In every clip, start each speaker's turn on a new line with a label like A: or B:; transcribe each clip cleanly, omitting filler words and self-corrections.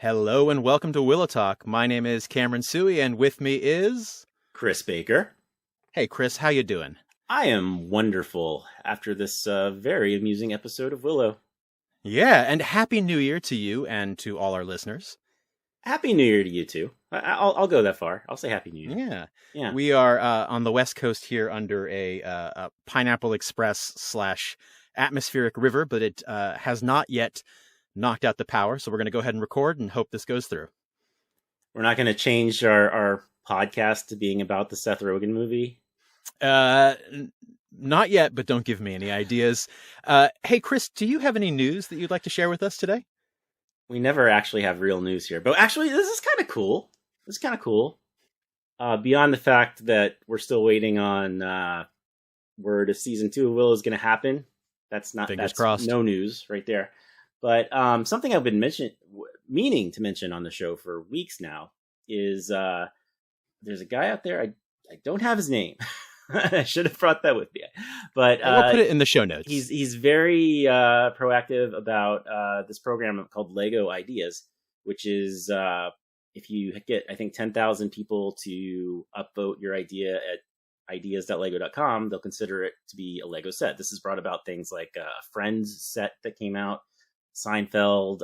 A: Hello and welcome to Willow Talk. My name is Cameron Suey, and with me is
B: Chris Baker.
A: Hey, Chris, how you doing?
B: I am wonderful after this very amusing episode of Willow.
A: Yeah, and Happy New Year to you and to all our listeners.
B: Happy New Year to you too. I'll go that far. I'll say Happy New
A: Year.
B: Yeah.
A: We are on the West Coast here under a Pineapple Express / atmospheric river, but it has not yet knocked out the power, so we're going to go ahead and record and hope this goes through.
B: We're not going to change our podcast to being about the Seth Rogen movie?
A: Not yet, but don't give me any ideas. Hey, Chris, do you have any news that you'd like to share with us today?
B: We never actually have real news here, but actually this is kind of cool. Beyond the fact that we're still waiting on word if season 2 of Willow is going to happen. That's
A: crossed.
B: No news right there. But something I've been meaning to mention on the show for weeks now is there's a guy out there. I don't have his name. I should have brought that with me. But
A: we'll put it in the show notes.
B: He's very proactive about this program called Lego Ideas, which is if you get, I think, 10,000 people to upvote your idea at ideas.lego.com, they'll consider it to be a Lego set. This has brought about things like a Friends set that came out, Seinfeld,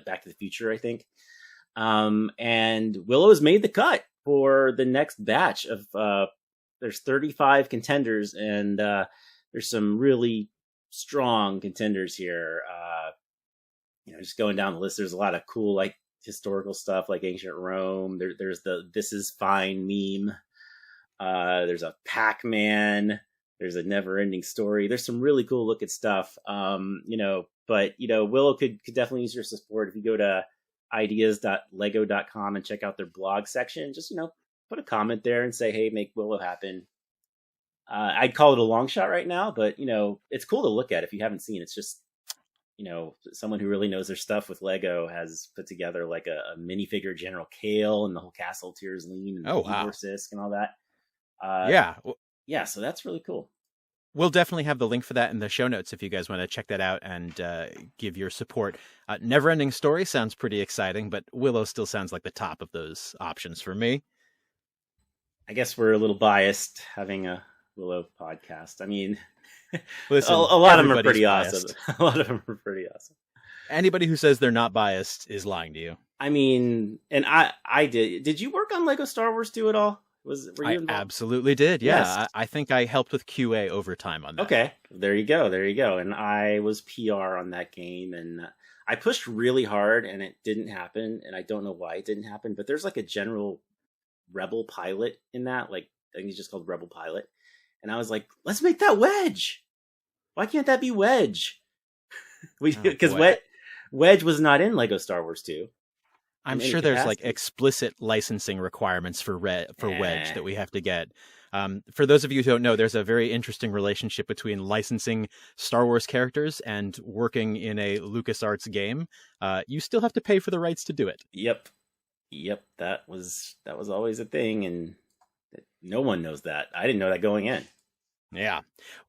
B: Back to the Future, I think. And Willow has made the cut for the next batch of there's 35 contenders, and there's some really strong contenders here. Just going down the list, there's a lot of cool like historical stuff like ancient Rome. There's the "This is fine" meme. There's a Pac-Man. There's a Never-Ending Story. There's some really cool looking stuff. But Willow could definitely use your support if you go to ideas.lego.com and check out their blog section. Just put a comment there and say, hey, make Willow happen. I'd call it a long shot right now, but it's cool to look at if you haven't seen. It's just someone who really knows their stuff with Lego has put together like a minifigure General Kale and the whole Castle Tears Lean and Igor Sisk and all that. Yeah, so that's really cool.
A: We'll definitely have the link for that in the show notes if you guys want to check that out and give your support. Never-Ending Story sounds pretty exciting, but Willow still sounds like the top of those options for me.
B: I guess we're a little biased having a Willow podcast. I mean,
A: listen,
B: a lot of them are pretty awesome. A lot of them are pretty awesome.
A: Anybody who says they're not biased is lying to you.
B: I mean, and I did. Did you work on Lego Star Wars 2 at all? Were you involved?
A: I absolutely did. Yeah,
B: yes.
A: I think I helped with QA overtime on that.
B: Okay, there you go. And I was PR on that game, and I pushed really hard, and it didn't happen. And I don't know why it didn't happen. But there's like a general Rebel pilot in that. Like I think he's just called Rebel Pilot. And I was like, let's make that Wedge. Why can't that be Wedge? Because Wedge was not in Lego Star Wars 2.
A: I'm sure there's like explicit licensing requirements for Wedge that we have to get. For those of you who don't know, there's a very interesting relationship between licensing Star Wars characters and working in a LucasArts game. You still have to pay for the rights to do it.
B: Yep. That was always a thing, and no one knows that. I didn't know that going in.
A: Yeah.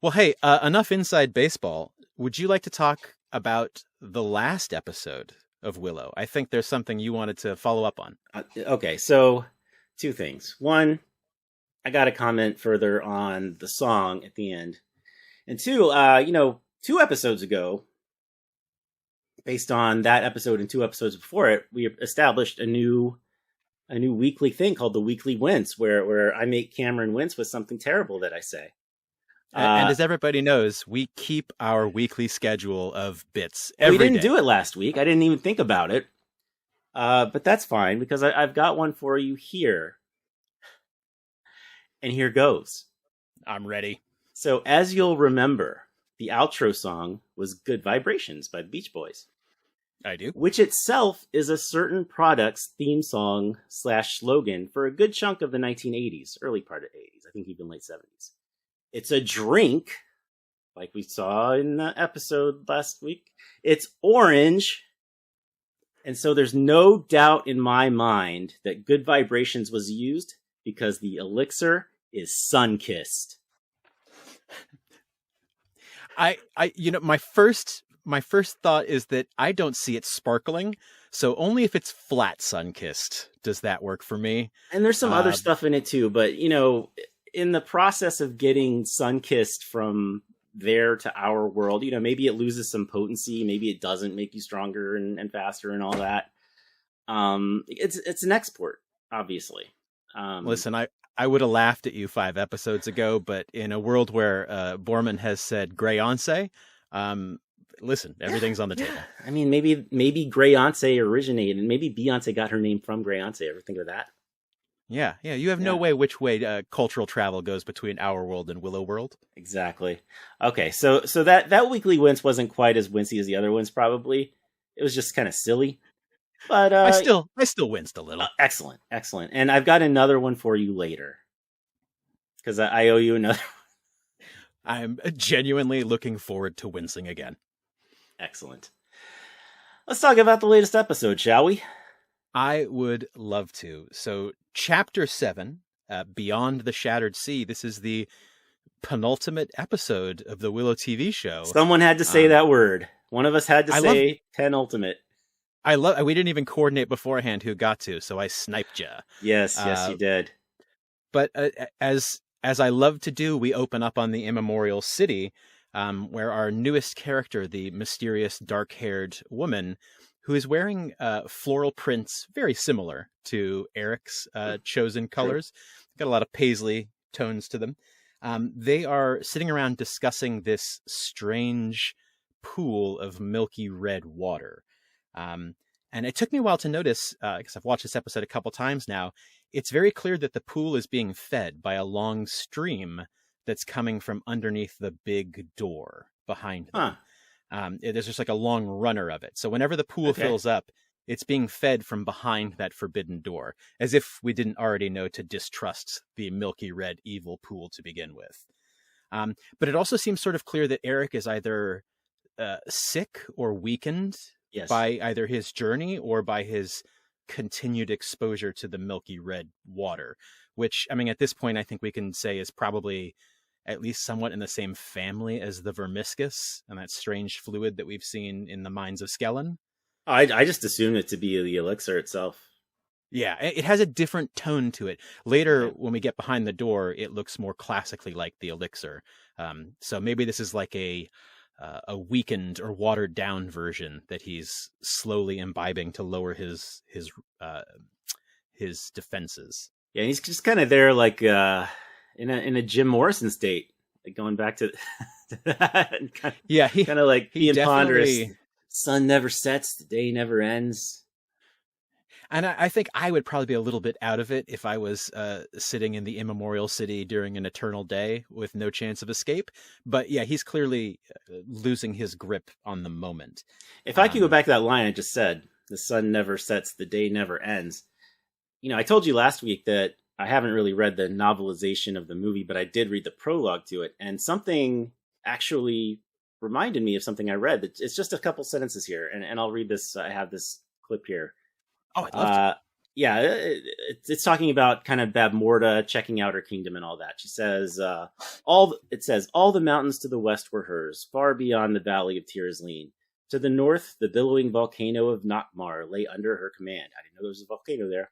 A: Well, hey, enough inside baseball. Would you like to talk about the last episode of Willow? I think there's something you wanted to follow up on.
B: Okay, so 2 things. One, I got to comment further on the song at the end. And 2, 2 episodes ago, based on that episode and 2 episodes before it, we established a new weekly thing called the Weekly Wince, where I make Cameron wince with something terrible that I say.
A: And as everybody knows, we keep our weekly schedule of bits every day.
B: We didn't do it last week. I didn't even think about it. But that's fine, because I've got one for you here. And here goes.
A: I'm ready.
B: So, as you'll remember, the outro song was Good Vibrations by the Beach Boys.
A: I do.
B: Which itself is a certain product's theme song / slogan for a good chunk of the 1980s, early part of the 80s, I think even late 70s. It's a drink, like we saw in the episode last week. It's orange. And so there's no doubt in my mind that Good Vibrations was used because the elixir is sun-kissed.
A: My first my first thought is that I don't see it sparkling, so only if it's flat sun-kissed does that work for me.
B: And there's some other stuff in it too, but in the process of getting sun-kissed from there to our world, maybe it loses some potency, maybe it doesn't make you stronger and faster and all that. It's an export, obviously.
A: Listen, I would have laughed at you 5 episodes ago, but in a world where Borman has said Greyonce, listen, everything's on the table.
B: I mean, maybe Greyonce originated, maybe Beyonce got her name from Greyonce. Ever think of that?
A: Yeah. You have no way which way cultural travel goes between our world and Willow world.
B: Exactly. Okay, so that weekly wince wasn't quite as wincy as the other ones. Probably, it was just kind of silly. But
A: I still winced a little.
B: Excellent. And I've got another one for you later because I owe you another.
A: I'm genuinely looking forward to wincing again.
B: Excellent. Let's talk about the latest episode, shall we?
A: I would love to. So, Chapter 7, Beyond the Shattered Sea. This is the penultimate episode of the Willow TV show.
B: Someone had to say that word. One of us had to say penultimate.
A: We didn't even coordinate beforehand who got to, so I sniped you.
B: Yes, you did.
A: But as I love to do, we open up on the immemorial city, where our newest character, the mysterious dark-haired woman, who is wearing floral prints very similar to Eric's chosen colors, got a lot of paisley tones to them. They are sitting around discussing this strange pool of milky red water. And it took me a while to notice, because I've watched this episode a couple times now, it's very clear that the pool is being fed by a long stream that's coming from underneath the big door behind them. There's just like a long runner of it. So whenever the pool fills up, it's being fed from behind that forbidden door, as if we didn't already know to distrust the milky red evil pool to begin with. But it also seems sort of clear that Eric is either sick or weakened by either his journey or by his continued exposure to the milky red water, which, I mean, at this point, I think we can say is probably at least somewhat in the same family as the vermiscus and that strange fluid that we've seen in the mines of Skellen.
B: I just assumed it to be the elixir itself.
A: Yeah, it has a different tone to it. Later, when we get behind the door, it looks more classically like the elixir. So maybe this is like a weakened or watered down version that he's slowly imbibing to lower his defenses.
B: Yeah, he's just kind of there, like in a Jim Morrison state, like going back to that. Kind of like being ponderous. Sun never sets, the day never ends.
A: And I think I would probably be a little bit out of it if I was sitting in the immemorial city during an eternal day with no chance of escape. But yeah, he's clearly losing his grip on the moment.
B: If I could go back to that line I just said, the sun never sets, the day never ends. I told you last week that I haven't really read the novelization of the movie, but I did read the prologue to it. And something actually reminded me of something I read. It's just a couple sentences here, and I'll read this. I have this clip here.
A: Oh, I'd love to.
B: Yeah, it's talking about kind of Babmorda checking out her kingdom and all that. She says, all the mountains to the west were hers, far beyond the valley of Tirzleen. To the north, the billowing volcano of Nockmar lay under her command. I didn't know there was a volcano there.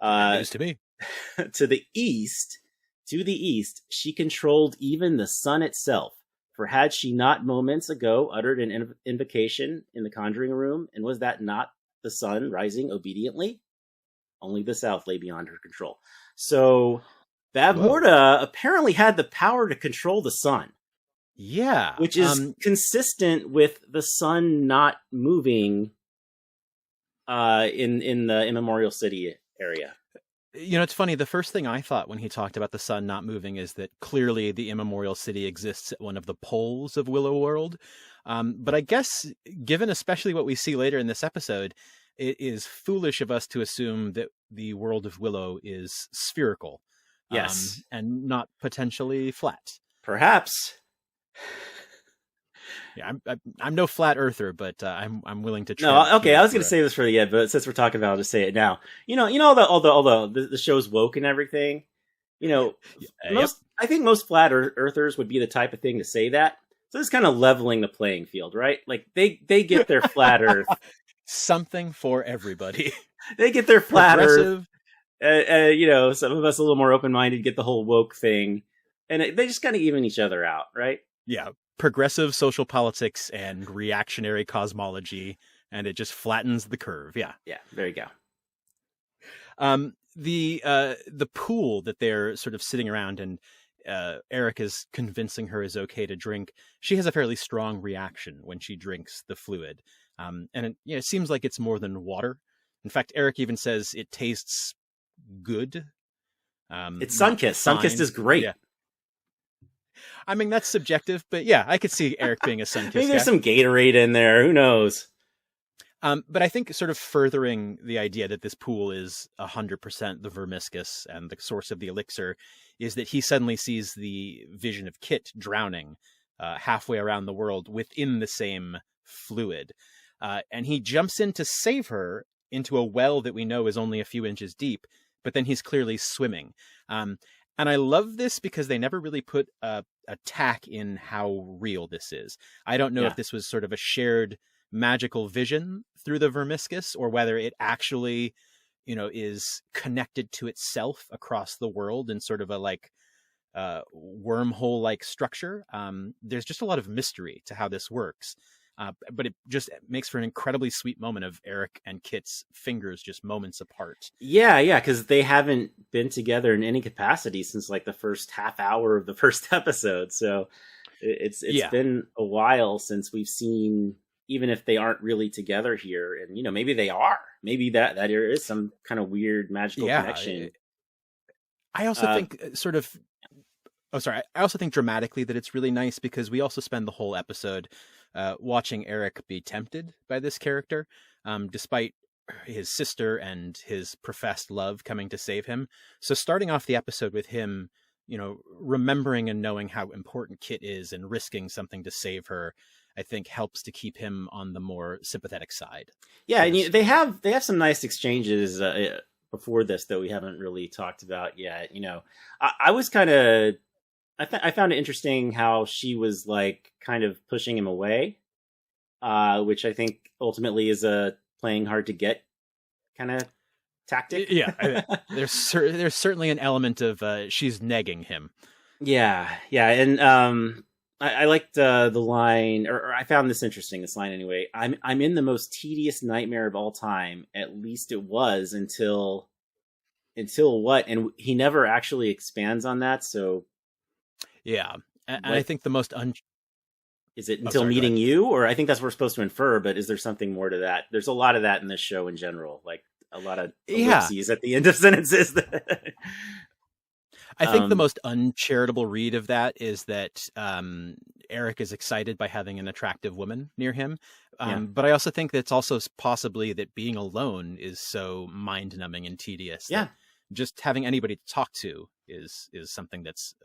A: News to me.
B: To the east, she controlled even the sun itself. For had she not moments ago uttered an invocation in the conjuring room, and was that not the sun rising obediently? Only the south lay beyond her control. So Babmorda apparently had the power to control the sun.
A: Yeah.
B: Which is consistent with the sun not moving in the immemorial city area.
A: It's funny. The first thing I thought when he talked about the sun not moving is that clearly the immemorial city exists at one of the poles of Willow World. But I guess, given especially what we see later in this episode, it is foolish of us to assume that the world of Willow is spherical.
B: Yes.
A: And not potentially flat.
B: Perhaps.
A: Yeah, I'm no flat earther, but I'm willing to try.
B: No, okay, I was going to say this for the end, but since we're talking about it, I'll just say it now. Although the show's woke and everything, I think most flat earthers would be the type of thing to say that. So it's kind of leveling the playing field, right? Like they get their flat Earth.
A: Something for everybody.
B: They get their flat
A: Progressive.
B: Earth. You know, some of us a little more open-minded get the whole woke thing. And they just kind of even each other out, right?
A: Yeah. Progressive social politics and reactionary cosmology. And it just flattens the curve. Yeah.
B: Yeah, there you go.
A: The pool that they're sort of sitting around and Eric is convincing her is okay to drink. She has a fairly strong reaction when she drinks the fluid. And it seems like it's more than water. In fact, Eric even says it tastes good.
B: It's Sunkist. Sunkist is great.
A: Yeah. I mean, that's subjective, but yeah, I could see Eric being a Sunkist.
B: Maybe there's some Gatorade in there. Who knows?
A: But I think sort of furthering the idea that this pool is 100% the Vermiscus and the source of the elixir is that he suddenly sees the vision of Kit drowning halfway around the world within the same fluid. And he jumps in to save her into a well that we know is only a few inches deep, but then he's clearly swimming. And I love this because they never really put a tack in how real this is. I don't know if this was sort of a shared magical vision through the Vermiscus or whether it actually, is connected to itself across the world in sort of a wormhole-like structure. There's just a lot of mystery to how this works. But it just makes for an incredibly sweet moment of Eric and Kit's fingers just moments apart.
B: Yeah, because they haven't been together in any capacity since like the first half hour of the first episode. So it's been a while since we've seen, even if they aren't really together here, and maybe they are. Maybe that there is some kind of weird magical connection.
A: I also think I also think dramatically that it's really nice because we also spend the whole episode watching Eric be tempted by this character, despite his sister and his professed love coming to save him. So starting off the episode with him, remembering and knowing how important Kit is and risking something to save her, I think helps to keep him on the more sympathetic side.
B: Yeah, and they have some nice exchanges before this that we haven't really talked about yet. I was kind of. I found it interesting how she was like kind of pushing him away, which I think ultimately is a playing hard to get kind of tactic.
A: Yeah, there's certainly an element of she's negging him.
B: Yeah, and I liked the line, or I found this interesting. This line anyway. I'm in the most tedious nightmare of all time. At least it was until what? And he never actually expands on that. So.
A: Yeah, and I think the most
B: is it until meeting you, or I think that's what we're supposed to infer. But is there something more to that? There's a lot of that in this show in general, like a lot of ellipses at the end of sentences.
A: I think the most uncharitable read of that is that Eric is excited by having an attractive woman near him. But I also think that it's also possibly that being alone is so mind-numbing and tedious.
B: Yeah.
A: Just having anybody to talk to is something that's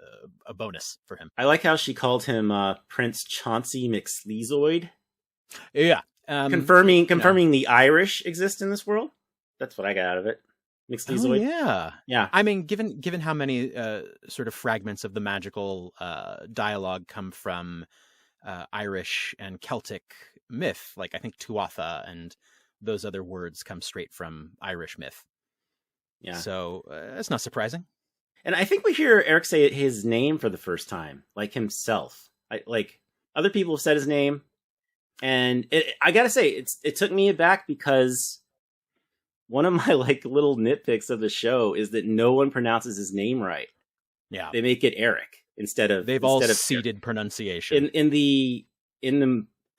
A: a bonus for him.
B: I like how she called him Prince Chauncey McSleazoid.
A: Yeah.
B: Confirming the Irish exist in this world. That's what I got out of it. McSleazoid.
A: Oh,
B: yeah.
A: I mean, given how many sort of fragments of the magical dialogue come from Irish and Celtic myth, like I think Tuatha and those other words come straight from Irish myth. Yeah. So it's not surprising.
B: And I think we hear Eric say his name for the first time, like himself. Like other people have said his name, and I gotta say, it took me aback because one of my like little nitpicks of the show is that no one pronounces his name right.
A: Yeah,
B: they make it Eric instead of
A: ceded pronunciation
B: in the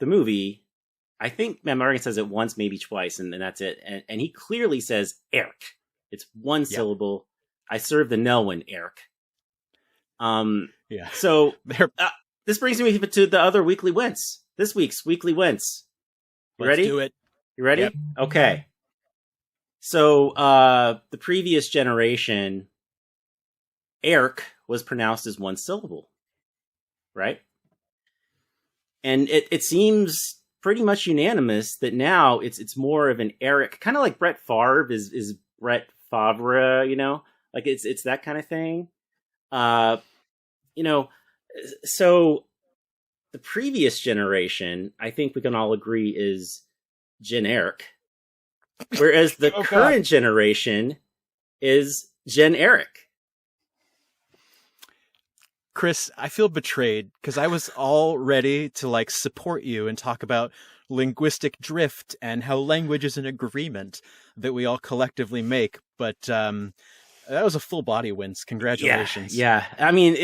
B: movie. I think Matt Morgan says it once, maybe twice, and that's it. And he clearly says Eric. It's one syllable. I serve the Nelwyn, Eric.
A: Yeah.
B: So this brings me to the other weekly wins. This week's weekly wins.
A: Let's do it.
B: You ready?
A: Yep.
B: Okay. So the previous generation, Eric was pronounced as one syllable, right? And it seems pretty much unanimous that now it's more of an Eric, kind of like Brett Favre is Brett Favre, like it's that kind of thing. So the previous generation, I think we can all agree, is generic, whereas the current generation is generic.
A: Chris, I feel betrayed because I was all ready to like support you and talk about linguistic drift and how language is an agreement that we all collectively make. But that was a full body wins. Congratulations.
B: Yeah. I mean,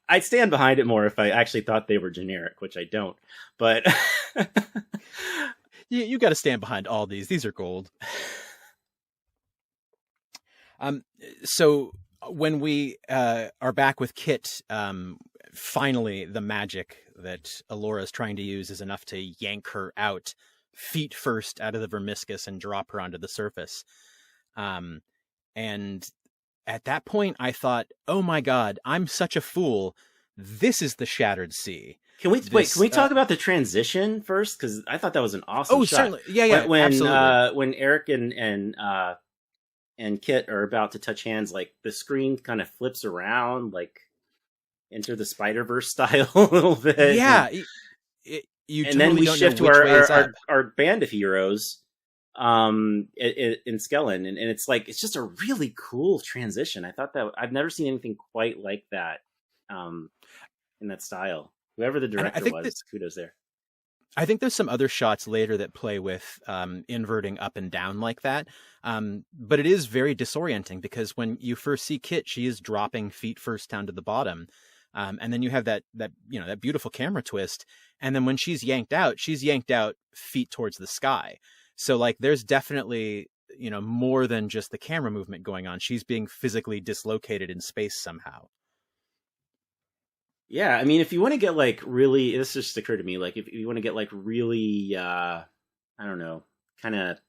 B: I'd stand behind it more if I actually thought they were generic, which I don't. But
A: you got to stand behind all these. These are gold. So when we are back with Kit, finally the magic that Alora is trying to use is enough to yank her out feet first out of the vermiscus and drop her onto the surface. And at that point I thought, oh my God, I'm such a fool. This is the Shattered Sea.
B: Can we talk about the transition first? Because I thought that was an awesome shot.
A: Certainly. Yeah, absolutely.
B: When Eric and Kit are about to touch hands, like the screen kind of flips around, like Enter the Spider-Verse style a little bit.
A: Yeah.
B: And then we shift to our band of heroes in Skellen. And it's like, it's just a really cool transition. I thought that I've never seen anything quite like that in that style. Whoever the director was, kudos there.
A: I think there's some other shots later that play with inverting up and down like that. But it is very disorienting because when you first see Kit, she is dropping feet first down to the bottom. And then you have that beautiful camera twist. And then when she's yanked out feet towards the sky. So like there's definitely, more than just the camera movement going on. She's being physically dislocated in space somehow.
B: Yeah, I mean, if you want to get like really, this just occurred to me, like if you want to get like really, I don't know, kind of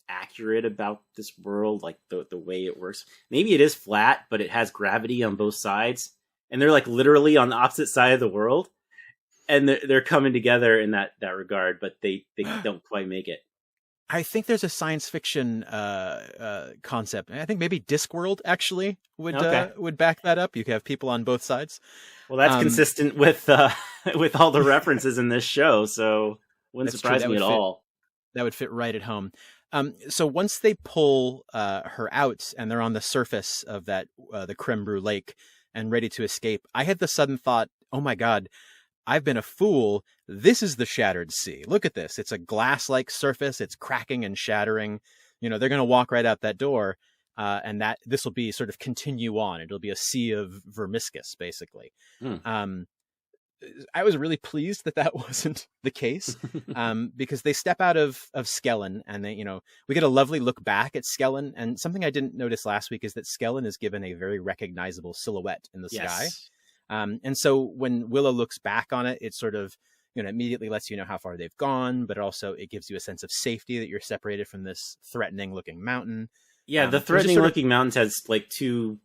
B: accurate about this world, like the way it works, maybe it is flat, but it has gravity on both sides, and they're like literally on the opposite side of the world, and they're coming together in that regard, but they don't quite make it.
A: I think there's a science fiction concept. I think maybe Discworld actually would back that up. You could have people on both sides.
B: Well, that's consistent with all the references in this show, so wouldn't surprise me at all.
A: That would fit right at home. So once they pull her out and they're on the surface of that the Creme Brulee Lake and ready to escape, I had the sudden thought, oh my God, I've been a fool. This is the Shattered Sea. Look at this. It's a glass-like surface. It's cracking and shattering. They're going to walk right out that door, and that this will be sort of continue on. It'll be a sea of vermiscus, basically. I was really pleased that wasn't the case, because they step out of Skellen, and we get a lovely look back at Skellen. And something I didn't notice last week is that Skellen is given a very recognizable silhouette in the sky. And so when Willow looks back on it, it sort of, immediately lets you know how far they've gone, but also it gives you a sense of safety that you're separated from this threatening looking mountain.
B: Yeah, the threatening looking mountains has like two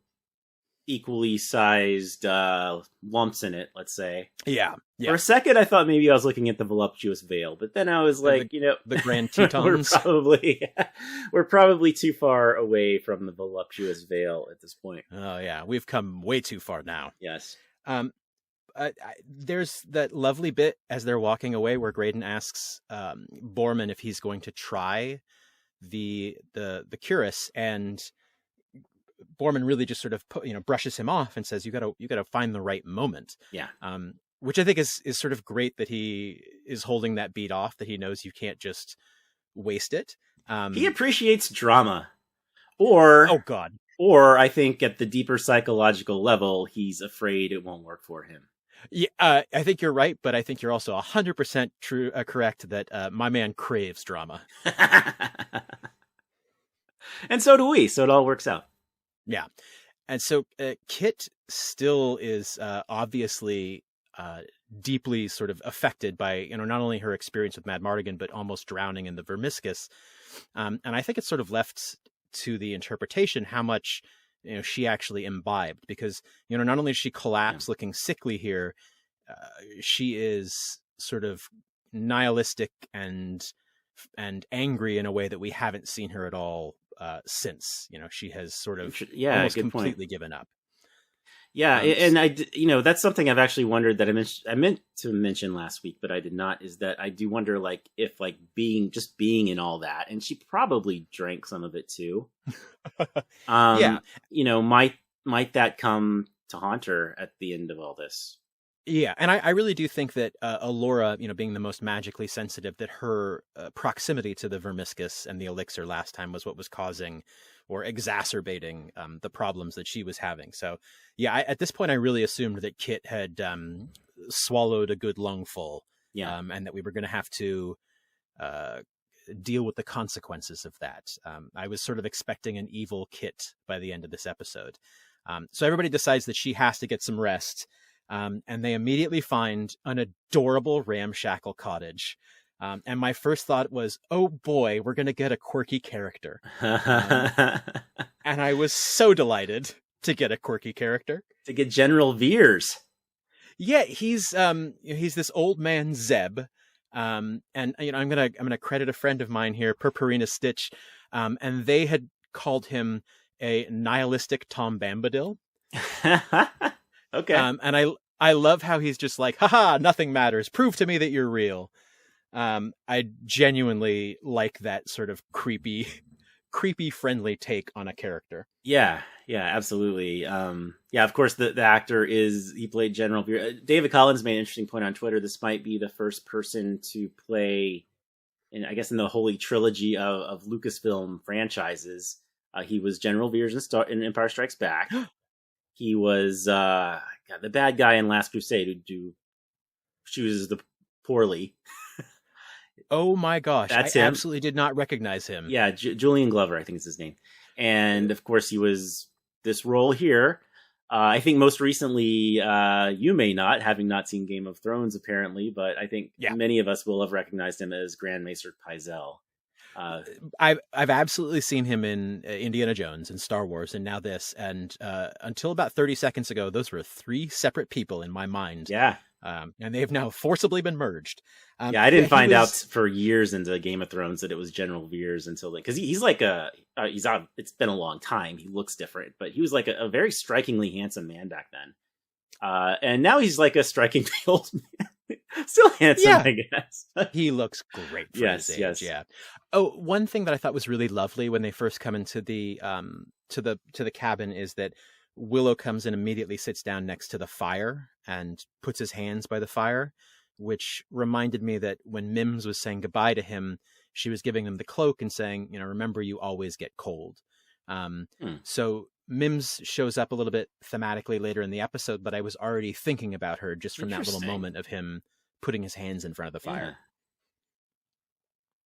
B: equally sized lumps in it, let's say.
A: Yeah.
B: For a second, I thought maybe I was looking at the voluptuous veil, but then I was like,
A: the Grand Tetons.
B: we're probably too far away from the voluptuous veil at this point.
A: Oh yeah, we've come way too far now.
B: Yes.
A: There's that lovely bit as they're walking away where Graydon asks Borman if he's going to try the cuirass, and Borman really just sort of brushes him off and says, you gotta find the right moment.
B: Yeah.
A: Which I think is sort of great that he is holding that beat off, that he knows you can't just waste it.
B: He appreciates drama. Or
A: oh God.
B: Or I think at the deeper psychological level, he's afraid it won't work for him.
A: Yeah, I think you're right, but I think you're also 100% correct that my man craves drama.
B: And so do we, so it all works out.
A: Yeah. And so Kit still is obviously deeply sort of affected by, not only her experience with Mad Mardigan, but almost drowning in the vermiscus. And I think it's sort of left to the interpretation how much she actually imbibed, because not only does she collapse looking sickly here, she is sort of nihilistic and angry in a way that we haven't seen her at all since. She has sort of almost completely given up.
B: Yeah,
C: Um,
B: and that's something I've actually wondered that I meant to mention last week, but I did not. Is that I do wonder, like, if like being in all that, and she probably drank some of it too.
A: Yeah.
B: Might that come to haunt her at the end of all this?
A: Yeah, and I really do think that Alora, being the most magically sensitive, that her proximity to the Vermiscus and the elixir last time was what was causing or exacerbating the problems that she was having. So, yeah, at this point, I really assumed that Kit had swallowed a good lungful,
B: Yeah,
A: and that we were going to have to uh, deal with the consequences of that. I was sort of expecting an evil Kit by the end of this episode. So everybody decides that she has to get some rest. And they immediately find an adorable ramshackle cottage. And my first thought was, oh boy, we're going to get a quirky character. And I was so delighted to get a quirky character.
B: to get General Veers.
A: Yeah, he's this old man Zeb. And I'm gonna credit a friend of mine here, Purpurina Stitch. And they had called him a nihilistic Tom Bombadil.
B: Okay.
A: And I love how he's just like, haha, nothing matters. Prove to me that you're real. I genuinely like that sort of creepy, friendly take on a character.
B: Yeah, absolutely. Yeah, of course, the actor he played General Veer. David Collins made an interesting point on Twitter. This might be the first person to play, in the Holy Trilogy of Lucasfilm franchises. He was General Veers in Empire Strikes Back. He was the bad guy in Last Crusade who chooses the poorly.
A: Oh my gosh,
B: That's
A: I
B: him.
A: absolutely did not recognize him.
B: Yeah, Julian Glover, I think is his name. And of course, he was this role here. I think most recently, you may not, having not seen Game of Thrones, apparently, but I think many of us will have recognized him as Grand Maester Pycelle.
A: I've absolutely seen him in Indiana Jones and Star Wars, and now this. And until about 30 seconds ago, those were three separate people in my mind.
B: Yeah.
A: And they have now forcibly been merged.
B: I didn't find out for years into Game of Thrones that it was General Veers until then, because he's like it's been a long time. He looks different, but he was like a very strikingly handsome man back then. And now he's like a strikingly old man. Still handsome, yeah. I guess.
A: He looks great for his age.
B: Yes.
A: Yeah. Oh, one thing that I thought was really lovely when they first come into the to the cabin is that Willow comes and immediately sits down next to the fire and puts his hands by the fire, which reminded me that when Mims was saying goodbye to him, she was giving him the cloak and saying, remember, you always get cold. So Mims shows up a little bit thematically later in the episode, but I was already thinking about her just from that little moment of him putting his hands in front of the fire.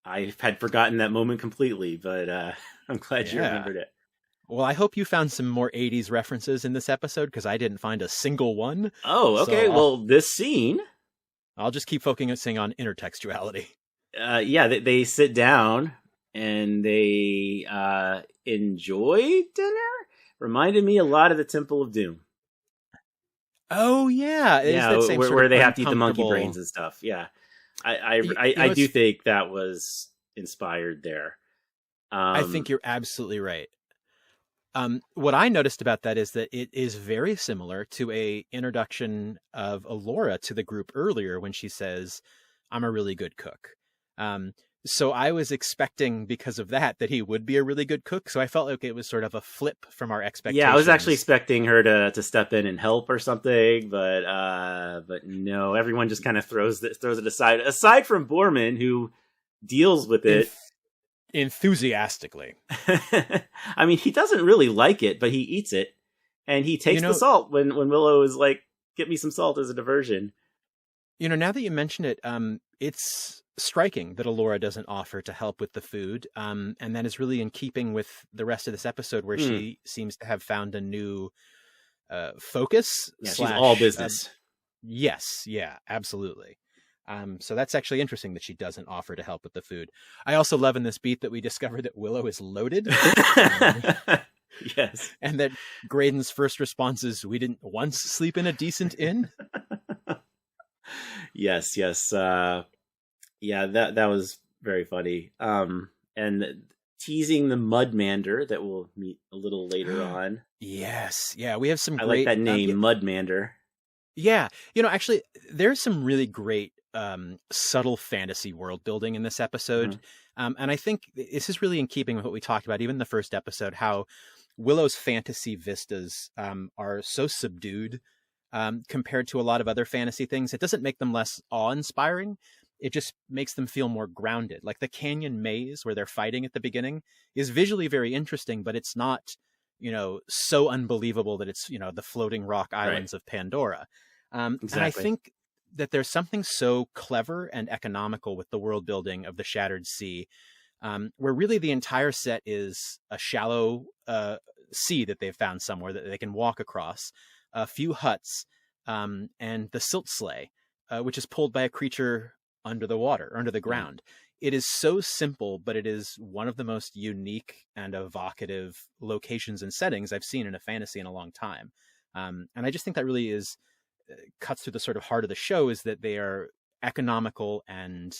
B: Yeah. I had forgotten that moment completely, but I'm glad you remembered it.
A: Well, I hope you found some more 80s references in this episode, because I didn't find a single one.
B: Oh, okay. So this scene...
A: I'll just keep focusing on intertextuality.
B: They sit down and they enjoy dinner. Reminded me a lot of the Temple of Doom.
A: Oh, yeah.
B: Where they have to eat the monkey brains and stuff. Yeah. I do think that was inspired there.
A: I think you're absolutely right. What I noticed about that is that it is very similar to a introduction of Alora to the group earlier when she says, I'm a really good cook. So I was expecting, because of that he would be a really good cook. So I felt like it was sort of a flip from our expectations.
B: Yeah, I was actually expecting her to step in and help or something, but no, everyone just kind of throws it aside. Aside from Borman, who deals with it
A: enthusiastically.
B: I mean, he doesn't really like it, but he eats it, and he takes the salt when Willow is like, "Get me some salt" as a diversion.
A: Now that you mention it, it's striking that Alora doesn't offer to help with the food, and that is really in keeping with the rest of this episode, where she seems to have found a new focus.
B: Yeah, she's all business.
A: Yes, yeah, absolutely. So that's actually interesting that she doesn't offer to help with the food. I also love in this beat that we discover that Willow is loaded.
B: Yes.
A: And that Graydon's first response is, we didn't once sleep in a decent inn.
B: Yes. Yeah, that was very funny. And teasing the Mudmander that we'll meet a little later on.
A: Yes. Yeah, we have some
B: I
A: great...
B: like that name, Mudmander.
A: Yeah. Actually, there's some really great subtle fantasy world building in this episode. And I think this is really in keeping with what we talked about, even the first episode, how Willow's fantasy vistas are so subdued compared to a lot of other fantasy things. It doesn't make them less awe-inspiring. It just makes them feel more grounded. Like the canyon maze where they're fighting at the beginning is visually very interesting, but it's not, so unbelievable that it's, the floating rock islands of Pandora.
B: Exactly.
A: And I think that there's something so clever and economical with the world building of the Shattered Sea, where really the entire set is a shallow sea that they've found somewhere that they can walk across, a few huts, and the silt sleigh, which is pulled by a creature under the water, under the ground. It is so simple, but it is one of the most unique and evocative locations and settings I've seen in a fantasy in a long time. And I just think that really cuts through the sort of heart of the show, is that they are economical and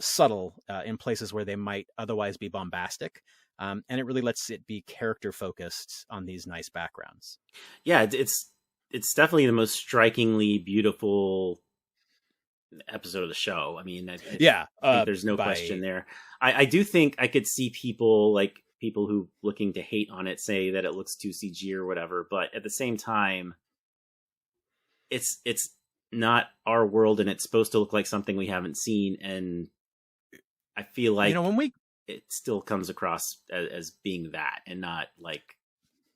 A: subtle in places where they might otherwise be bombastic. And it really lets it be character focused on these nice backgrounds.
B: Yeah, it's definitely the most strikingly beautiful episode of the show. I mean, I think there's no question there. I do think I could see people who looking to hate on it say that it looks too CG or whatever, but at the same time, it's not our world, and it's supposed to look like something we haven't seen, and I feel like it still comes across as being that, and not like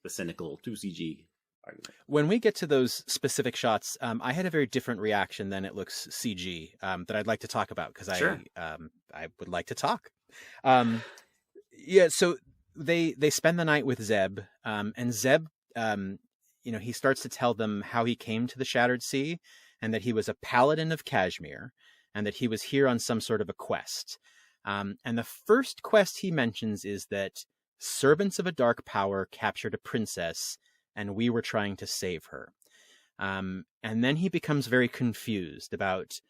B: the cynical 2CG argument.
A: When we get to those specific shots, I had a very different reaction than it looks CG that I'd like to talk about, because I would like to talk. So they spend the night with Zeb, and Zeb, he starts to tell them how he came to the Shattered Sea, and that he was a paladin of Kashmir, and that he was here on some sort of a quest. And the first quest he mentions is that servants of a dark power captured a princess, and we were trying to save her. And then he becomes very confused about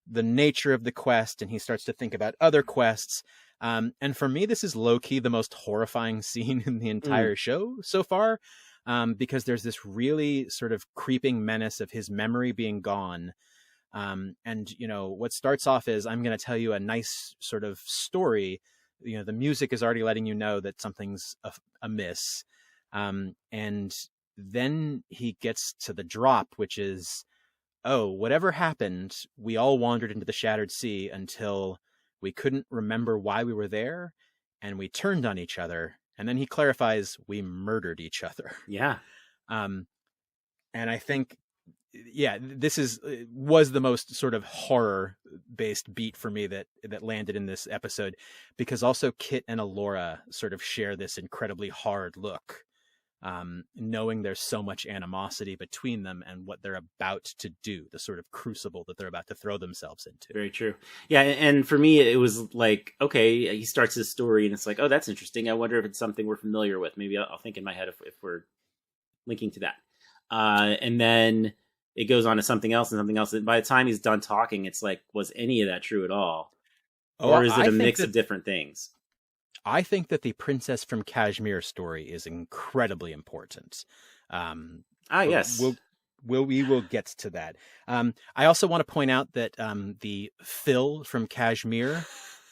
A: the nature of the quest, and he starts to think about other quests. And for me, this is low-key the most horrifying scene in the entire show so far, because there's this really sort of creeping menace of his memory being gone. And, what starts off is, I'm going to tell you a nice sort of story. The music is already letting you know that something's amiss. And then he gets to the drop, which is, whatever happened, we all wandered into the Shattered Sea until we couldn't remember why we were there, and we turned on each other. And then he clarifies, we murdered each other.
B: Yeah.
A: And I think, this was the most sort of horror-based beat for me that landed in this episode, because also Kit and Alora sort of share this incredibly hard look, knowing there's so much animosity between them and what they're about to do, the sort of crucible that they're about to throw themselves into.
B: Very true. Yeah, and for me, it was like, okay, he starts his story, and it's like, oh, that's interesting. I wonder if it's something we're familiar with. Maybe I'll think in my head if we're linking to that. And then it goes on to something else and something else. And by the time he's done talking, it's like, was any of that true at all? Or is it a mix of different things?
A: I think that the Princess from Kashmir story is incredibly important.
B: Yes.
A: We will get to that. I also want to point out that the Phil from Kashmir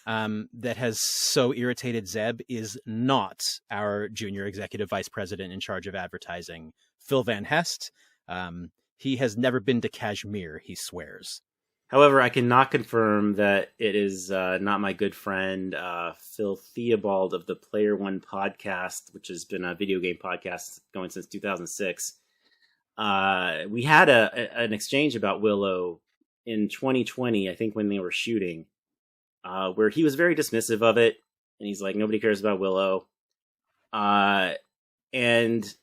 A: that has so irritated Zeb is not our junior executive vice president in charge of advertising, Phil Van Hest. He has never been to Kashmir, he swears.
B: However, I cannot confirm that it is not my good friend Phil Theobald of the Player One podcast, which has been a video game podcast going since 2006. We had an exchange about Willow in 2020, I think, when they were shooting, where he was very dismissive of it, and he's like, nobody cares about Willow. And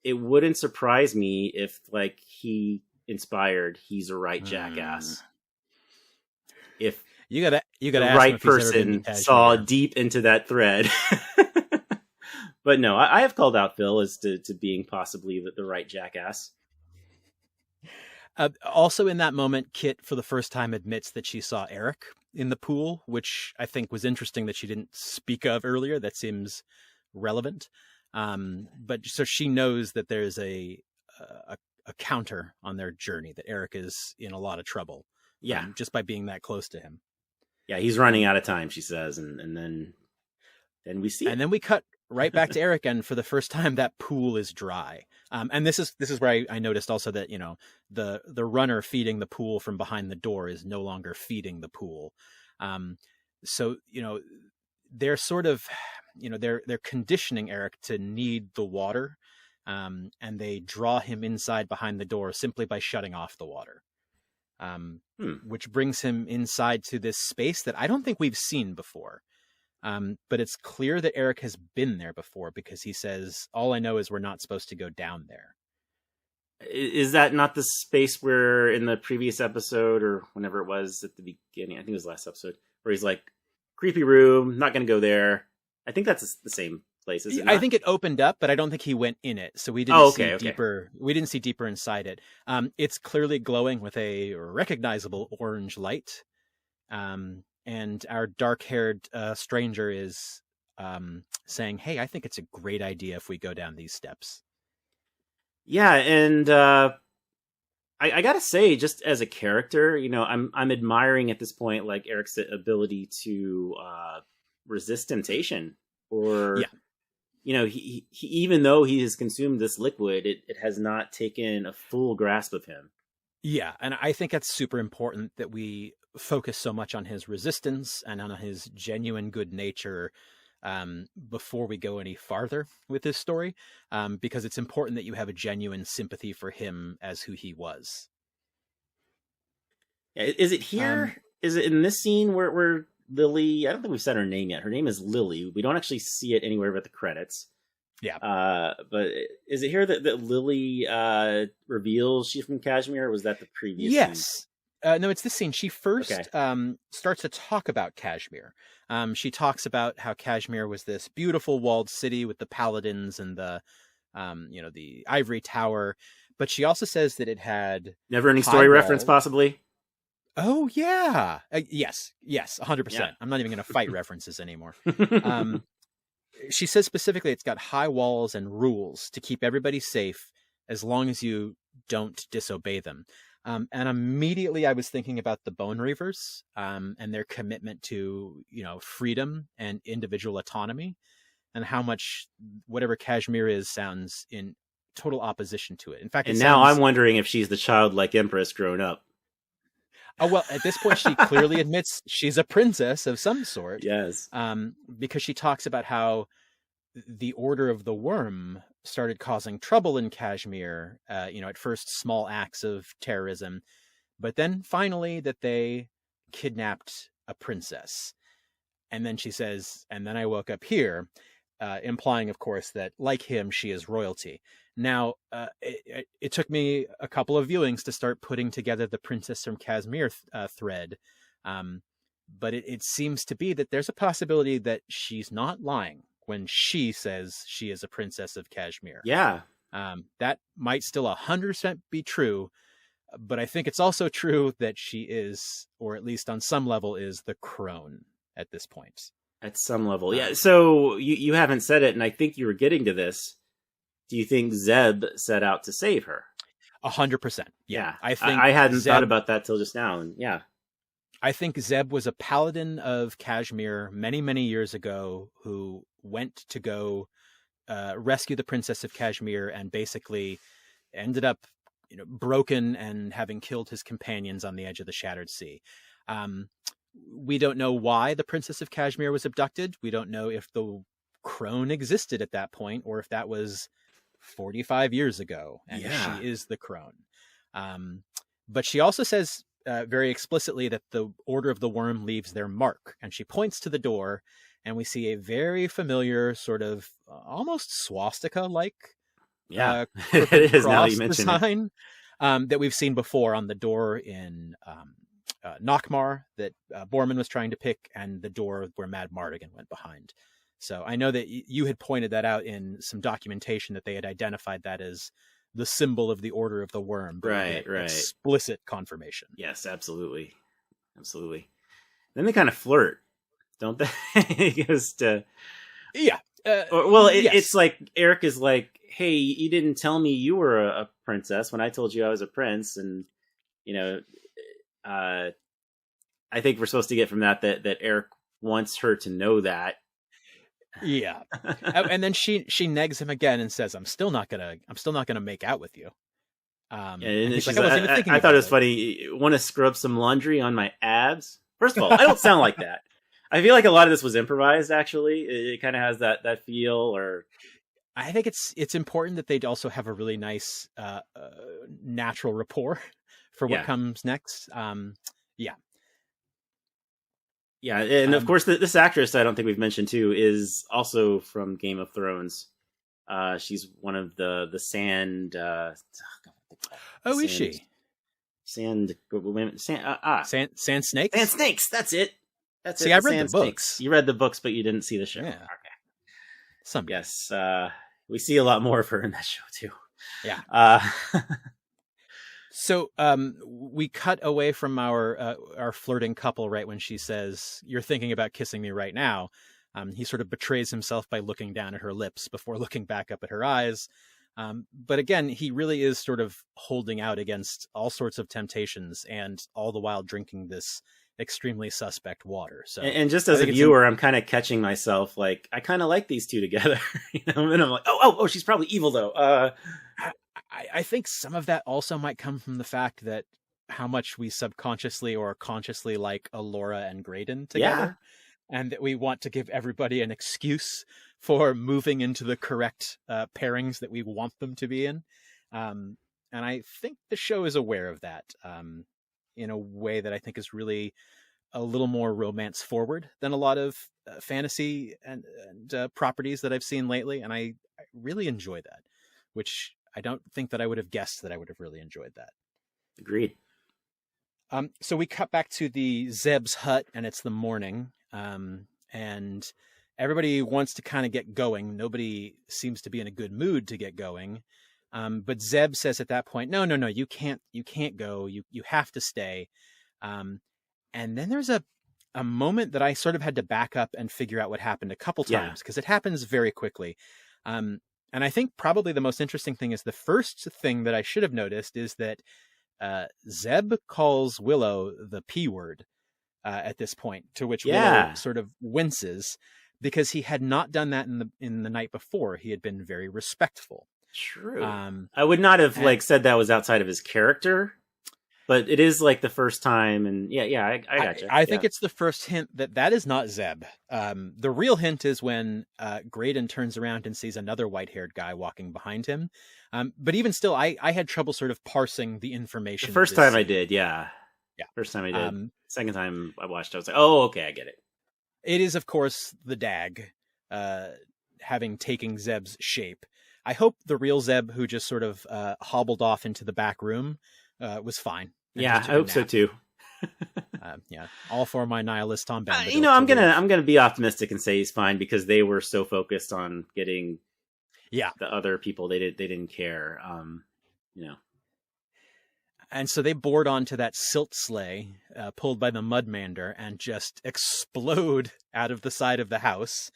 B: it wouldn't surprise me if, like, he inspired He's a Right Jackass. If
A: you gotta
B: the
A: ask
B: right person saw deep into that thread. But no, I have called out Phil as to being possibly the right jackass.
A: Also in that moment, Kit for the first time admits that she saw Eric in the pool, which I think was interesting that she didn't speak of earlier. That seems relevant. But so she knows that there's a counter on their journey, that Eric is in a lot of trouble.
B: Yeah.
A: Just by being that close to him.
B: Yeah, he's running out of time, she says, and then we see it.
A: And then we cut right back to Eric, and for the first time, that pool is dry. And this is where I noticed also that, you know, the runner feeding the pool from behind the door is no longer feeding the pool. So, you know, they're sort of, you know, they're conditioning Eric to need the water, and they draw him inside behind the door simply by shutting off the water. Which brings him inside to this space that I don't think we've seen before. But it's clear that Eric has been there before, because he says, all I know is we're not supposed to go down there.
B: Is that not the space where in the previous episode, or whenever it was at the beginning, I think it was last episode, where he's like, creepy room, not going to go there. I think that's the same place, is it not?
A: I think it opened up, but I don't think he went in it. So we didn't see deeper. We didn't see deeper inside it. It's clearly glowing with a recognizable orange light. And our dark-haired stranger is saying, hey, I think it's a great idea if we go down these steps.
B: Yeah, and I gotta say, just as a character, you know, I'm admiring at this point, like, Eric's ability to resist temptation. Or, you know, he even though he has consumed this liquid, it has not taken a full grasp of him.
A: Yeah, and I think it's super important that we focus so much on his resistance and on his genuine good nature before we go any farther with this story, because it's important that you have a genuine sympathy for him as who he was.
B: Yeah, is it here? Is it in this scene where Lily? I don't think we've said her name yet. Her name is Lily. We don't actually see it anywhere but the credits.
A: Yeah.
B: But is it here that Lily reveals she's from Kashmir, or was that the previous
A: scene? No, it's this scene. She first starts to talk about Kashmir. She talks about how Kashmir was this beautiful walled city with the paladins and the, you know, the ivory tower. But she also says that it had
B: never-ending story reference, possibly.
A: Oh yeah, yes, 100%. Yeah. I'm not even going to fight references anymore. She says specifically it's got high walls and rules to keep everybody safe as long as you don't disobey them. And immediately I was thinking about the Bone Reavers and their commitment to, you know, freedom and individual autonomy, and how much whatever Kashmir is sounds in total opposition to it. In fact,
B: now I'm wondering if she's the childlike empress grown up.
A: Oh, well, at this point, she clearly admits she's a princess of some sort.
B: Yes.
A: Because she talks about how the Order of the Worm started causing trouble in Kashmir, you know, at first small acts of terrorism, but then finally that they kidnapped a princess. And then she says, and then I woke up here, implying, of course, that like him, she is royalty. Now, it took me a couple of viewings to start putting together the Princess from Kashmir thread. But it seems to be that there's a possibility that she's not lying when she says she is a princess of Kashmir.
B: Yeah.
A: That might still 100% be true, but I think it's also true that she is, or at least on some level, is the crone at this point.
B: At some level, yeah. So you haven't said it, and I think you were getting to this. Do you think Zeb set out to save her?
A: 100%. Yeah.
B: I think I hadn't thought about that till just now, and yeah.
A: I think Zeb was a paladin of Kashmir many, many years ago who went to go rescue the Princess of Kashmir and basically ended up, you know, broken and having killed his companions on the edge of the Shattered Sea. We don't know why the Princess of Kashmir was abducted. We don't know if the crone existed at that point or if that was 45 years ago and she is the crone. But she also says very explicitly that the Order of the Worm leaves their mark, and she points to the door, and we see a very familiar sort of almost swastika-like
B: it is now you mention
A: design that we've seen before on the door in Nockmar that Borman was trying to pick, and the door where Mad Mardigan went behind. So I know that you had pointed that out in some documentation, that they had identified that as the symbol of the Order of the Worm.
B: Right.
A: Explicit confirmation.
B: Yes, absolutely. Then they kind of flirt, don't they? He goes to
A: Yeah. Yes.
B: It's like Eric is like, "Hey, you didn't tell me you were a princess when I told you I was a prince," and you know, I think we're supposed to get from that Eric wants her to know that.
A: Yeah. And then she negs him again and says, I'm still not gonna make out with you.
B: And
A: he's
B: she's
A: like, I wasn't even thinking
B: I thought
A: about
B: it was funny. Want to scrub some laundry on my abs? First of all, I don't sound like that. I feel like a lot of this was improvised. Actually, it kind of has that feel. Or
A: I think it's important that they also have a really nice natural rapport for what comes next.
B: Yeah, and of course, this actress I don't think we've mentioned too is also from Game of Thrones. She's one of the sand.
A: Is she?
B: Sand
A: snakes?
B: Sand snakes. That's it. That's
A: See,
B: it.
A: I read the books.
B: Snakes. You read the books, but you didn't see the show.
A: Yeah.
B: Okay. Yes. We see a lot more of her in that show too.
A: Yeah. So we cut away from our flirting couple right when she says, "You're thinking about kissing me right now." He sort of betrays himself by looking down at her lips before looking back up at her eyes. But again, he really is sort of holding out against all sorts of temptations, and all the while drinking this extremely suspect water. So,
B: and just as a viewer, I'm kind of catching myself, like, I kind of like these two together, and I'm like, oh, she's probably evil though.
A: I think some of that also might come from the fact that how much we subconsciously or consciously like Alora and Graydon together, and that we want to give everybody an excuse for moving into the correct pairings that we want them to be in. And I think the show is aware of that in a way that I think is really a little more romance forward than a lot of fantasy and properties that I've seen lately. And I really enjoy that, which I don't think that I would have guessed that I would have really enjoyed that.
B: Agreed.
A: So we cut back to the Zeb's hut, and it's the morning, and everybody wants to kind of get going. Nobody seems to be in a good mood to get going. But Zeb says at that point, no, you can't go. You have to stay. And then there's a moment that I sort of had to back up and figure out what happened a couple times, because it happens very quickly. And I think probably the most interesting thing is the first thing that I should have noticed is that Zeb calls Willow the P word at this point, to which Willow sort of winces, because he had not done that in the night before. He had been very respectful.
B: True. I would not have said that was outside of his character, but it is like the first time, and I gotcha.
A: I think it's the first hint that is not Zeb. The real hint is when Graydon turns around and sees another white-haired guy walking behind him. But even still, I had trouble sort of parsing the information.
B: The first time I did, First time I did. Second time I watched, I was like, oh, okay, I get it.
A: It is, of course, the Dag having taken Zeb's shape. I hope the real Zeb, who just sort of hobbled off into the back room, was fine.
B: Yeah, I hope so too.
A: All for my nihilist Tom Band.
B: I'm gonna be optimistic and say he's fine, because they were so focused on getting the other people, they didn't care.
A: And so they board onto that silt sleigh pulled by the Mudmander and just explode out of the side of the house.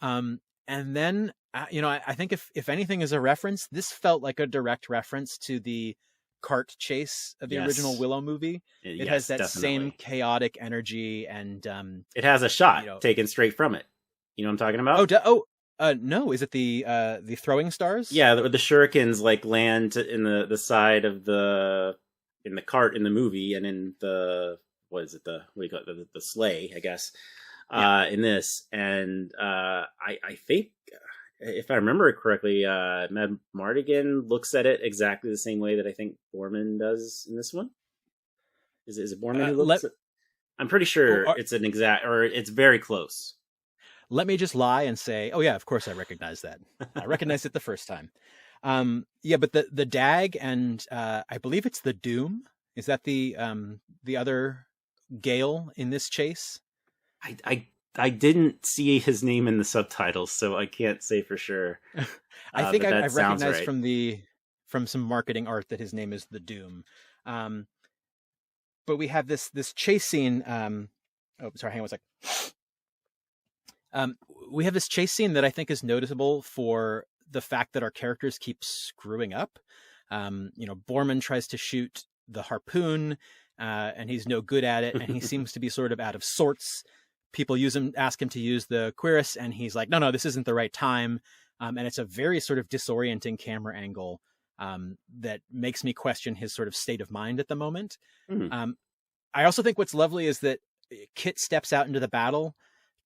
A: And then I think if anything is a reference, this felt like a direct reference to the cart chase of the original Willow movie. It has that same chaotic energy, and
B: it has a shot taken straight from it. You know what I'm talking about?
A: No, is it the throwing stars?
B: Yeah, the shurikens land in the side of the cart in the movie, and in the what do you call it, the sleigh, I guess. In this, and I think, if I remember it correctly, Mad Mardigan looks at it exactly the same way that I think Borman does in this one. Is it Borman who looks at? I'm pretty sure it's an exact, or it's very close.
A: Let me just lie and say, oh yeah, of course I recognize that. I recognized it the first time. But the Dag and I believe it's the Doom. Is that the other Gale in this chase?
B: I didn't see his name in the subtitles, so I can't say for sure.
A: I think I recognized from some marketing art that his name is the Doom. But we have this chase scene Oh, sorry, hang on one sec. We have this chase scene that I think is noticeable for the fact that our characters keep screwing up. Borman tries to shoot the harpoon, and he's no good at it, and he seems to be sort of out of sorts. People ask him to use the cuirass, and he's like, no, this isn't the right time. And it's a very sort of disorienting camera angle that makes me question his sort of state of mind at the moment.
B: Mm.
A: I also think what's lovely is that Kit steps out into the battle,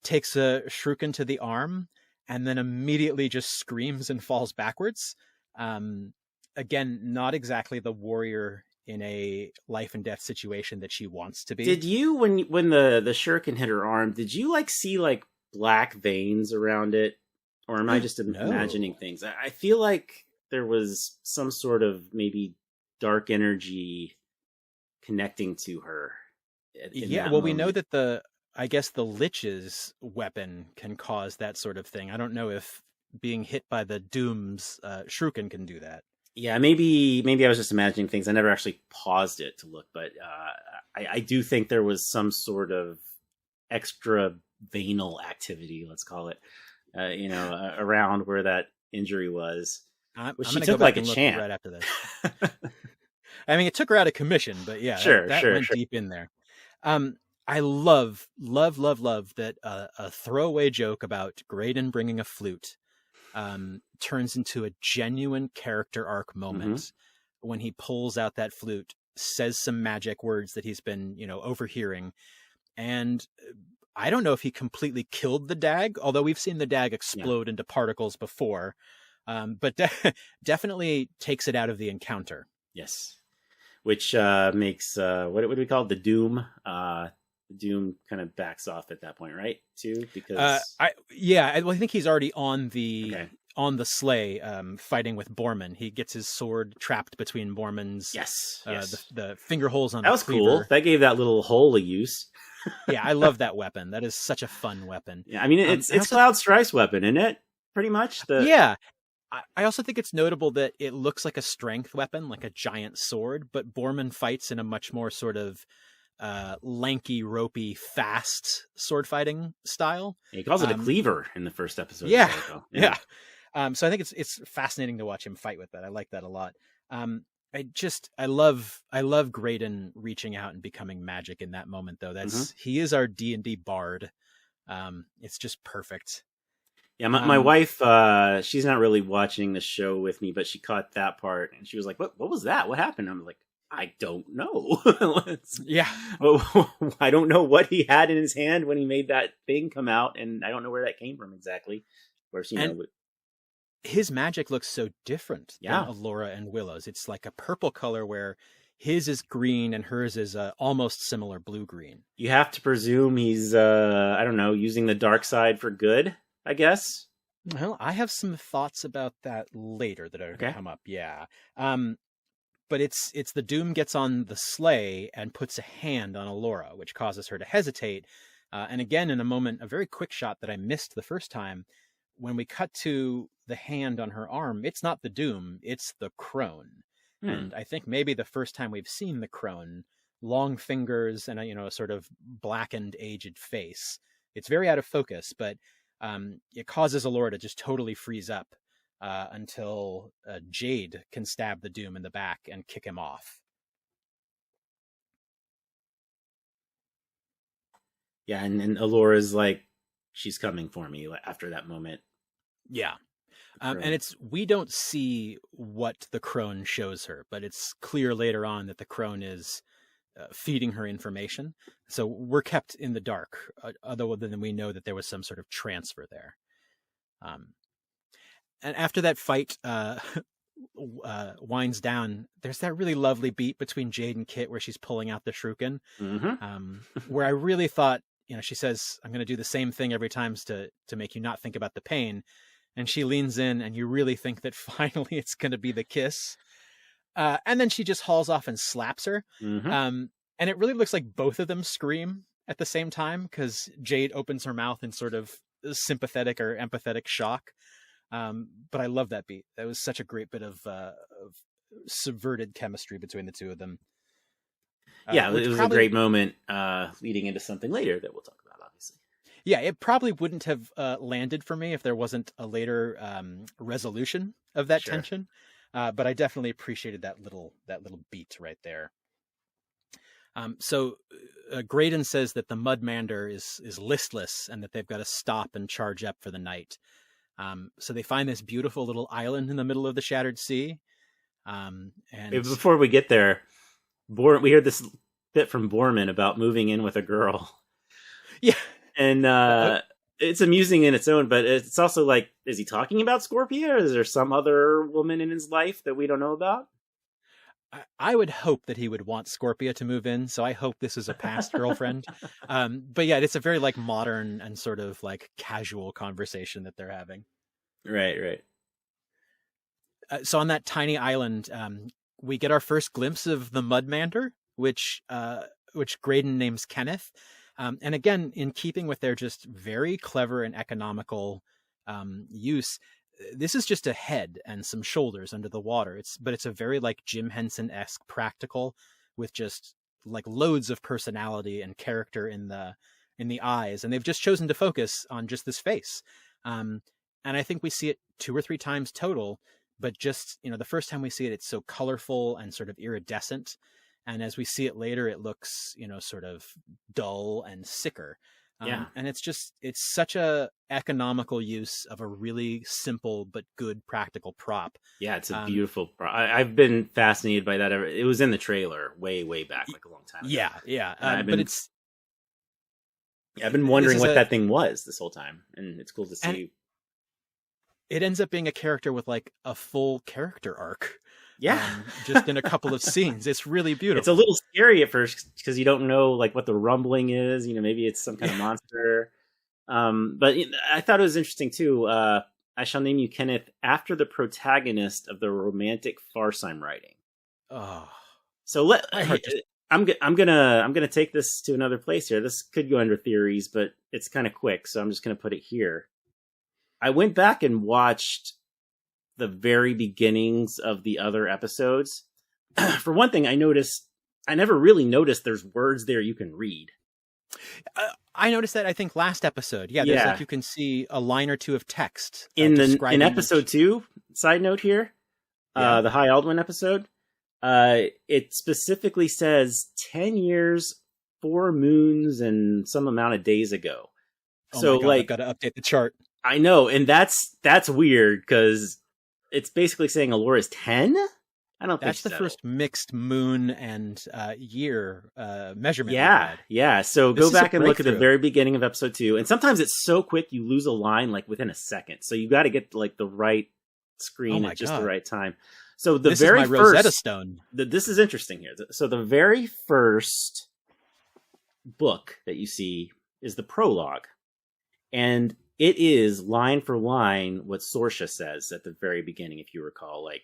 A: takes a shuriken to the arm, and then immediately just screams and falls backwards. Again, not exactly the warrior in a life and death situation that she wants to be.
B: Did you, when the shuriken hit her arm, did you see black veins around it? Or am I just imagining things? I feel like there was some sort of maybe dark energy connecting to her.
A: Yeah, well, we know that the Lich's weapon can cause that sort of thing. I don't know if being hit by the Doom's shuriken can do that.
B: Yeah, maybe I was just imagining things. I never actually paused it to look, but I do think there was some sort of extra venal activity, let's call it, around where that injury was. She took like a champ
A: right after this. I mean, it took her out of commission, but yeah, that went deep in there. I love that a throwaway joke about Graydon bringing a flute turns into a genuine character arc moment when he pulls out that flute, says some magic words that he's been, overhearing. And I don't know if he completely killed the dag, although we've seen the dag explode into particles before, but definitely takes it out of the encounter.
B: Yes. Which makes, what do we call it? The Doom. The Doom kind of backs off at that point, right? Too, because
A: I think he's already on the sleigh, fighting with Borman. He gets his sword trapped between Borman's the finger holes on. That was
B: cool. That gave that little hole a use.
A: Yeah, I love that weapon. That is such a fun weapon.
B: Yeah, I mean it's Cloud Stripe's weapon, isn't it? Pretty much.
A: Yeah. I also think it's notable that it looks like a strength weapon, like a giant sword, but Borman fights in a much more sort of lanky, ropey, fast sword fighting style.
B: He calls it a cleaver in the first episode.
A: Yeah. So I think it's fascinating to watch him fight with that. I like that a lot. I love Graydon reaching out and becoming magic in that moment, though. He is our D&D bard. It's just perfect.
B: Yeah, my wife, she's not really watching the show with me, but she caught that part and she was like, "What was that? What happened?" I'm like, "I don't know."
A: Yeah.
B: I don't know what he had in his hand when he made that thing come out, and I don't know where that came from exactly. Of course,
A: his magic looks so different than Allura and Willow's. It's like a purple color where his is green and hers is almost similar blue-green.
B: You have to presume he's, I don't know, using the dark side for good, I guess.
A: Well, I have some thoughts about that later that are going to come up. Yeah. But it's the Doom gets on the sleigh and puts a hand on Allura, which causes her to hesitate. And again, in a moment, a very quick shot that I missed the first time, when we cut to the hand on her arm, it's not the Doom, it's the crone. And I think maybe the first time we've seen the crone, long fingers and a sort of blackened, aged face. It's very out of focus, but it causes Allura to just totally freeze up until Jade can stab the Doom in the back and kick him off.
B: Yeah, and Allura's like, she's coming for me after that moment.
A: Yeah. And we don't see what the crone shows her, but it's clear later on that the crone is feeding her information. So we're kept in the dark, other than we know that there was some sort of transfer there. And after that fight winds down, there's that really lovely beat between Jade and Kit where she's pulling out the shuriken, where I really thought, she says, "I'm going to do the same thing every time to make you not think about the pain." And she leans in and you really think that finally it's going to be the kiss. And then she just hauls off and slaps her. And it really looks like both of them scream at the same time because Jade opens her mouth in sort of sympathetic or empathetic shock. But I love that beat. That was such a great bit of subverted chemistry between the two of them.
B: Yeah, it was
A: probably,
B: a great moment leading into something later that we'll talk about, obviously.
A: yeah, it probably wouldn't have landed for me if there wasn't a later resolution of that
B: Sure.
A: tension. But I definitely appreciated that little beat right there. So Graydon says that the Mudmander is listless and that they've got to stop and charge up for the night. So they find this beautiful little island in the middle of the Shattered Sea. And
B: before we get there, we hear this bit from Borman about moving in with a girl.
A: Yeah.
B: And it's amusing in its own, but it's also like, is he talking about Scorpia? Or is there some other woman in his life that we don't know about?
A: I would hope that he would want Scorpia to move in, so I hope this is a past girlfriend. But yeah, it's a very like modern and sort of like casual conversation that they're having.
B: Right.
A: So on that tiny island, we get our first glimpse of the Mudmander, which Graydon names Kenneth. And again, in keeping with their just very clever and economical use, this is just a head and some shoulders under the water. But it's a very like Jim Henson-esque practical with just like loads of personality and character in the eyes. And they've just chosen to focus on just this face. And I think we see it 2 or 3 times total, but just, the first time we see it, it's so colorful and sort of iridescent. And as we see it later, it looks, sort of dull and sicker. And it's such a economical use of a really simple but good practical prop.
B: Yeah, it's a beautiful prop. I've been fascinated by that. It was in the trailer way back, like a long time ago.
A: Yeah.
B: I've been wondering what that thing was this whole time, and it's cool to see.
A: It ends up being a character with like a full character arc.
B: Yeah.
A: Just in a couple of scenes. It's really beautiful.
B: It's a little scary at first because you don't know like what the rumbling is. Maybe it's some kind of monster. But I thought it was interesting too. I shall name you Kenneth after the protagonist of the romantic farce I'm writing.
A: Oh.
B: So I'm gonna take this to another place here. This could go under theories, but it's kind of quick, so I'm just gonna put it here. I went back and watched the very beginnings of the other episodes. For one thing, I never really noticed there's words there you can read.
A: I noticed that, I think, last episode. Yeah, there's like you can see a line or two of text.
B: In episode 2, side note here, the High Aldwin episode, it specifically says 10 years, 4 moons, and some amount of days ago.
A: So my God, I've got to update the chart.
B: I know, and that's weird, because it's basically saying Alora's 10? I don't think
A: that's the first mixed moon and year measurement.
B: Yeah. So go back and look at the very beginning of episode 2. And sometimes it's so quick you lose a line like within a second. So you got to get like the right screen at just the right time. So this is my
A: Rosetta Stone.
B: This is interesting here. So the very first book that you see is the prologue, and it is line for line what Sorsha says at the very beginning, if you recall, like,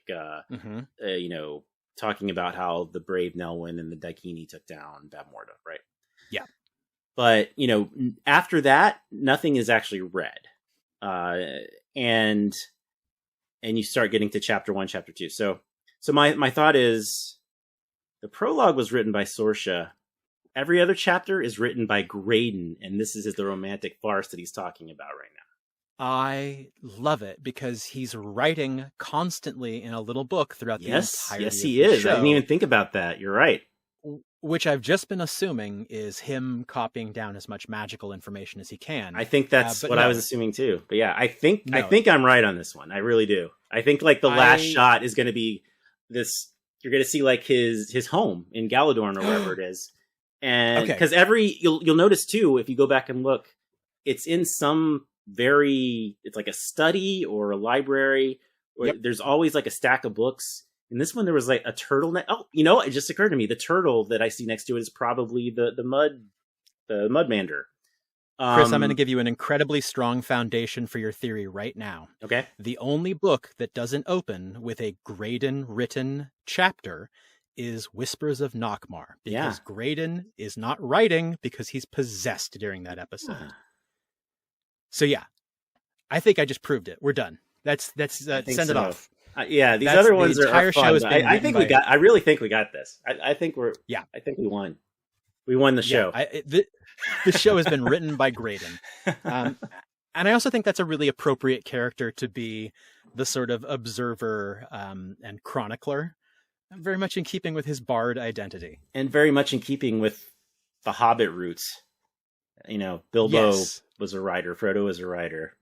B: talking about how the brave Nelwyn and the Daikini took down Bavmorda, right?
A: Yeah.
B: But, after that, nothing is actually read. And you start getting to chapter 1, chapter 2. So my thought is the prologue was written by Sorsha. Every other chapter is written by Graydon, and this is the romantic farce that he's talking about right now.
A: I love it because he's writing constantly in a little book throughout the entirety of the show.
B: I didn't even think about that. You're right.
A: Which I've just been assuming is him copying down as much magical information as he can.
B: I think that's what I was assuming too. But yeah, I think I'm right on this one. I really do. I think like the last shot is going to be this. You're going to see like his home in Galadorn or wherever it is. And because you'll notice too, if you go back and look, it's in some it's like a study or a library, or there's always like a stack of books. In this one, there was like a turtleneck. Oh, it just occurred to me. The turtle that I see next to it is probably the Mudmander.
A: Chris, I'm going to give you an incredibly strong foundation for your theory right now.
B: Okay.
A: The only book that doesn't open with a Graydon written chapter is Whispers of Nockmaar, because Graydon is not writing because he's possessed during that episode. So yeah, I think I just proved it. We're done. That's send it off.
B: Yeah, these other ones
A: the entire
B: are
A: show
B: fun.
A: has been
B: I think
A: by...
B: we got. I really think we got this. I think we're.
A: Yeah,
B: I think we won. We won the show.
A: The show has been written by Graydon, and I also think that's a really appropriate character to be the sort of observer and chronicler, very much in keeping with his bard identity,
B: and very much in keeping with the Hobbit roots. Bilbo was a writer. Frodo was a writer.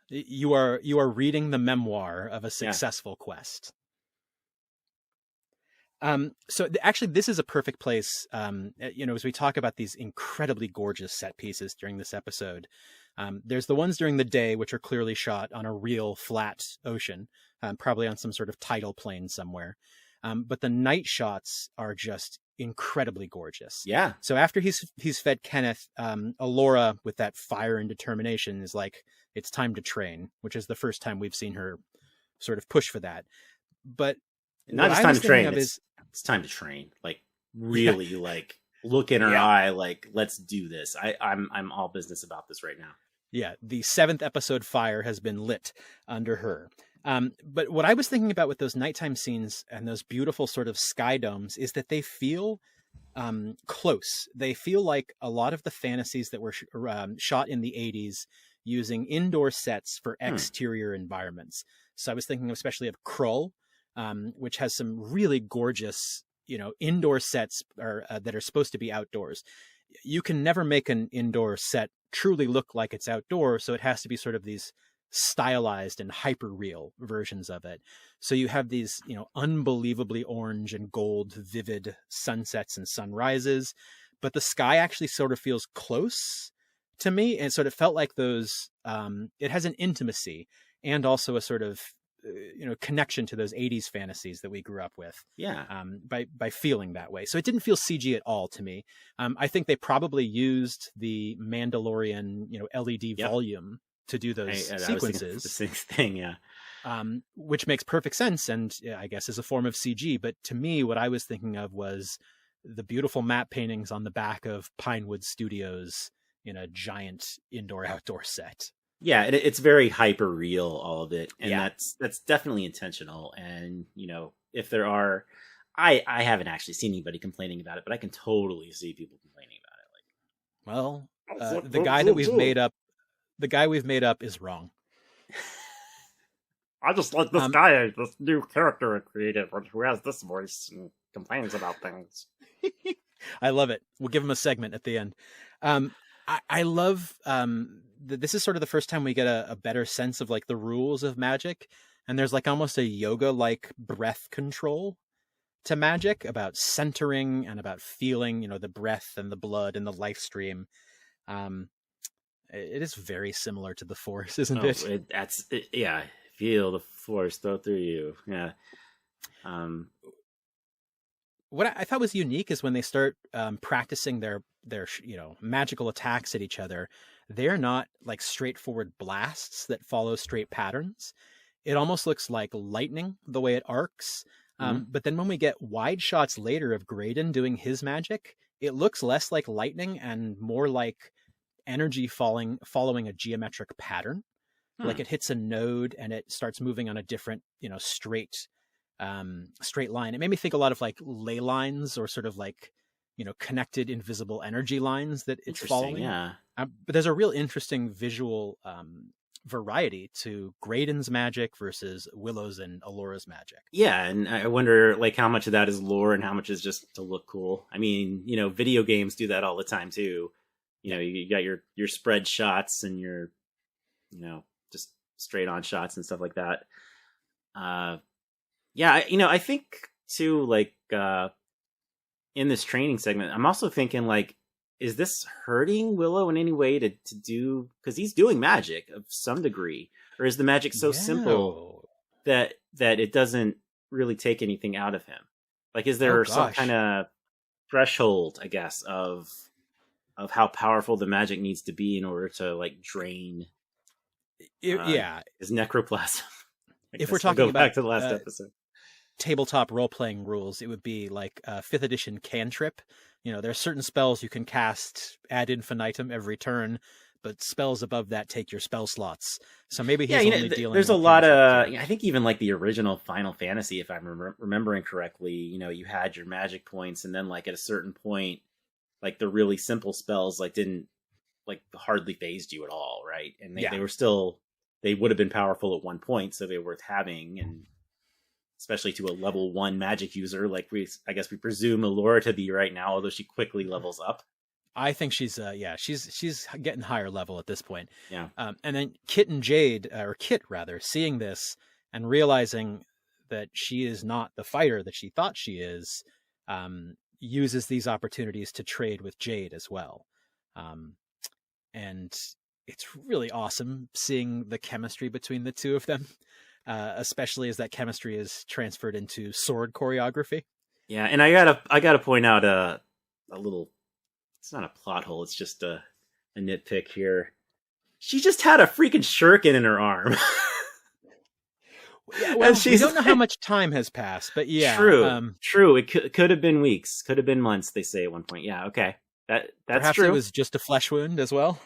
A: You are reading the memoir of a successful quest. So actually, this is a perfect place. As we talk about these incredibly gorgeous set pieces during this episode, there's the ones during the day, which are clearly shot on a real flat ocean, probably on some sort of tidal plane somewhere. But the night shots are just incredibly gorgeous.
B: Yeah.
A: So after he's fed Kenneth, Alora, with that fire and determination, is like, it's time to train, which is the first time we've seen her sort of push for that. But
B: not just time to train. It's time to train. Like really, like look in her eye. Like, let's do this. I'm all business about this right now.
A: Yeah, the 7th episode fire has been lit under her. But what I was thinking about with those nighttime scenes and those beautiful sort of sky domes is that they feel close. They feel like a lot of the fantasies that were shot in the 80s using indoor sets for exterior environments. So I was thinking especially of Krull, which has some really gorgeous, indoor sets that are supposed to be outdoors. You can never make an indoor set truly look like it's outdoor, so it has to be sort of these stylized and hyper real versions of it. So you have these, unbelievably orange and gold, vivid sunsets and sunrises, but the sky actually sort of feels close to me, and sort of felt like those. It has an intimacy and also a sort of connection to those 80s fantasies that we grew up with.
B: Yeah.
A: By feeling that way. So it didn't feel CG at all to me. I think they probably used the Mandalorian, LED volume to do those sequences.
B: The same thing, yeah.
A: Which makes perfect sense, and I guess is a form of CG. But to me, what I was thinking of was the beautiful matte paintings on the back of Pinewood Studios in a giant indoor-outdoor set.
B: Yeah, it's very hyper real, all of it, and that's definitely intentional. And if there are, I haven't actually seen anybody complaining about it, but I can totally see people complaining about it.
A: Like, the guy that we've made up, is wrong.
C: I just like this guy, this new character I created, who has this voice and complains about things.
A: I love it. We'll give him a segment at the end. I love this is sort of the first time we get a better sense of like the rules of magic, and there's like almost a yoga like breath control to magic, about centering and about feeling the breath and the blood and the life stream. It is very similar to the Force, isn't it?
B: Yeah, feel the Force go through you. Yeah.
A: What I thought was unique is when they start practicing their magical attacks at each other, they're not like straightforward blasts that follow straight patterns. It almost looks like lightning the way it arcs. But then when we get wide shots later of Graydon doing his magic, it looks less like lightning and more like energy following a geometric pattern. Like it hits a node and it starts moving on a different, straight line. It made me think a lot of like ley lines, or sort of like, connected invisible energy lines that it's following.
B: Yeah.
A: But there's a real interesting visual variety to Graydon's magic versus Willow's and Alora's magic.
B: Yeah, and I wonder like how much of that is lore and how much is just to look cool. I mean, video games do that all the time too. You got your spread shots and your, just straight on shots and stuff like that. I think too, like, in this training segment, I'm also thinking like, is this hurting Willow in any way to do, because he's doing magic of some degree, or is the magic so simple that it doesn't really take anything out of him? Like, is there some kind of threshold, I guess, of how powerful the magic needs to be in order to like drain his necroplasm?
A: If we're talking about
B: back to the last episode,
A: tabletop role-playing rules, it would be like a 5th edition cantrip. There are certain spells you can cast ad infinitum every turn, but spells above that take your spell slots. So maybe he's
B: Yeah,
A: only dealing
B: there's a
A: with
B: lot
A: things
B: of,
A: like
B: I think even like the original Final Fantasy, if I'm remembering correctly, you had your magic points, and then like at a certain point, like the really simple spells like didn't like hardly phased you at all, right? And they were still, they would have been powerful at one point, so they were worth having, and especially to a level 1 magic user, like I guess we presume Allura to be right now, although she quickly levels up.
A: I think she's she's getting higher level at this point.
B: Yeah.
A: And then Kit rather, seeing this and realizing that she is not the fighter that she thought she is, uses these opportunities to trade with Jade as well. And it's really awesome seeing the chemistry between the two of them, especially as that chemistry is transferred into sword choreography.
B: Yeah, and I gotta point out a little. It's not a plot hole. It's just a nitpick here. She just had a freaking shuriken in her arm.
A: Yeah, well, we don't know how much time has passed, but yeah,
B: true. It could have been weeks, could have been months. They say at one point. Yeah, okay, that's
A: perhaps
B: true.
A: It was just a flesh wound as well.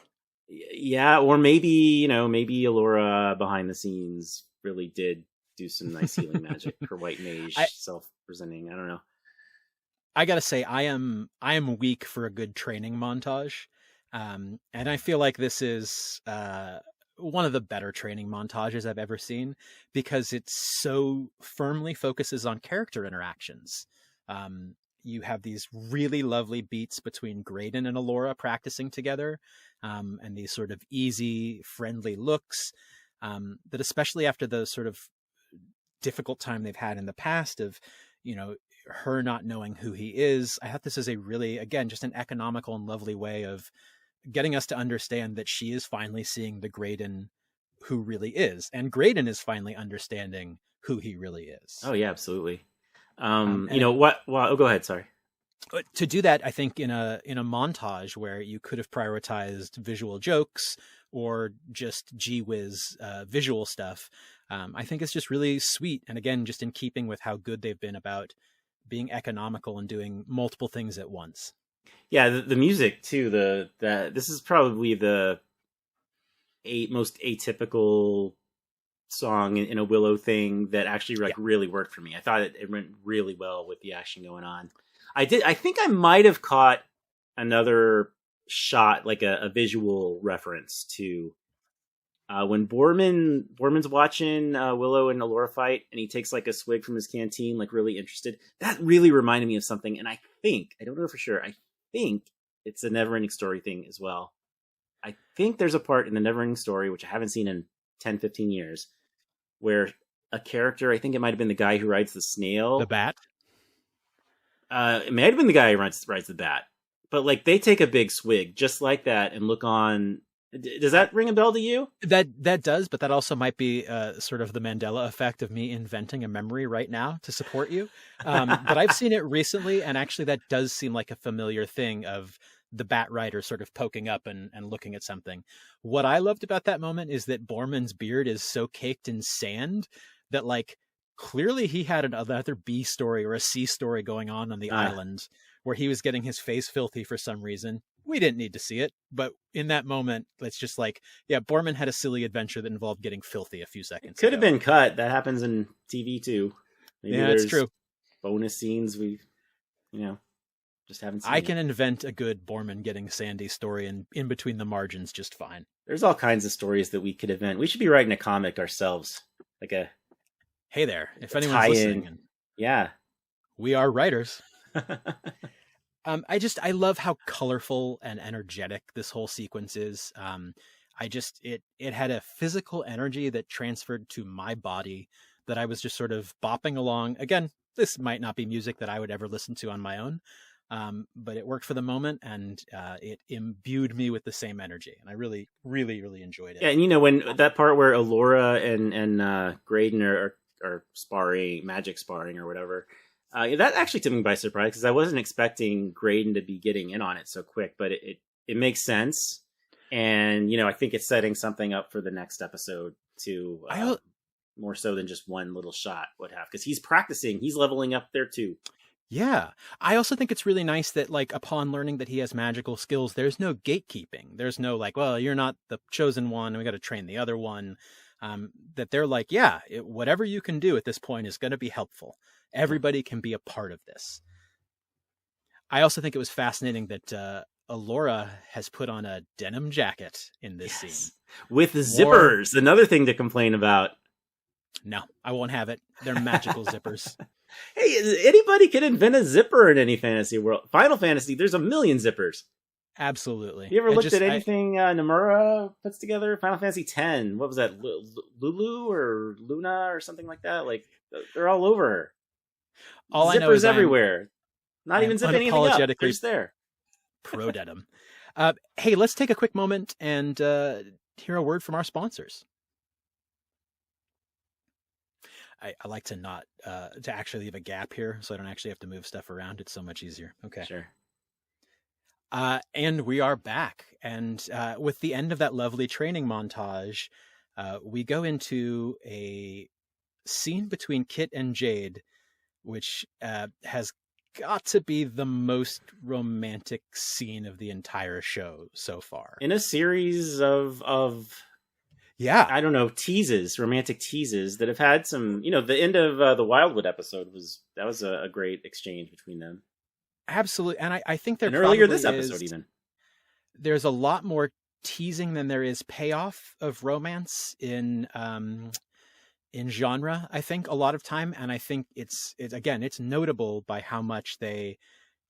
B: Yeah, or maybe maybe Allura behind the scenes really did do some nice healing magic. Her white mage self-presenting. I don't know.
A: I gotta say, I am weak for a good training montage, and I feel like this is one of the better training montages I've ever seen, because it so firmly focuses on character interactions. You have these really lovely beats between Graydon and Allura practicing together, and these sort of easy, friendly looks that, especially after the sort of difficult time they've had in the past of, her not knowing who he is. I thought this is a really, again, just an economical and lovely way of getting us to understand that she is finally seeing the Graydon who really is, and Graydon is finally understanding who he really is.
B: Oh yeah, absolutely. What? Well, go ahead. Sorry.
A: To do that, I think in a montage where you could have prioritized visual jokes or just gee whiz visual stuff, I think it's just really sweet, and again, just in keeping with how good they've been about being economical and doing multiple things at once.
B: Yeah, the music too. This is probably the most atypical song in a Willow thing that actually really worked for me. I thought it went really well with the action going on. I think I might have caught another shot, like a visual reference to when Borman's watching Willow and Allura fight, and he takes like a swig from his canteen, like really interested. That really reminded me of something, and I don't know for sure. I think it's a Neverending Story thing as well. I think there's a part in the Neverending Story, which I haven't seen in 10, 15 years, where a character, I think it might have been the guy who rides the snail.
A: The bat?
B: It might have been the guy who rides the bat. But like they take a big swig just like that and look on. Does that ring a bell to you?
A: That does, but that also might be sort of the Mandela effect of me inventing a memory right now to support you. But I've seen it recently, and actually that does seem like a familiar thing of the bat rider sort of poking up and looking at something. What I loved about that moment is that Borman's beard is so caked in sand that, like, clearly he had another B story or a C story going on the island where he was getting his face filthy for some reason. We didn't need to see it, but in that moment, it's just like, yeah, Borman had a silly adventure that involved getting filthy a few seconds
B: ago. Could have been cut. That happens in TV too.
A: Maybe it's true.
B: Bonus scenes we, just haven't seen.
A: I can invent a good Borman getting Sandy story in between the margins just fine.
B: There's all kinds of stories that we could invent. We should be writing a comic ourselves, like a.
A: Hey there, if anyone's listening.
B: Yeah.
A: We are writers. I love how colorful and energetic this whole sequence is. It had a physical energy that transferred to my body that I was just sort of bopping along. Again, this might not be music that I would ever listen to on my own, but it worked for the moment, and it imbued me with the same energy, and I really, really, really enjoyed it.
B: Yeah, and when that part where Allura and Graydon are sparring, magic sparring or whatever. That actually took me by surprise because I wasn't expecting Graydon to be getting in on it so quick, but it makes sense. And, I think it's setting something up for the next episode to more so than just one little shot would have, because he's practicing, he's leveling up there too.
A: Yeah. I also think it's really nice that, like, upon learning that he has magical skills, there's no gatekeeping. There's no, like, well, you're not the chosen one, and we got to train the other one. That they're like, yeah, whatever you can do at this point is going to be helpful. Everybody can be a part of this. I also think it was fascinating that Alora has put on a denim jacket in this scene.
B: With zippers, another thing to complain about.
A: No, I won't have it. They're magical zippers.
B: Hey, anybody can invent a zipper in any fantasy world. Final Fantasy, there's a million zippers.
A: Absolutely.
B: You ever looked at anything Nomura puts together? Final Fantasy X. What was that? Lulu or Luna or something like that? Like, they're all over her.
A: All
B: zippers
A: I know is
B: everywhere. Not even zipping anything up. They're just there.
A: Pro denim. Hey, let's take a quick moment and hear a word from our sponsors. I like to not to actually leave a gap here, so I don't actually have to move stuff around. It's so much easier. Okay.
B: Sure.
A: And we are back. And with the end of that lovely training montage, we go into a scene between Kit and Jade, which has got to be the most romantic scene of the entire show so far.
B: In a series of
A: yeah,
B: I don't know, romantic teases that have had some, the end of the Wildwood episode was a great exchange between them.
A: Absolutely. And I think there
B: earlier this episode even.
A: There's a lot more teasing than there is payoff of romance in genre, I think, a lot of time. And I think it's notable by how much they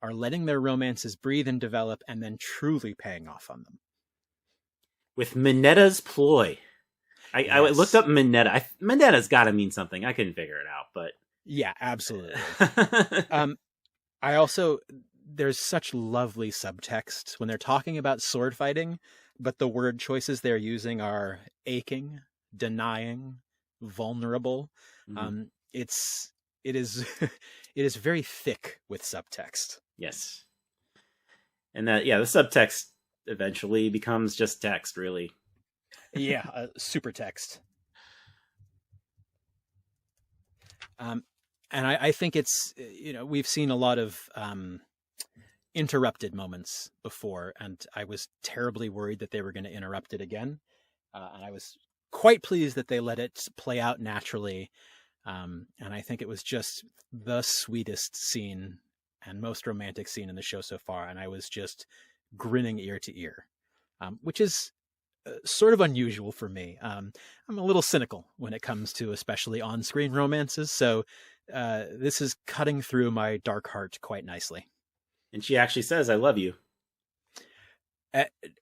A: are letting their romances breathe and develop and then truly paying off on them. With
B: Minetta's ploy. I looked up Minetta. Minetta's got to mean something. I couldn't figure it out, but
A: yeah, absolutely. There's such lovely subtext when they're talking about sword fighting, but the word choices they're using are aching, denying, vulnerable.
B: Mm-hmm.
A: It is very thick with subtext.
B: Yes. And the subtext eventually becomes just text, really.
A: Yeah, super text. And I think it's, we've seen a lot of interrupted moments before, and I was terribly worried that they were going to interrupt it again. And I was quite pleased that they let it play out naturally. And I think it was just the sweetest scene and most romantic scene in the show so far. And I was just grinning ear to ear, which is sort of unusual for me. I'm a little cynical when it comes to especially on-screen romances. So this is cutting through my dark heart quite nicely.
B: And she actually says, "I love you."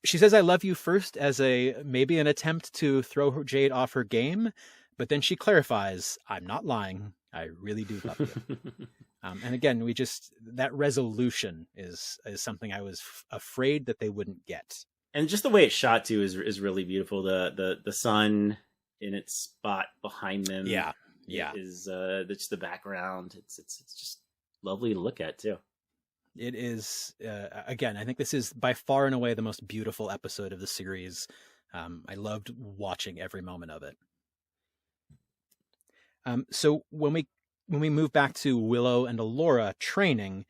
A: She says, "I love you" first as maybe an attempt to throw Jade off her game. But then she clarifies, "I'm not lying. I really do love you." And again, that resolution is something I was afraid that they wouldn't get.
B: And just the way it's shot too is really beautiful. The sun in its spot behind them.
A: Yeah.
B: Is just the background. It's just lovely to look at too.
A: It is, again, I think this is by far and away the most beautiful episode of the series. I loved watching every moment of it. So when we move back to Willow and Alora training,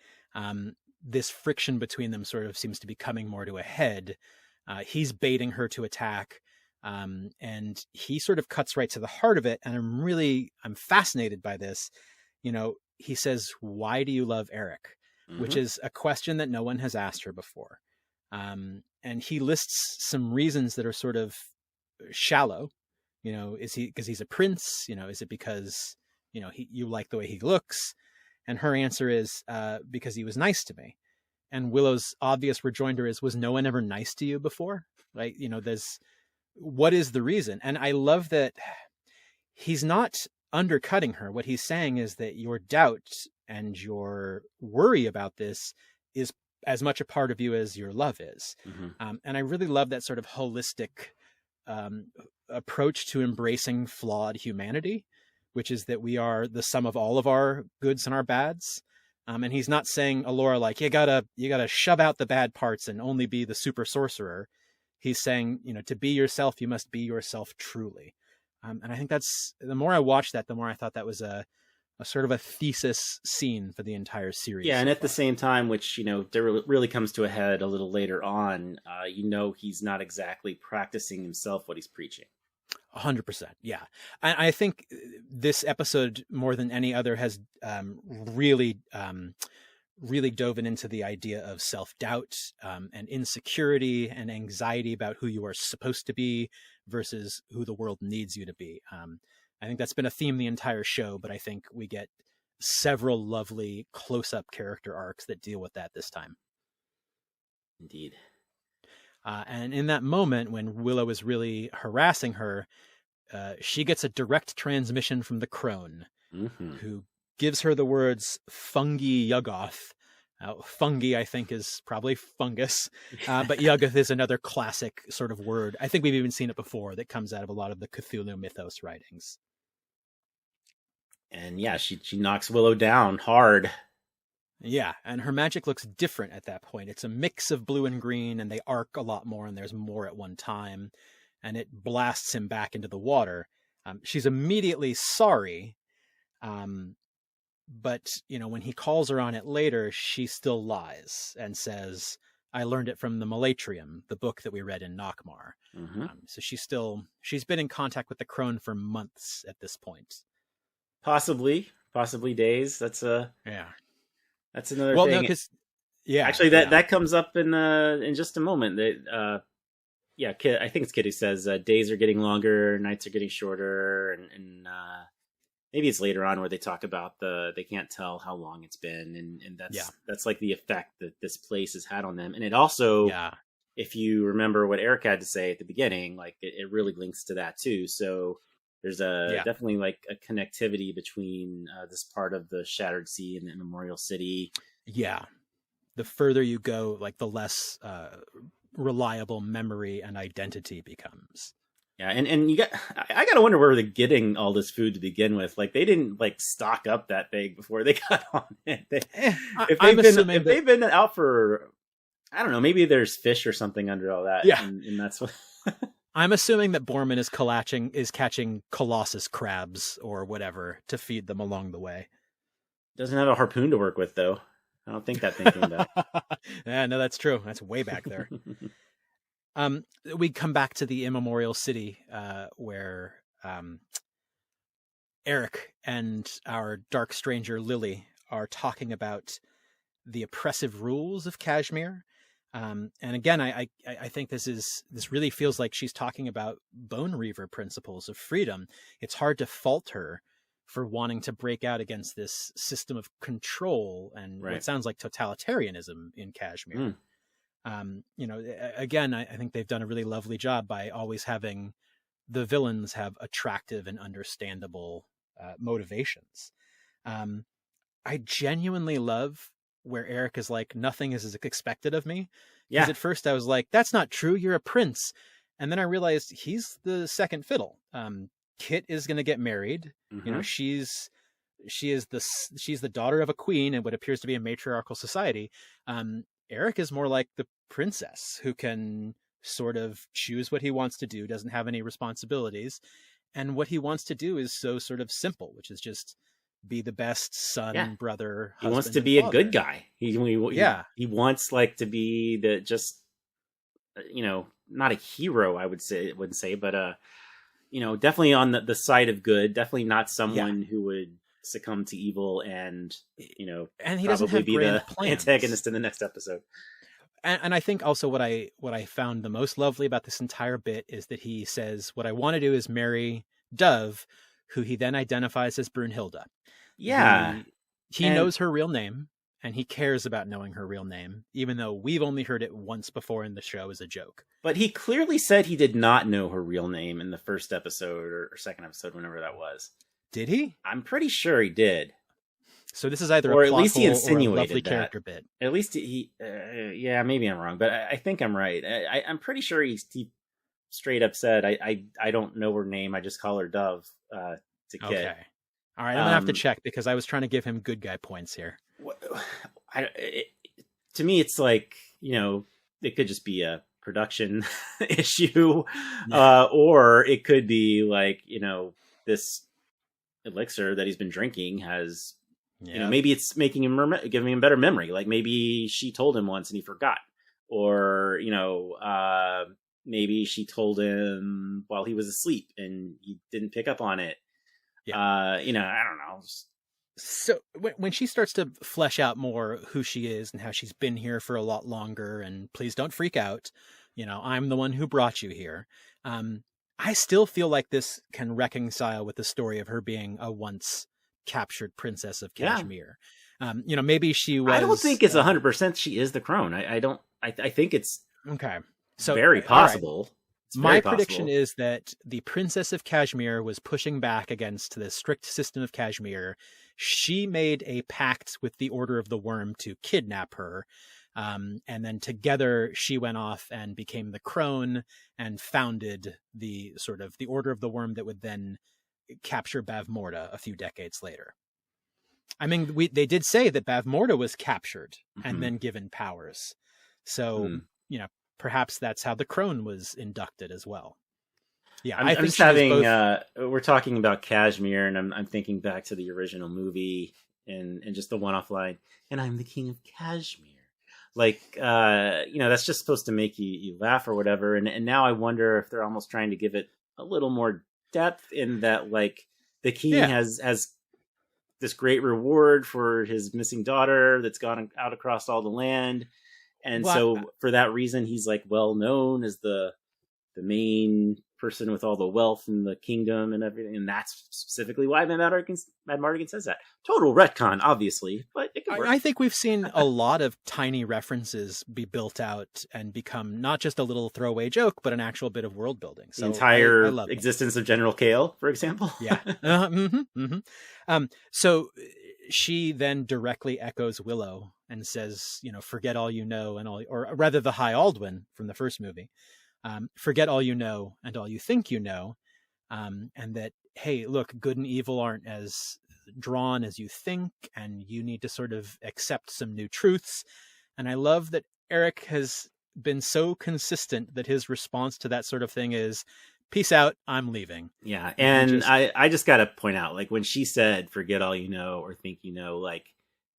A: this friction between them sort of seems to be coming more to a head. He's baiting her to attack, and he sort of cuts right to the heart of it. And I'm fascinated by this. He says, "Why do you love Eric?" Mm-hmm. Which is a question that no one has asked her before. And he lists some reasons that are sort of shallow. Is he because he's a prince? Is it because, you like the way he looks? And her answer is, because he was nice to me. And Willow's obvious rejoinder is, was no one ever nice to you before? Right? What is the reason? And I love that he's not undercutting her. What he's saying is that your doubt and your worry about this is as much a part of you as your love is. Mm-hmm. And I really love that sort of holistic approach to embracing flawed humanity, which is that we are the sum of all of our goods and our bads. And he's not saying, Alora, like, you gotta shove out the bad parts and only be the super sorcerer. He's saying, to be yourself, you must be yourself truly. And I think the more I watched that, the more I thought that was a sort of a thesis scene for the entire series.
B: Yeah, and at the same time, which, there really comes to a head a little later on, he's not exactly practicing himself what he's preaching.
A: 100%. Yeah. I think this episode, more than any other, has really dove into the idea of self-doubt and insecurity and anxiety about who you are supposed to be versus who the world needs you to be. I think that's been a theme the entire show, but I think we get several lovely close-up character arcs that deal with that this time.
B: Indeed.
A: And in that moment when Willow is really harassing her, she gets a direct transmission from the crone, who gives her the words fungi yuggoth. Fungi, I think, is probably fungus, but yuggoth is another classic sort of word. I think we've even seen it before that comes out of a lot of the Cthulhu mythos writings.
B: And yeah, she knocks Willow down hard.
A: Yeah, and her magic looks different at that point. It's a mix of blue and green, and they arc a lot more, and there's more at one time, and it blasts him back into the water. She's immediately sorry, but, when he calls her on it later, she still lies and says, I learned it from the Malatrium, the book that we read in Nockmar. So she's been in contact with the crone for months at this point.
B: Possibly days. That's another thing.
A: No, because
B: actually that comes up in just a moment. Kid, I think it's Kid who says days are getting longer, nights are getting shorter, and maybe it's later on where they talk about they can't tell how long it's been, and that's like the effect that this place has had on them. And it also, if you remember what Eric had to say at the beginning, like it really links to that too. So there's definitely like a connectivity between this part of the Shattered Sea and the Memorial City. Yeah.
A: The further you go, like the less reliable memory and identity becomes.
B: Yeah, and I gotta wonder where they're getting all this food to begin with. Like they didn't like stock up that big before they got on it. If they've been out for, I don't know, maybe there's fish or something under all that.
A: Yeah,
B: and that's what.
A: I'm assuming that Borman is catching Colossus crabs or whatever to feed them along the way.
B: Doesn't have a harpoon to work with, though. I don't think that thinking about.
A: Yeah, no, that's true. That's way back there. We come back to the immemorial city where Eric and our dark stranger Lily are talking about the oppressive rules of Kashmir. And again, I think this really feels like she's talking about Bone Reaver principles of freedom. It's hard to fault her for wanting to break out against this system of control and what sounds like totalitarianism in Kashmir. Again, I think they've done a really lovely job by always having the villains have attractive and understandable motivations. I genuinely love where Eric is like, nothing is expected of me. Because at first I was like, that's not true. You're a prince. And then I realized he's the second fiddle. Kit is going to get married. She's the daughter of a queen in what appears to be a matriarchal society. Eric is more like the princess who can sort of choose what he wants to do, doesn't have any responsibilities. And what he wants to do is so sort of simple, which is just be the best son, brother, husband.
B: He wants to be a good guy. He wants like to be not a hero, wouldn't say, but definitely on the side of good, definitely not someone who would succumb to evil and
A: and he doesn't have
B: be
A: grand
B: the
A: plans.
B: Antagonist in the next episode.
A: And I think also what I found the most lovely about this entire bit is that he says, what I want to do is marry Dove, who he then identifies as Brunhilde.
B: Yeah.
A: He knows her real name, and he cares about knowing her real name, even though we've only heard it once before in the show as a joke.
B: But he clearly said he did not know her real name in the first episode or second episode, whenever that was.
A: Did he?
B: I'm pretty sure he did.
A: So this is either
B: or
A: a
B: at
A: plot
B: least he
A: hole
B: insinuated
A: or a lovely
B: that.
A: character bit.
B: At least he, maybe I'm wrong, but I think I'm right. I'm pretty sure he straight up said, I don't know her name. I just call her Dove to Kit.
A: Okay. All right, I'm going to have to check because I was trying to give him good guy points here.
B: To me, it's like, it could just be a production issue, or it could be like, this elixir that he's been drinking has,
A: Yeah.
B: maybe it's making him giving him better memory. Like maybe she told him once and he forgot, or maybe she told him while he was asleep and he didn't pick up on it.
A: Yeah.
B: I don't know.
A: So when she starts to flesh out more who she is and how she's been here for a lot longer, and please don't freak out, I'm the one who brought you here. I still feel like this can reconcile with the story of her being a once captured princess of Kashmir. Maybe she was.
B: I don't think it's 100% she is the crone. I don't. I think it's
A: okay. So
B: very possible.
A: My prediction is that the Princess of Kashmir was pushing back against the strict system of Kashmir. She made a pact with the Order of the Worm to kidnap her. And then together she went off and became the crone and founded the Order of the Worm that would then capture Bavmorda a few decades later. I mean, they did say that Bavmorda was captured and then given powers. So, perhaps that's how the crone was inducted as well. Yeah,
B: I'm just having. We're talking about Kashmir, and I'm thinking back to the original movie and just the one-off line. And I'm the king of Kashmir. Like, that's just supposed to make you laugh or whatever. And now I wonder if they're almost trying to give it a little more depth in that, like, the king has this great reward for his missing daughter that's gone out across all the land. And so for that reason, he's like well known as the main person with all the wealth in the kingdom and everything. And that's specifically why Mad Mardigan says that. Total retcon, obviously, but it can work.
A: I think we've seen a lot of tiny references be built out and become not just a little throwaway joke, but an actual bit of world building. So
B: the entire existence of General Kale, for example.
A: Yeah. So she then directly echoes Willow and says, forget all you know and all, or rather the High Aldwin from the first movie. Forget all you know and all you think you know. And that, hey, look, good and evil aren't as drawn as you think, and you need to sort of accept some new truths. And I love that Eric has been so consistent that his response to that sort of thing is, peace out, I'm leaving.
B: Yeah, and I just got to point out, like, when she said, forget all you know or think you know,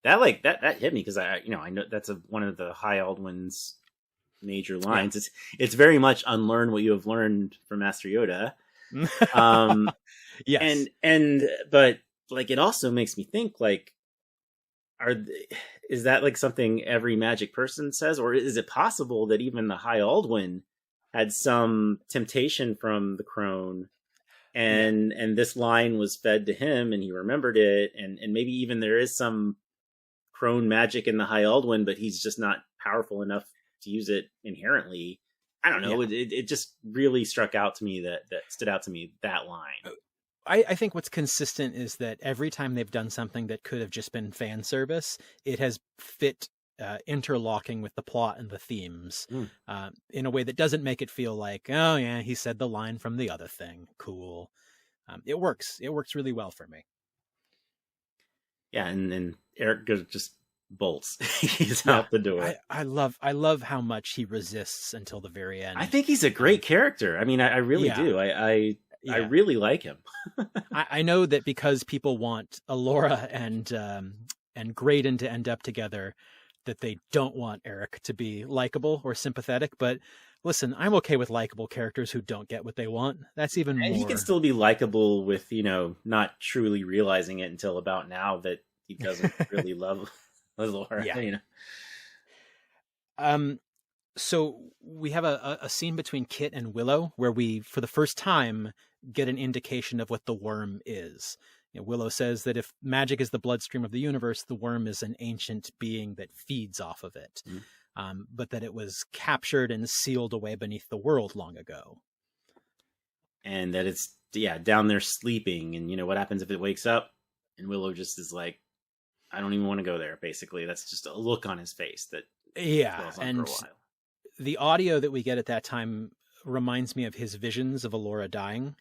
B: that hit me, because I know that's one of the High Aldwin's major lines. Yeah. It's very much unlearn what you have learned from Master Yoda.
A: Yes.
B: But like, it also makes me think, like, is that like something every magic person says, or is it possible that even the High Aldwin had some temptation from the crone, and this line was fed to him and he remembered it, and maybe even there is some crone magic in the High Aldwin, but he's just not powerful enough to use it inherently. I don't know. Yeah. It just really stood out to me, that line.
A: I think what's consistent is that every time they've done something that could have just been fan service, it has fit interlocking with the plot and the themes in a way that doesn't make it feel like, oh yeah, he said the line from the other thing. Cool. It works. It works really well for me.
B: Yeah, and Eric just bolts. He's out the door.
A: I love how much he resists until the very end.
B: I think he's a great character. I mean, I really do. I really like him.
A: I know that because people want Alora and Graydon to end up together, that they don't want Eric to be likable or sympathetic. But listen, I'm okay with likable characters who don't get what they want. That's even more.
B: And he can still be likable with, not truly realizing it until about now that he doesn't really love Alora.
A: Yeah. So we have a scene between Kit and Willow where we, for the first time, get an indication of what the worm is. Willow says that if magic is the bloodstream of the universe, the worm is an ancient being that feeds off of it, but that it was captured and sealed away beneath the world long ago.
B: And that it's, down there sleeping. And, what happens if it wakes up? And Willow just is like, I don't even want to go there, basically. That's just a look on his face that dwells on
A: and
B: for a while.
A: The audio that we get at that time reminds me of his visions of Alora dying.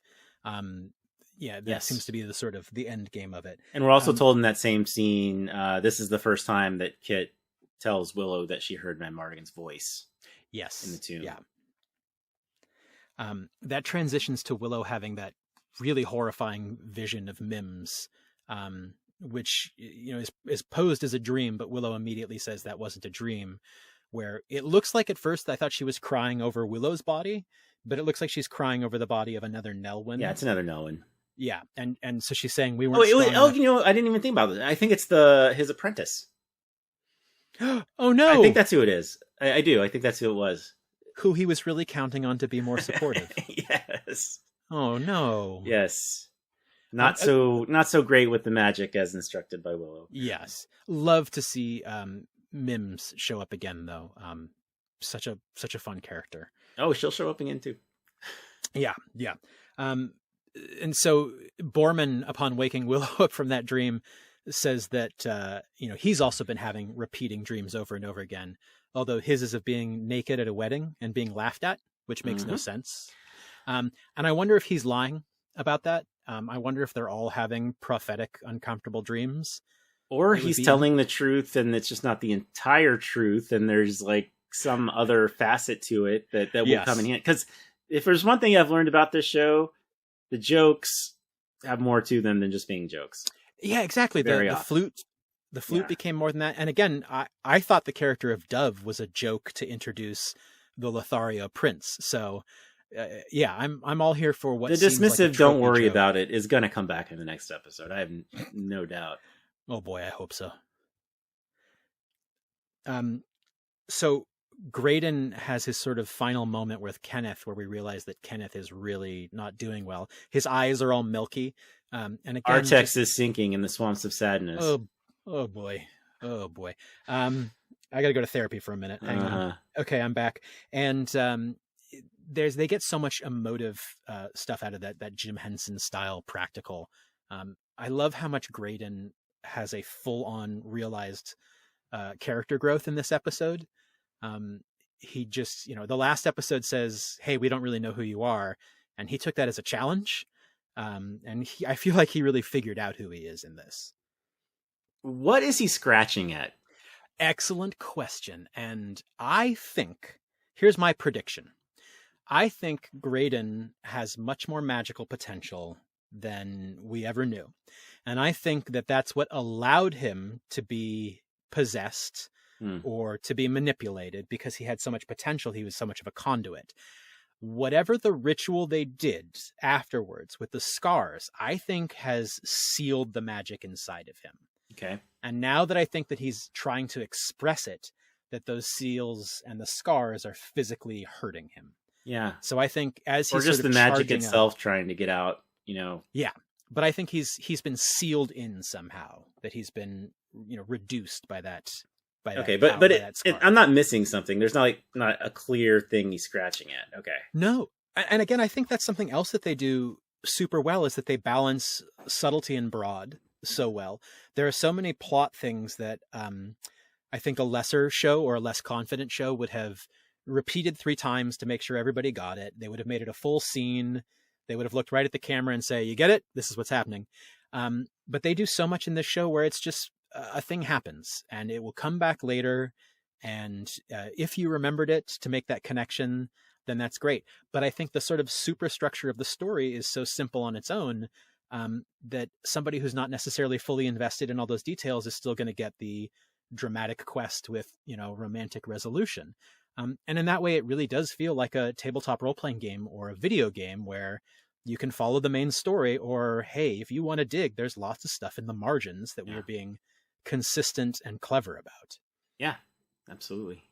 A: That seems to be the sort of the end game of it.
B: And we're also told in that same scene, this is the first time that Kit tells Willow that she heard Mad Mardigan's voice.
A: Yes.
B: In the tomb.
A: Yeah. That transitions to Willow having that really horrifying vision of Mims, which is posed as a dream, but Willow immediately says that wasn't a dream. Where it looks like at first I thought she was crying over Willow's body, but it looks like she's crying over the body of another Nelwyn.
B: Yeah, it's another Nelwyn.
A: Yeah, and so she's saying we weren't.
B: I didn't even think about it. I think it's his apprentice.
A: Oh no!
B: I think that's who it is. I do. I think that's who it was.
A: Who he was really counting on to be more supportive.
B: Yes.
A: Oh no.
B: Yes. Not so great with the magic as instructed by Willow.
A: Yes. Love to see Mims show up again though. Such a fun character.
B: Oh, she'll show up again too.
A: Yeah. And so Borman, upon waking Willow up from that dream, says that he's also been having repeating dreams over and over again, although his is of being naked at a wedding and being laughed at, which makes no sense. And I wonder if he's lying about that. I wonder if they're all having prophetic, uncomfortable dreams.
B: Or he's telling the truth and it's just not the entire truth, and there's like some other facet to it that will come in hand. Because if there's one thing I've learned about this show, the jokes have more to them than just being jokes.
A: Yeah, exactly. The flute became more than that. And again, I thought the character of Dove was a joke to introduce the Lothario prince. So I'm all here for what
B: the dismissive like don't worry joke. About it is going to come back in the next episode. I have no doubt.
A: Oh boy, I hope so. So Graydon has his sort of final moment with Kenneth where we realize that Kenneth is really not doing well. His eyes are all milky. And again,
B: Artex is sinking in the swamps of sadness.
A: Oh boy. I got to go to therapy for a minute. Hang on. Okay, I'm back. And they get so much emotive stuff out of that Jim Henson style practical. I love how much Graydon has a full-on realized character growth in this episode. He just, the last episode says, hey, we don't really know who you are. And he took that as a challenge. And I feel like he really figured out who he is in this.
B: What is he scratching at?
A: Excellent question. And I think, here's my prediction. I think Graydon has much more magical potential than we ever knew. And I think that that's what allowed him to be possessed or to be manipulated, because he had so much potential. He was so much of a conduit. Whatever the ritual they did afterwards with the scars, I think has sealed the magic inside of him.
B: Okay.
A: And now that I think that he's trying to express it, that those seals and the scars are physically hurting him.
B: Yeah.
A: So I think as he's
B: or just
A: sort of
B: the magic itself trying to get out,
A: Yeah. But I think he's been sealed in somehow, that he's been, reduced by that.
B: Okay, but I'm not missing something. There's not a clear thing he's scratching at. Okay.
A: No. And again, I think that's something else that they do super well, is that they balance subtlety and broad so well. There are so many plot things that I think a lesser show or a less confident show would have repeated 3 times to make sure everybody got it. They would have made it a full scene. They would have looked right at the camera and say, you get it? This is what's happening. But they do so much in this show where it's just a thing happens and it will come back later. And if you remembered it to make that connection, then that's great. But I think the sort of superstructure of the story is so simple on its own that somebody who's not necessarily fully invested in all those details is still going to get the dramatic quest with, romantic resolution. And in that way, it really does feel like a tabletop role-playing game or a video game where you can follow the main story, or, hey, if you want to dig, there's lots of stuff in the margins that we are being consistent and clever about.
B: Yeah, absolutely.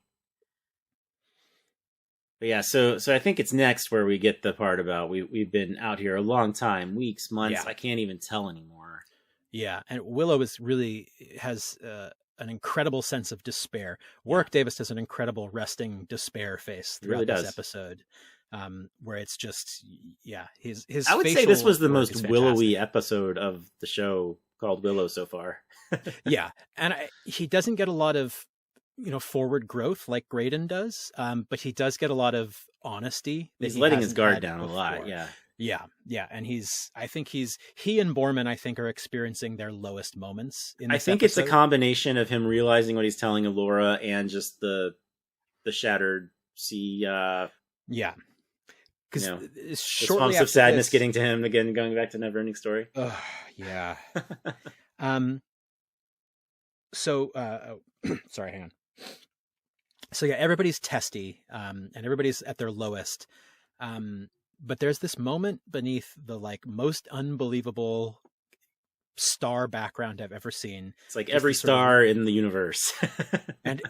B: But yeah, so I think it's next where we get the part about we've been out here a long time, weeks, months. I can't even tell anymore.
A: Yeah, and Willow has an incredible sense of despair. Warwick Davis does an incredible resting despair face throughout this episode, where it's just, his
B: I would say this was the most willowy episode of the show called Willow so far.
A: Yeah, and he doesn't get a lot of forward growth like Graydon does, but he does get a lot of honesty.
B: He's letting his guard down a lot.
A: Yeah, and he and Borman, I think, are experiencing their lowest moments in this episode.
B: It's a combination of him realizing what he's telling Allura and just the shattered sea.
A: Yeah, because
B: The
A: shortly
B: swamps
A: after
B: of sadness
A: this,
B: getting to him again, going back to Neverending Story.
A: Yeah. So, sorry, hang on. So yeah, everybody's testy, and everybody's at their lowest. But there's this moment beneath the like most unbelievable star background I've ever seen.
B: It's like
A: Just
B: every
A: the sort of-
B: star in the universe.
A: and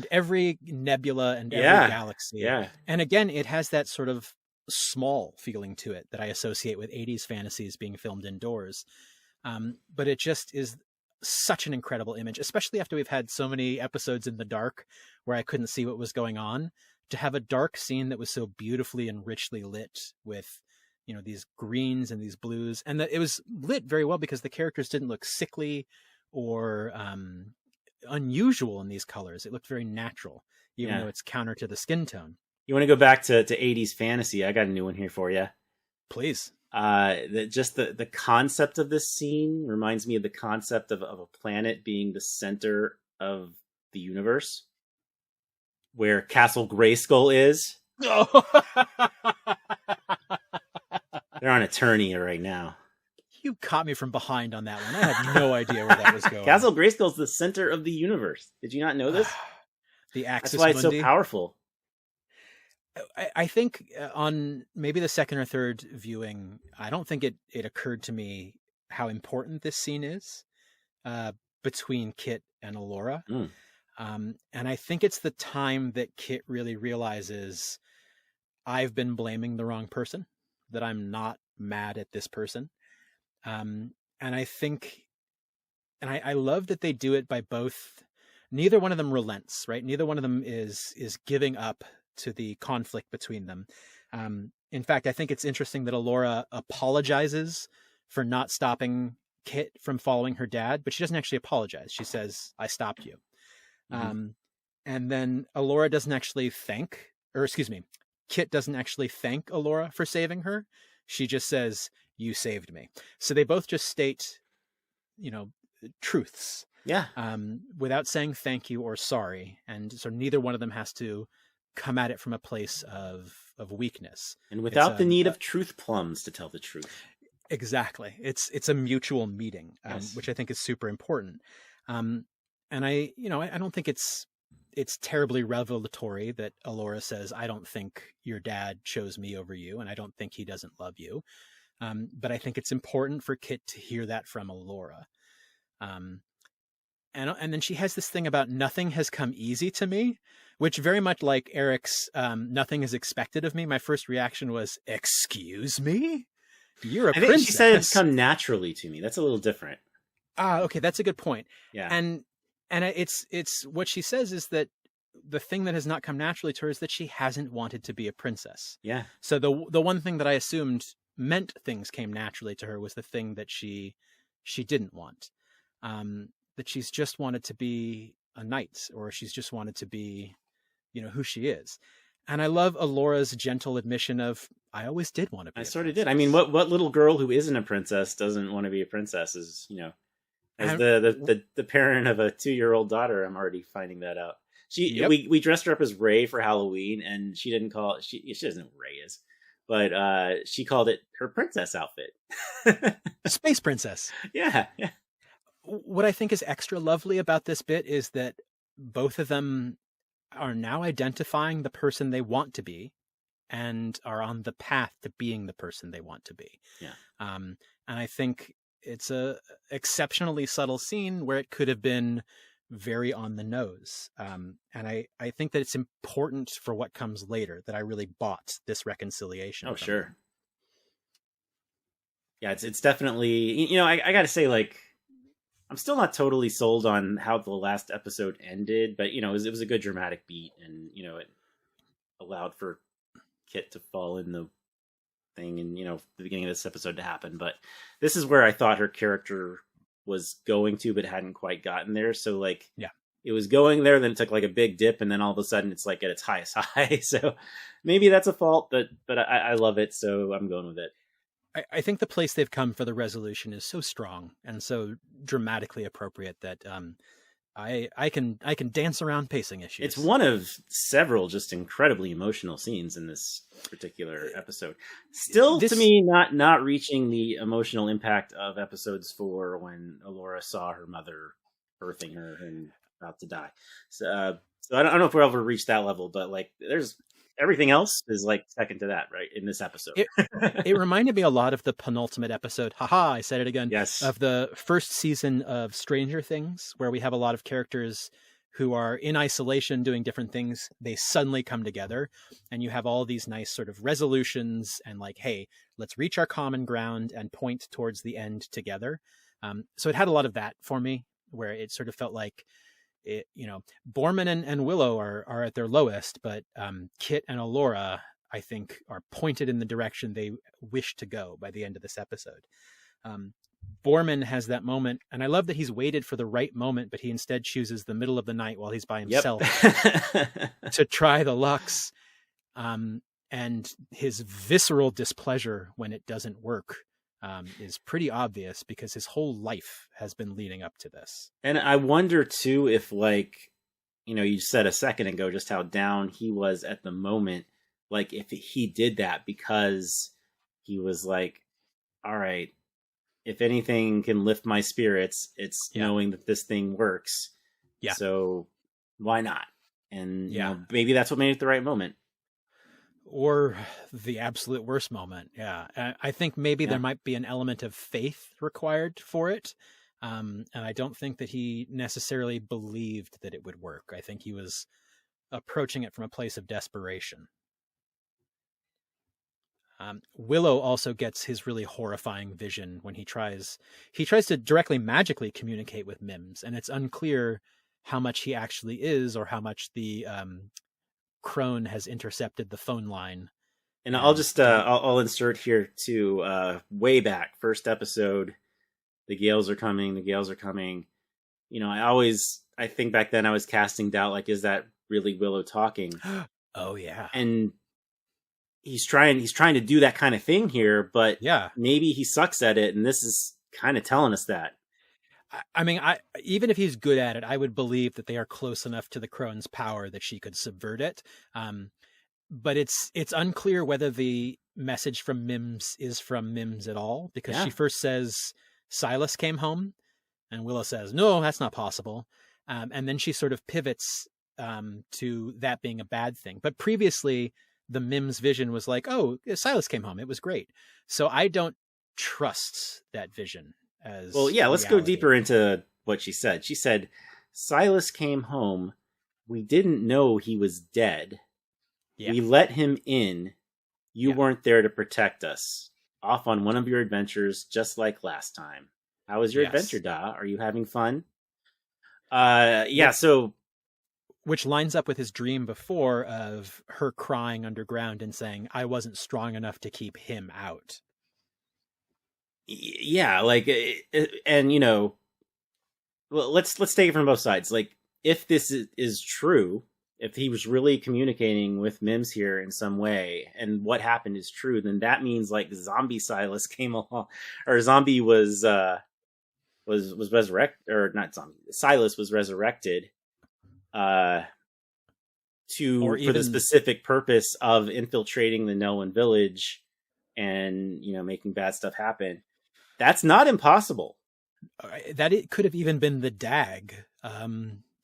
A: every nebula and every
B: Yeah.
A: galaxy.
B: Yeah.
A: And again, it has that sort of small feeling to it that I associate with 80s fantasies being filmed indoors. But it just is such an incredible image, especially after we've had so many episodes in the dark where I couldn't see what was going on. To have a dark scene that was so beautifully and richly lit with, you know, these greens and these blues, and that it was lit very well because the characters didn't look sickly or unusual in these colors. It looked very natural, even though it's counter to the skin tone.
B: You want to go back to 80s fantasy? I got a new one here for you.
A: Please.
B: The concept of this scene reminds me of the concept of a planet being the center of the universe, where Castle Grayskull is. They're on Eternia right now.
A: You caught me from behind on that one. I had no idea where that was going.
B: Castle Grayskull is the center of the universe. Did you not know this?
A: The Axis
B: That's why it's
A: Mundi.
B: so powerful.
A: I think on maybe the second or third viewing, I don't think it occurred to me how important this scene is between Kit and Allura. And I think it's the time that Kit really realizes I've been blaming the wrong person, that I'm not mad at this person. And I think, and I love that they do it by both. Neither one of them relents, right? Neither one of them is giving up to the conflict between them. In fact, I think it's interesting that Allura apologizes for not stopping Kit from following her dad, but she doesn't actually apologize. She says, I stopped you. And then Allura doesn't actually Kit doesn't actually thank Allura for saving her. She just says, you saved me. So they both just state, truths.
B: Yeah.
A: Without saying thank you or sorry. And so neither one of them has to come at it from a place of weakness.
B: And without the need of truth plums, to tell the truth.
A: Exactly. It's a mutual meeting,
B: Yes.
A: which I think is super important. And I don't think it's terribly revelatory that Allura says, I don't think your dad chose me over you, and I don't think he doesn't love you. But I think it's important for Kit to hear that from Allura. And then she has this thing about nothing has come easy to me, which very much like Eric's nothing is expected of me. My first reaction was, excuse me? You're a princess.
B: I think she said it's come naturally to me. That's a little different.
A: Okay, that's a good point.
B: Yeah.
A: And it's what she says is that the thing that has not come naturally to her is that she hasn't wanted to be a princess.
B: Yeah.
A: So the one thing that I assumed meant things came naturally to her was the thing that she didn't want. That she's just wanted to be a knight, or she's just wanted to be, who she is. And I love Allura's gentle admission of, I always did want to be.
B: I sort of did. I mean, what little girl who isn't a princess doesn't want to be a princess? Is as the parent of a 2-year-old daughter, I'm already finding that out. We dressed her up as Rey for Halloween, and she didn't call it. She doesn't know what Rey is, but she called it her princess outfit.
A: Space princess.
B: Yeah.
A: What I think is extra lovely about this bit is that both of them are now identifying the person they want to be and are on the path to being the person they want to be.
B: Yeah.
A: And I think it's a exceptionally subtle scene where it could have been very on the nose. And I think that it's important for what comes later, that I really bought this reconciliation.
B: Oh, sure. Them. Yeah, it's definitely, I got to say, like, I'm still not totally sold on how the last episode ended, but it was a good dramatic beat, and it allowed for Kit to fall in the thing, and the beginning of this episode to happen. But this is where I thought her character was going to, but hadn't quite gotten there. So like, yeah, it was going there, then it took like a big dip, and then all of a sudden it's like at its highest high. So maybe that's a fault, but I love it, so I'm going with it.
A: I think the place they've come for the resolution is so strong and so dramatically appropriate that I can dance around pacing issues.
B: It's one of several just incredibly emotional scenes in this particular episode. Still, to me, not reaching the emotional impact of episodes 4 when Alora saw her mother birthing her and about to die. So I don't know if we'll ever reach that level, but like, there's everything else is like second to that, right? In this episode,
A: it reminded me a lot of the penultimate episode. Haha, I said it again.
B: Yes,
A: of the first season of Stranger Things, where we have a lot of characters who are in isolation doing different things. They suddenly come together, and you have all these nice sort of resolutions and like, hey, let's reach our common ground and point towards the end together. So it had a lot of that for me, where it sort of felt like it, Borman and Willow are at their lowest, but Kit and Alora, I think, are pointed in the direction they wish to go by the end of this episode. Borman has that moment, and I love that he's waited for the right moment, but he instead chooses the middle of the night while he's by himself to try the Lux, and his visceral displeasure when it doesn't work is pretty obvious, because his whole life has been leading up to this.
B: And I wonder too if, like, you said a second ago just how down he was at the moment, like if he did that because he was like, all right, if anything can lift my spirits, it's knowing that this thing works. Yeah. So why not? And maybe that's what made it the right moment.
A: Or the absolute worst moment. Yeah. I think maybe there might be an element of faith required for it. And I don't think that he necessarily believed that it would work. I think he was approaching it from a place of desperation. Willow also gets his really horrifying vision when he tries to directly magically communicate with Mims, and it's unclear how much he actually is or how much the crone has intercepted the phone line.
B: And I'll just I'll insert here too, way back first episode, the Gales are coming. I think back then I was casting doubt, like, is that really Willow talking?
A: Oh yeah.
B: And he's trying to do that kind of thing here, but maybe he sucks at it, and this is kind of telling us that.
A: I mean, even if he's good at it, I would believe that they are close enough to the crone's power that she could subvert it. But it's unclear whether the message from Mims is from Mims at all, because she first says Silas came home, and Willow says, no, that's not possible. And then she sort of pivots to that being a bad thing. But previously, the Mims vision was like, oh, Silas came home. It was great. So I don't trust that vision.
B: Well, yeah, let's go deeper into what she said. She said, Silas came home. We didn't know he was dead. Yeah. We let him in. You weren't there to protect us. Off on one of your adventures, just like last time. How was your adventure, Da? Are you having fun? So...
A: Which lines up with his dream before of her crying underground and saying, I wasn't strong enough to keep him out.
B: Yeah, like, and let's take it from both sides. Like, if this is true, if he was really communicating with Mims here in some way, and what happened is true, then that means like zombie Silas came along, or zombie was resurrected, or not zombie, Silas was resurrected, for the specific purpose of infiltrating the Nolan village and making bad stuff happen. That's not impossible.
A: That it could have even been the Dag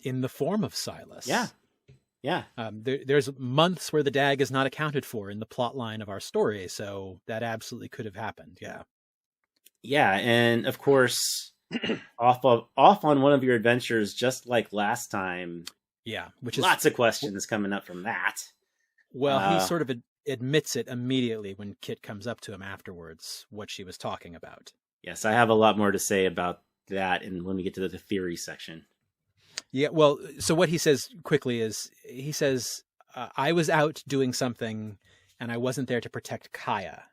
A: in the form of Silas.
B: Yeah.
A: There's months where the Dag is not accounted for in the plot line of our story, so that absolutely could have happened.
B: Yeah, and of course, off on one of your adventures, just like last time.
A: Yeah, which
B: is lots of questions coming up from that.
A: Well, he sort of admits it immediately when Kit comes up to him afterwards, what she was talking about.
B: Yes, I have a lot more to say about that when we get to the theory section.
A: Yeah, well, so what he says quickly is, he says, I was out doing something and I wasn't there to protect Kaya.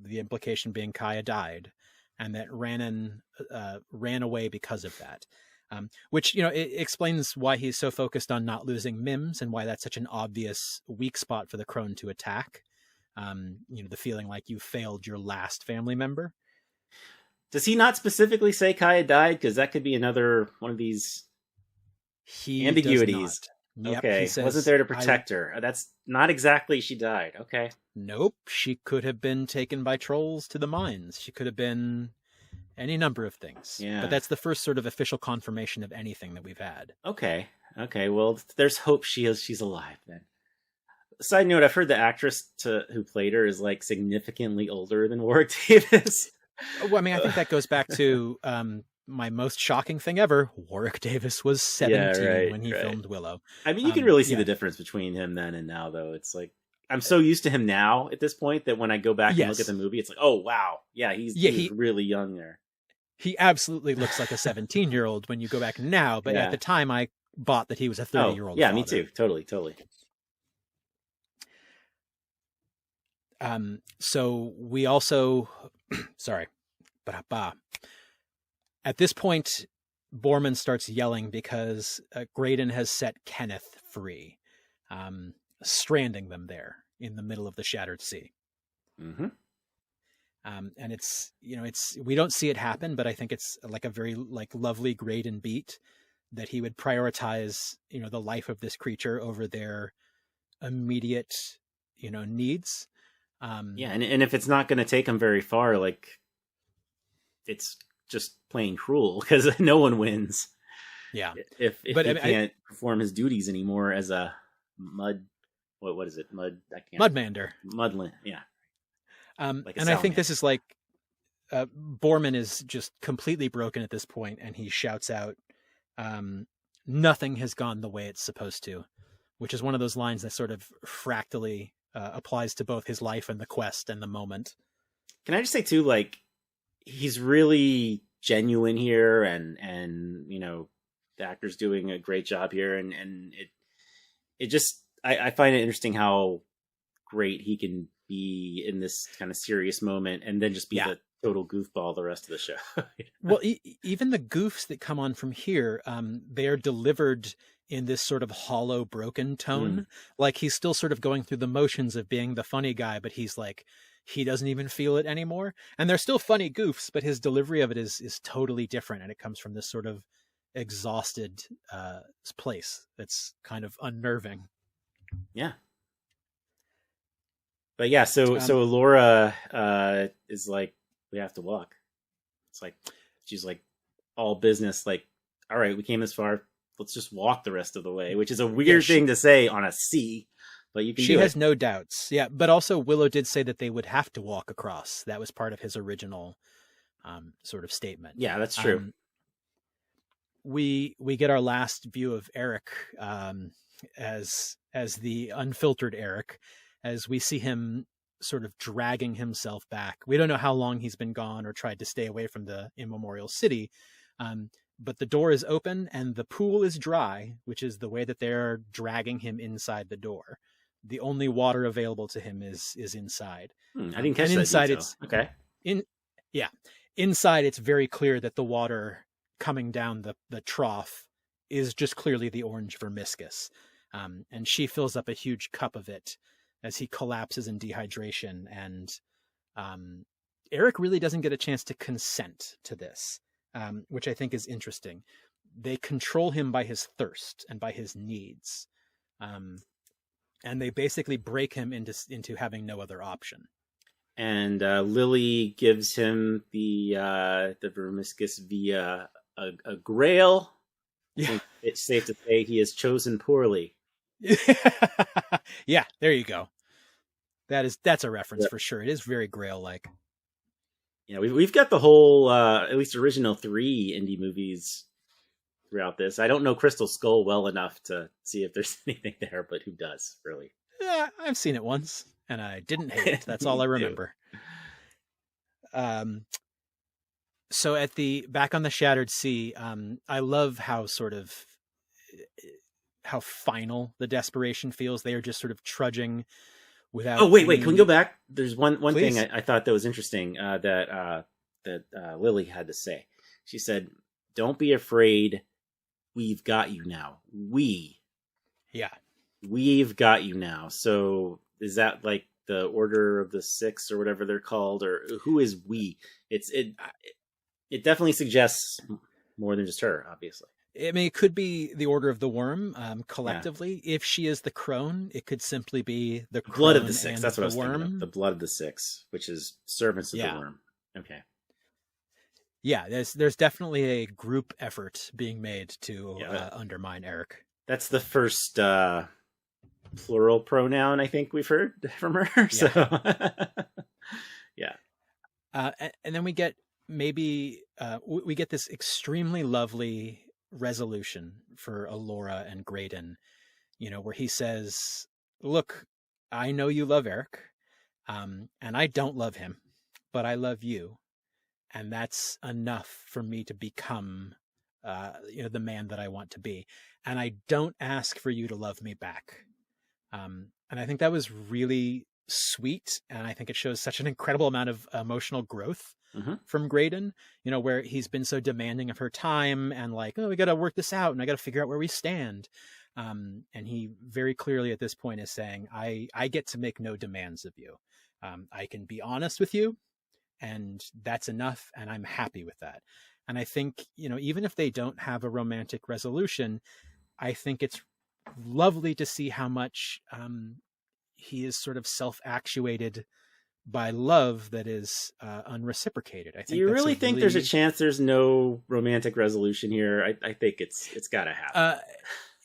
A: The implication being Kaya died, and that Rhiannon ran away because of that. Which, it explains why he's so focused on not losing Mims and why that's such an obvious weak spot for the crone to attack. The feeling like you failed your last family member.
B: Does he not specifically say Kaya died? Because that could be another one of these
A: He
B: Ambiguities.
A: does not. Yep,
B: Okay,
A: he says,
B: wasn't there to protect her. That's not exactly she died. Okay.
A: Nope, she could have been taken by trolls to the mines. She could have been any number of things.
B: Yeah.
A: But that's the first sort of official confirmation of anything that we've had.
B: Okay. Well, there's hope she's alive then. Side note, I've heard the actress who played her is like significantly older than Warwick Davis.
A: Well, I mean, I think that goes back to my most shocking thing ever. Warwick Davis was 17 when he filmed Willow.
B: I mean, you can really see the difference between him then and now, though. It's like, I'm so used to him now at this point that when I go back and look at the movie, it's like, oh, wow. Yeah, he's really young there.
A: He absolutely looks like a 17-year-old when you go back now, but at the time I bought that he was a 30-year-old
B: Yeah,
A: father.
B: me too. Totally.
A: So we also, sorry, at this point, Borman starts yelling because Graydon has set Kenneth free, stranding them there in the middle of the Shattered Sea.
B: Mm-hmm.
A: And we don't see it happen, but I think it's like a very lovely Graydon beat that he would prioritize, the life of this creature over their immediate, needs.
B: And if it's not going to take him very far, like it's just plain cruel because no one wins.
A: Yeah.
B: If he can't perform his duties anymore as a what is it?
A: Mudmander.
B: Mudland. Yeah.
A: And I think this is like Borman is just completely broken at this point, and he shouts out, "Nothing has gone the way it's supposed to," which is one of those lines that sort of fractally applies to both his life and the quest and the moment.
B: Can I just say too, like he's really genuine here, and the actor's doing a great job here, and it just I find it interesting how great he can be in this kind of serious moment and then just be the total goofball the rest of the show.
A: Well, even the goofs that come on from here, they are delivered in this sort of hollow, broken tone. Like he's still sort of going through the motions of being the funny guy, but he's like, he doesn't even feel it anymore. And they're still funny goofs, but his delivery of it is totally different. And it comes from this sort of exhausted place that's kind of unnerving.
B: Yeah. But yeah, so Laura is like, we have to walk. It's like, she's like, all business, like, all right, we came this far, let's just walk the rest of the way, which is a weird thing to say on a sea, but you can
A: She has no doubts. Yeah, but also Willow did say that they would have to walk across. That was part of his original sort of statement.
B: Yeah, that's true.
A: We get our last view of Eric as the unfiltered Eric, as we see him sort of dragging himself back. We don't know how long he's been gone or tried to stay away from the Immemorial City, but the door is open and the pool is dry, which is the way that they're dragging him inside the door. The only water available to him is inside.
B: I didn't catch that
A: inside
B: detail. Okay.
A: Inside it's very clear that the water coming down the trough is just clearly the orange vermiscus. And she fills up a huge cup of it as he collapses in dehydration. And Eric really doesn't get a chance to consent to this, which I think is interesting. They control him by his thirst and by his needs. And they basically break him into having no other option. And
B: Lily gives him the vermiscus via a grail.
A: Yeah.
B: It's safe to say he has chosen poorly.
A: Yeah, there you go. That's a reference for sure. It is very Grail-like.
B: Yeah, we've got the whole at least original 3 indie movies throughout this. I don't know Crystal Skull well enough to see if there's anything there, but who does, really?
A: Yeah, I've seen it once and I didn't hate it. That's all I remember. So back on the Shattered Sea, I love how how final the desperation feels. They are just sort of trudging without.
B: Oh, wait, can we go back? There's one
A: Please.
B: thing I thought that was interesting that Lily had to say. She said, "Don't be afraid. We've got you now. We've got you now." So is that like the Order of the Six or whatever they're called, or who is we? It definitely suggests more than just her, obviously.
A: I mean, it could be the Order of the Worm collectively. If she is the crone, it could simply be the
B: Blood of
A: crone
B: the Six.
A: and
B: That's what I
A: the
B: was thinking of.
A: worm.
B: The Blood of the Six, which is servants of the
A: Yeah.
B: worm. Okay.
A: Yeah, there's definitely a group effort being made to
B: Yeah.
A: undermine Eric.
B: That's the first plural pronoun I think we've heard from her. So, yeah.
A: And then we get we get this extremely lovely resolution for Alora and Graydon, where he says, "Look, I know you love Eric, and I don't love him, but I love you, and that's enough for me to become, the man that I want to be. And I don't ask for you to love me back." And I think that was really sweet, and I think it shows such an incredible amount of emotional growth from Graydon, where he's been so demanding of her time and like, oh, we got to work this out and I got to figure out where we stand. And he very clearly at this point is saying, I get to make no demands of you. I can be honest with you, and that's enough, and I'm happy with that. And I think, even if they don't have a romantic resolution, I think it's lovely to see how much he is sort of self-actuated by love that is unreciprocated. I think.
B: Do you really think there's a chance there's no romantic resolution here? I think it's got to happen.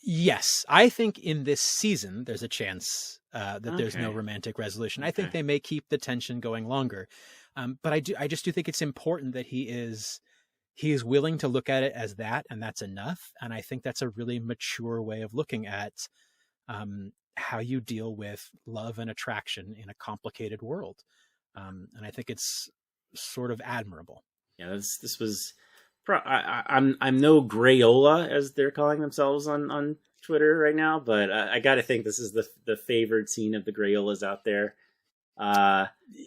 A: Yes, I think in this season there's a chance that there's no romantic resolution. I think they may keep the tension going longer, but I just do think it's important that he is willing to look at it as that, and that's enough. And I think that's a really mature way of looking at how you deal with love and attraction in a complicated world. And I think it's sort of admirable.
B: Yeah, this was. I'm no Grayola, as they're calling themselves on Twitter right now, but I got to think this is the favored scene of the Grayolas out there.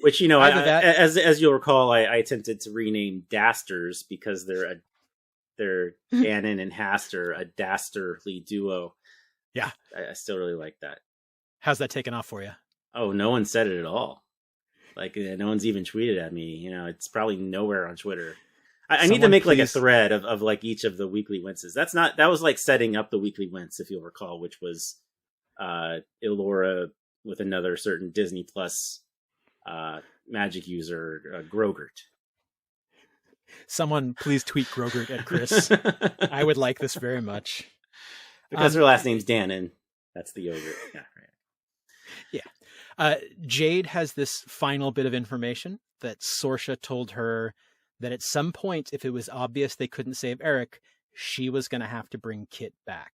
B: Which as you'll recall, I attempted to rename Dasters because they're Gannon and Haster, a dastardly duo.
A: Yeah,
B: I still really like that.
A: How's that taken off for you?
B: Oh, no one said it at all. Like, no one's even tweeted at me. It's probably nowhere on Twitter. I need to make like a thread of like each of the weekly winces. That was like setting up the weekly wince, if you'll recall, which was Elora with another certain Disney Plus magic user, Grogurt.
A: Someone please tweet Grogurt at Chris. I would like this very much.
B: Because her last name's Dannon. That's the yogurt. Yeah, right.
A: Yeah. Jade has this final bit of information that Sorsha told her that at some point, if it was obvious they couldn't save Eric, she was going to have to bring Kit back.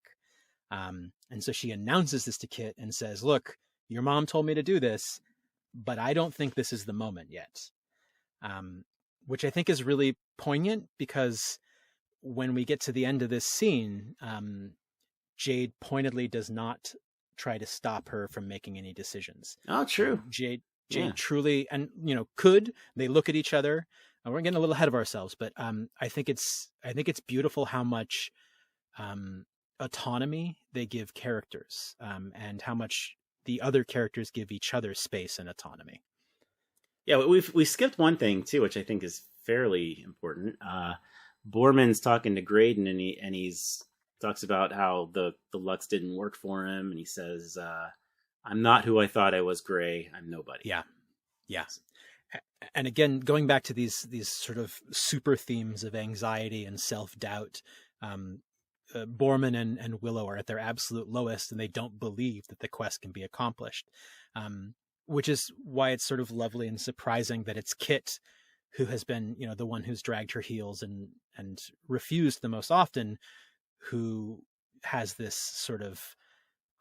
A: And so she announces this to Kit and says, look, your mom told me to do this, but I don't think this is the moment yet. Which I think is really poignant because when we get to the end of this scene, Jade pointedly does not try to stop her from making any decisions.
B: Oh, true.
A: Jade truly, and could they look at each other? We're getting a little ahead of ourselves, but I think it's beautiful how much autonomy they give characters, and how much the other characters give each other space and autonomy.
B: Yeah, we skipped one thing too, which I think is fairly important. Borman's talking to Graydon, and he's talks about how the Lux didn't work for him, and he says, "I'm not who I thought I was, Gray. I'm nobody."
A: Yeah. And again, going back to these sort of super themes of anxiety and self-doubt, Borman and Willow are at their absolute lowest, and they don't believe that the quest can be accomplished. Which is why it's sort of lovely and surprising that it's Kit who has been, the one who's dragged her heels and refused the most often, who has this sort of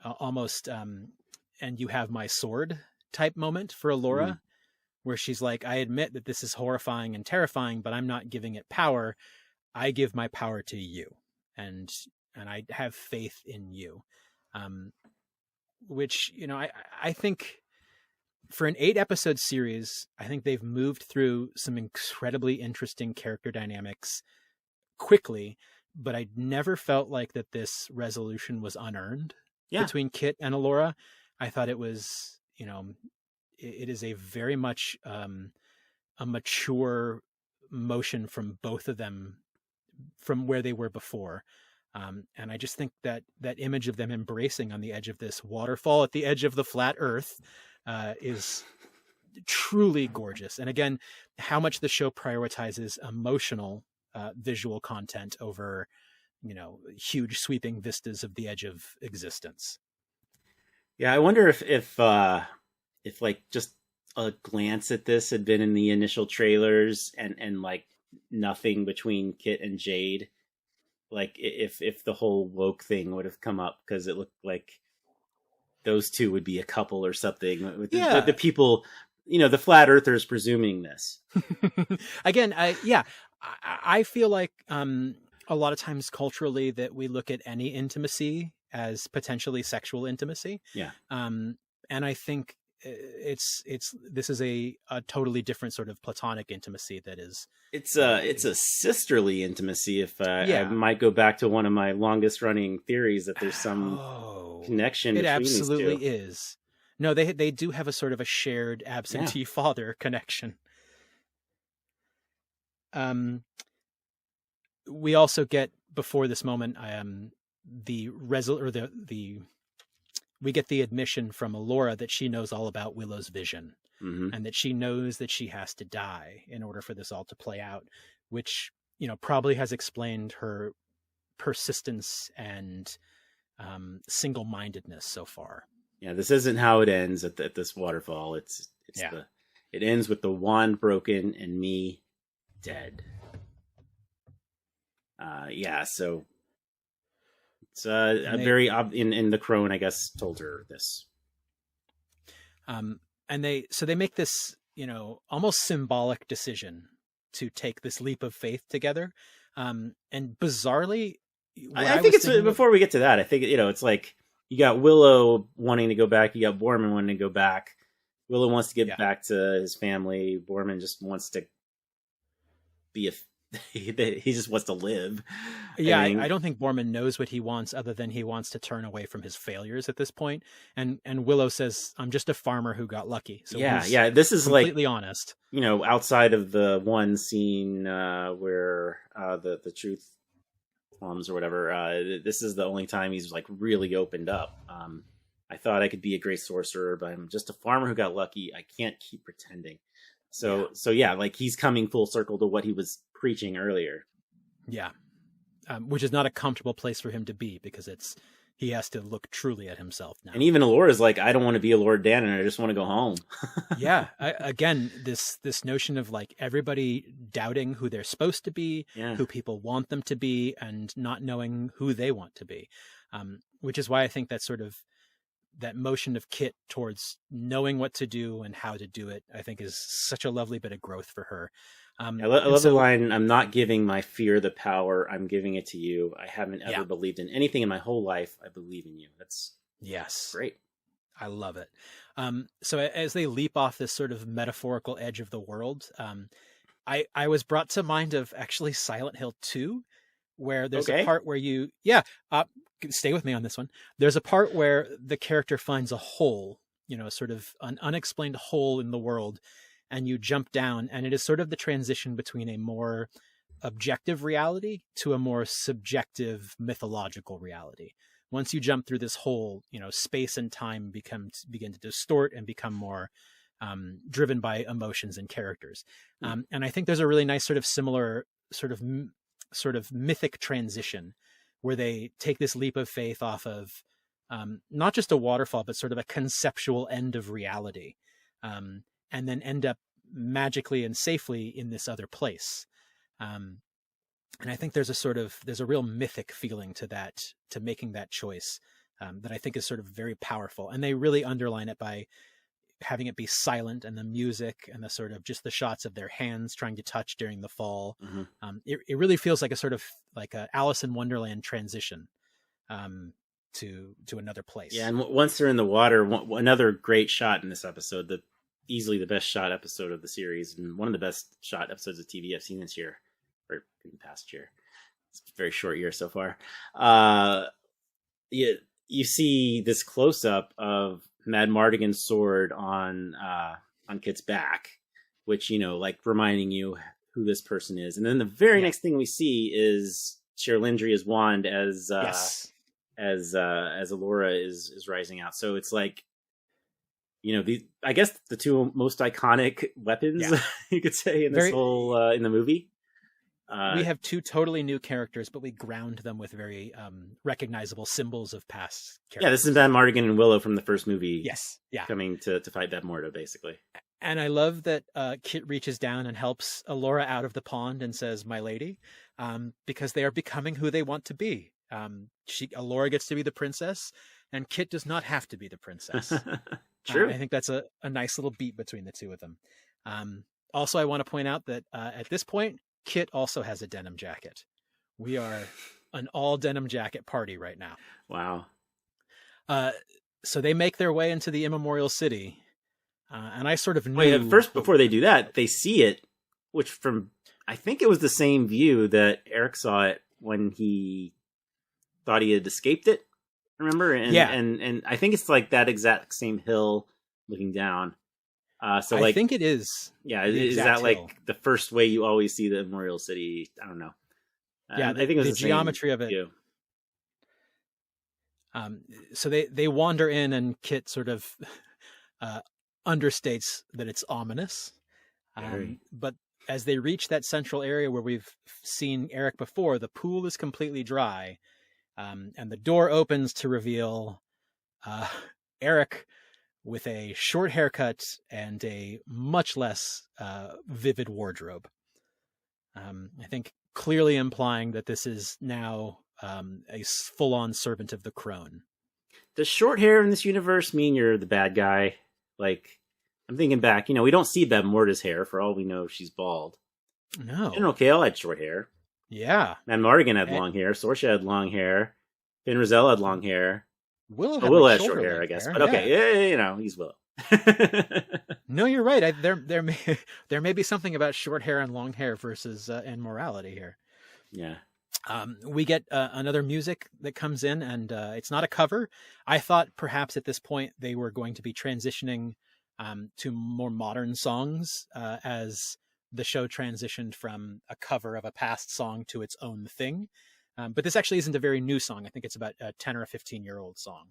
A: almost and you have my sword type moment for Alora, where she's like, I admit that this is horrifying and terrifying, but I'm not giving it power. I give my power to you, and I have faith in you. Which, I think for an 8-episode series, I think they've moved through some incredibly interesting character dynamics quickly, but I never felt like that this resolution was unearned between Kit and Alora. I thought it was, it is a very much a mature motion from both of them from where they were before. And I just think that image of them embracing on the edge of this waterfall at the edge of the flat Earth is truly gorgeous. And again, how much the show prioritizes emotional visual content over, huge sweeping vistas of the edge of existence.
B: Yeah, I wonder if like just a glance at this had been in the initial trailers and like nothing between Kit and Jade, like if the whole woke thing would have come up, because it looked like those two would be a couple or something with the people, the flat earthers presuming this.
A: Again, I feel like a lot of times culturally that we look at any intimacy as potentially sexual intimacy.
B: Yeah.
A: And I think this is a totally different sort of platonic intimacy that is. It's
B: a sisterly intimacy. If I might go back to one of my longest running theories that there's some connection.
A: It
B: between
A: absolutely
B: these two.
A: is. No, they do have a sort of a shared absentee father connection. We also get before this moment, we get the admission from Allura that she knows all about Willow's vision, and that she knows that she has to die in order for this all to play out, which probably has explained her persistence and single-mindedness so far.
B: Yeah, this isn't how it ends at this waterfall. It ends with the wand broken and me dead. So it's very in the crone, I guess, told her this.
A: And they make this, almost symbolic decision to take this leap of faith together. And bizarrely,
B: I think it's before we get to that. I think it's like you got Willow wanting to go back, you got Borman wanting to go back. Willow wants to get back to his family. Borman just wants to be he just wants to live.
A: Yeah, I don't think Borman knows what he wants other than he wants to turn away from his failures at this point. And Willow says, "I'm just a farmer who got lucky." So
B: this is
A: completely honest.
B: Outside of the one scene where the truth plums or whatever, this is the only time he's like really opened up. I thought I could be a great sorcerer, but I'm just a farmer who got lucky. I can't keep pretending. So like he's coming full circle to what he was preaching earlier.
A: Yeah. Which is not a comfortable place for him to be, because he has to look truly at himself now.
B: And even Allure's like, I don't want to be a Lord Dannon. I just want to go home.
A: Yeah. Again, this notion of like everybody doubting who they're supposed to be, who people want them to be, and not knowing who they want to be. Which is why I think that motion of Kit towards knowing what to do and how to do it, I think is such a lovely bit of growth for her. I love
B: the line, "I'm not giving my fear the power, I'm giving it to you. I haven't ever believed in anything in my whole life. I believe in you." That's great.
A: I love it. So as they leap off this sort of metaphorical edge of the world, I was brought to mind of actually Silent Hill 2, where there's a part where stay with me on this one. There's a part where the character finds a hole, sort of an unexplained hole in the world, and you jump down, and it is sort of the transition between a more objective reality to a more subjective mythological reality. Once you jump through this hole, space and time begin to distort and become more driven by emotions and characters. And I think there's a really nice sort of similar sort of mythic transition where they take this leap of faith off of not just a waterfall, but sort of a conceptual end of reality. And then end up magically and safely in this other place. And I think there's a real mythic feeling to that, to making that choice, that I think is sort of very powerful. And they really underline it by having it be silent, and the music and the sort of just the shots of their hands trying to touch during the fall. It really feels like a sort of like a Alice in Wonderland transition to another place.
B: Yeah. And once they're in the water, another great shot in this episode, easily the best shot episode of the series, and one of the best shot episodes of TV I've seen this year, or in the past year. It's a very short year so far. You see this close up of Mad Mardigan's sword on Kit's back, which like reminding you who this person is. And then the very next thing we see is Cherlindria's wand as
A: Yes.
B: as Allura is rising out. So it's like, I guess the two most iconic weapons,
A: Yeah.
B: you could say, in this whole in the movie.
A: We have two totally new characters, but we ground them with very recognizable symbols of past characters.
B: Yeah, this is Ben Mardigan and Willow from the first movie.
A: Yes, yeah,
B: coming to fight Beb Mordo, basically.
A: And I love that Kit reaches down and helps Allura out of the pond and says, "My lady," because they are becoming who they want to be. Allura gets to be the princess, and Kit does not have to be the princess.
B: True.
A: I think that's a nice little beat between the two of them. Also, I want to point out that at this point, Kit also has a denim jacket. We are an all denim jacket party right now.
B: Wow.
A: So they make their way into the Immemorial City. And I sort of knew...
B: Wait, first, before they do that, they see it, which I think it was the same view that Eric saw it when he thought he had escaped it. Remember? And,
A: yeah.
B: And I think it's like that exact same hill looking down. So
A: I think it is.
B: Yeah, is that hill. Like the first way you always see the Immemorial City? I don't know.
A: Yeah,
B: I think it was
A: the geometry of it.
B: View.
A: So they wander in, and Kit sort of understates that it's ominous. But as they reach that central area where we've seen Eric before, the pool is completely dry, and the door opens to reveal Eric with a short haircut and a much less vivid wardrobe. I think clearly implying that this is now a full-on servant of the crone.
B: Does short hair in this universe mean you're the bad guy? Like, I'm thinking back, we don't see Beb Morda's hair. For all we know, she's bald.
A: No.
B: General Kale had short hair.
A: Yeah.
B: Man Mardigan had long hair. Sorsha had long hair. Finn Rizal had long hair.
A: Willow
B: had short hair, I guess. But okay, yeah, he's Willow.
A: No, you're right. There may be something about short hair and long hair versus and morality here.
B: Yeah.
A: We get another music that comes in, and it's not a cover. I thought perhaps at this point they were going to be transitioning to more modern songs as the show transitioned from a cover of a past song to its own thing. But this actually isn't a very new song. I think it's about a 10 or a 15-year-old song.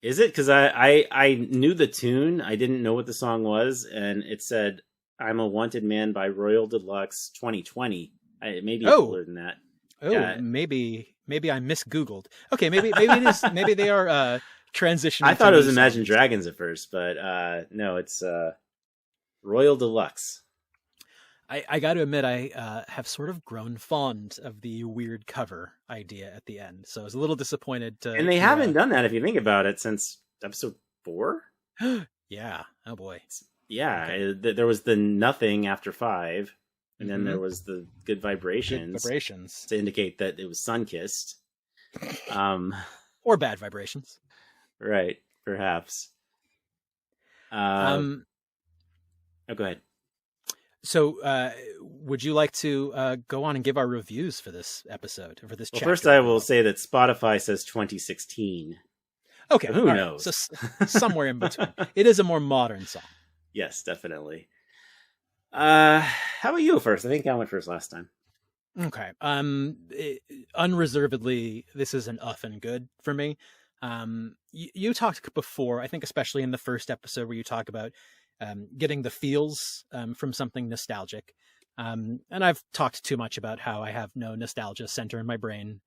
B: Is it? Because I knew the tune. I didn't know what the song was, and it said, "I'm a Wanted Man" by Royal Deluxe 2020. Maybe it's older than that.
A: Oh, maybe I mis-Googled. Okay, maybe it is. Maybe they are transitioning.
B: I thought it was Imagine Dragons at first, but no, it's Royal Deluxe.
A: I got to admit, I have sort of grown fond of the weird cover idea at the end, so I was a little disappointed.
B: And they haven't done that, if you think about it, since episode 4.
A: Yeah. Oh boy.
B: Yeah. Okay. There was the nothing after 5, and then there was the good vibrations.
A: Good vibrations
B: to indicate that it was sun-kissed.
A: Or bad vibrations.
B: Right. Perhaps. Oh, go ahead.
A: So, would you like to go on and give our reviews for this episode, or for this chapter?
B: First, I will say that Spotify says 2016.
A: Okay,
B: so who knows?
A: Right. So somewhere in between. It is a more modern song.
B: Yes, definitely. How about you first? I think I went first last time.
A: Okay. Unreservedly, this is an and good for me. You talked before, I think especially in the first episode, where you talk about getting the feels from something nostalgic. And I've talked too much about how I have no nostalgia center in my brain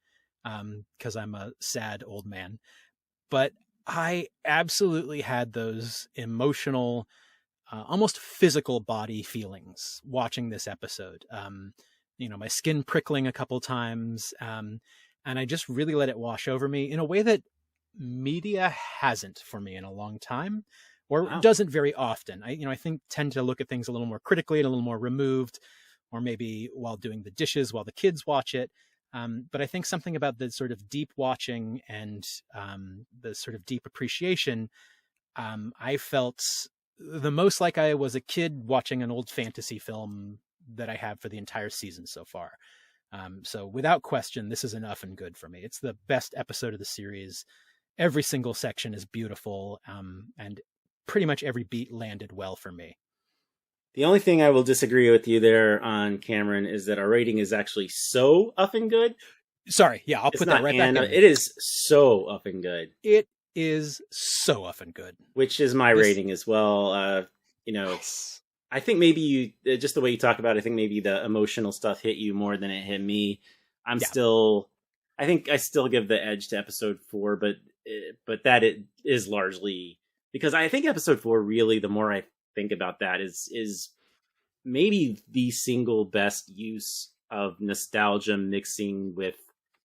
A: because I'm a sad old man. But I absolutely had those emotional, almost physical body feelings watching this episode. My skin prickling a couple times. And I just really let it wash over me in a way that media hasn't for me in a long time. Or doesn't very often. I think tend to look at things a little more critically and a little more removed, or maybe while doing the dishes while the kids watch it. But I think something about the sort of deep watching and the sort of deep appreciation, I felt the most like I was a kid watching an old fantasy film that I have for the entire season so far. So without question, this is an and good for me. It's the best episode of the series. Every single section is beautiful, and pretty much every beat landed well for me.
B: The only thing I will disagree with you there on, Cameron, is that our rating is actually so effing good.
A: Sorry, yeah, I'll
B: It's
A: put
B: not
A: that right back in.
B: It is so effing good.
A: It is so effing good.
B: Which is my rating as well.
A: Nice.
B: I think maybe just the way you talk about it, I think maybe the emotional stuff hit you more than it hit me. I think I still give the edge to episode 4, but that it is largely because I think episode 4 really, the more I think about that, is maybe the single best use of nostalgia mixing with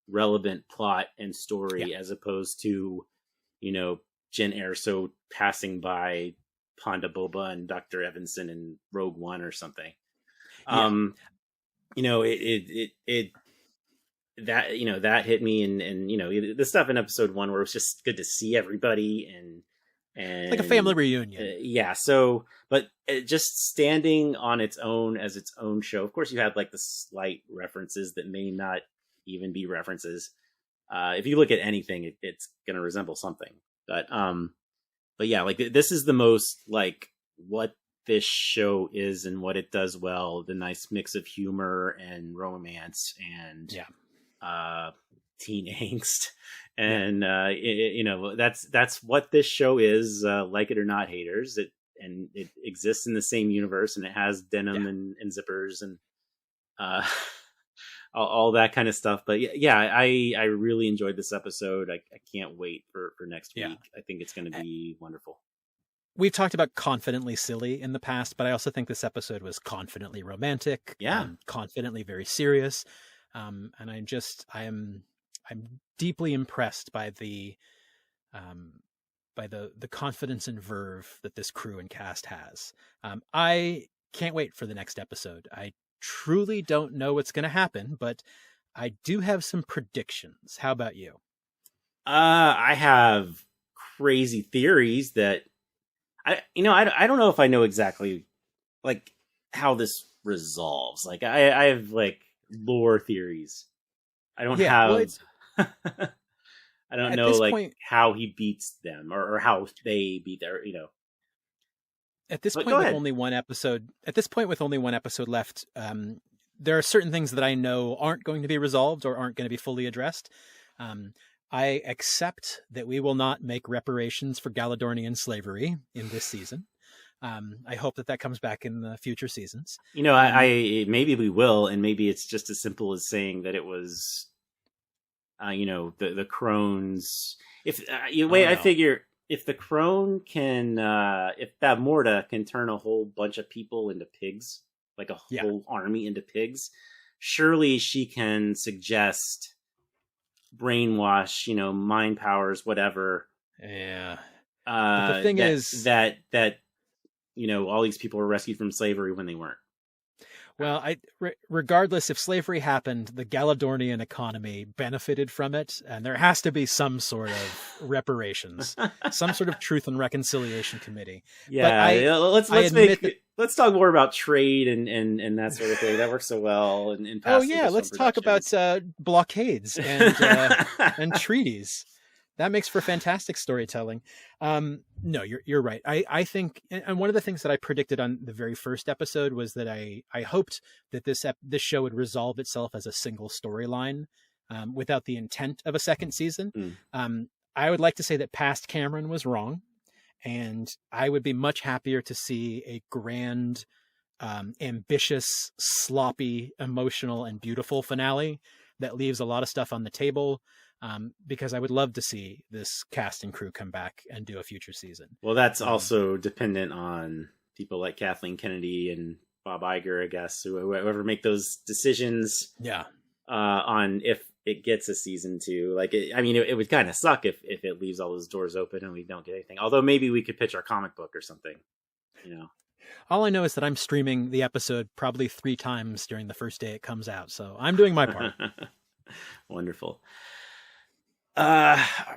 B: relevant plot and story, as opposed to, Jyn Erso passing by Ponda Boba and Dr. Evanson in Rogue One or something. That hit me, and the stuff in episode 1 where it was just good to see everybody and
A: like a family reunion.
B: So, but just standing on its own as its own show. Of course, you had like the slight references that may not even be references. If you look at anything, it's going to resemble something. But yeah, like this is the most like what this show is and what it does well. The nice mix of humor and romance and teen angst, and that's what this show is. Like it or not, haters. It exists in the same universe, and it has denim and zippers and all that kind of stuff. But I really enjoyed this episode. I can't wait for next week. I think it's going to be wonderful.
A: We've talked about confidently silly in the past, but I also think this episode was confidently romantic. Confidently very serious. And I'm deeply impressed by the confidence and verve that this crew and cast has. I can't wait for the next episode. I truly don't know what's going to happen, but I do have some predictions. How about you?
B: I have crazy theories that I don't know if I know exactly like how this resolves. Like I have like lore theories. I don't have. I don't know like how he beats them or how they beat their.
A: At this point, with only one episode left, there are certain things that I know aren't going to be resolved or aren't going to be fully addressed. I accept that we will not make reparations for Galadornian slavery in this season. I hope that comes back in the future seasons.
B: I maybe we will, and maybe it's just as simple as saying that it was, the crones. I figure if the crone can, if that Morta can turn a whole bunch of people into pigs, like a whole army into pigs, surely she can suggest brainwash, mind powers, whatever.
A: Yeah.
B: But the thing is that all these people were rescued from slavery when they weren't.
A: Well, regardless if slavery happened, the Galadornian economy benefited from it, and there has to be some sort of reparations, some sort of truth and reconciliation committee.
B: Yeah, let's talk more about trade and that sort of thing. That works so well. And
A: let's talk about blockades and treaties. That makes for fantastic storytelling. No, you're right. I think, and one of the things that I predicted on the very first episode was that I hoped that this show would resolve itself as a single storyline, without the intent of a second season. I would like to say that past Cameron was wrong, and I would be much happier to see a grand, ambitious, sloppy, emotional, and beautiful finale that leaves a lot of stuff on the table. Because I would love to see this cast and crew come back and do a future season.
B: Well, that's also dependent on people like Kathleen Kennedy and Bob Iger, I guess, whoever make those decisions. On if it gets a season 2. Like, it would kind of suck if it leaves all those doors open and we don't get anything. Although maybe we could pitch our comic book or something.
A: All I know is that I'm streaming the episode probably 3 times during the first day it comes out, so I'm doing my part.
B: Wonderful.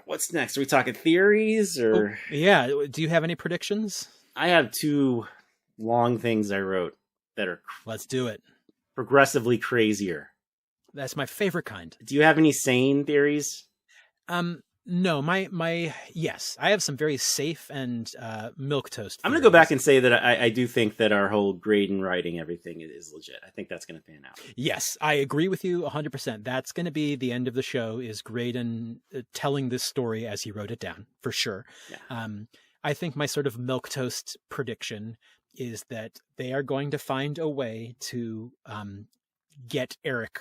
B: What's next? Are we talking theories or?
A: Do you have any predictions?
B: I have 2 long things I wrote that are.
A: Let's do it.
B: Progressively crazier.
A: That's my favorite kind.
B: Do you have any sane theories?
A: No, yes, I have some very safe and milquetoast.
B: I'm going to go back and say that I do think that our whole grade and writing everything is legit. I think that's going to pan out.
A: Yes, I agree with you 100%. That's going to be the end of the show, is Graydon telling this story as he wrote it down, for sure.
B: Yeah.
A: I think my sort of milquetoast prediction is that they are going to find a way to get Eric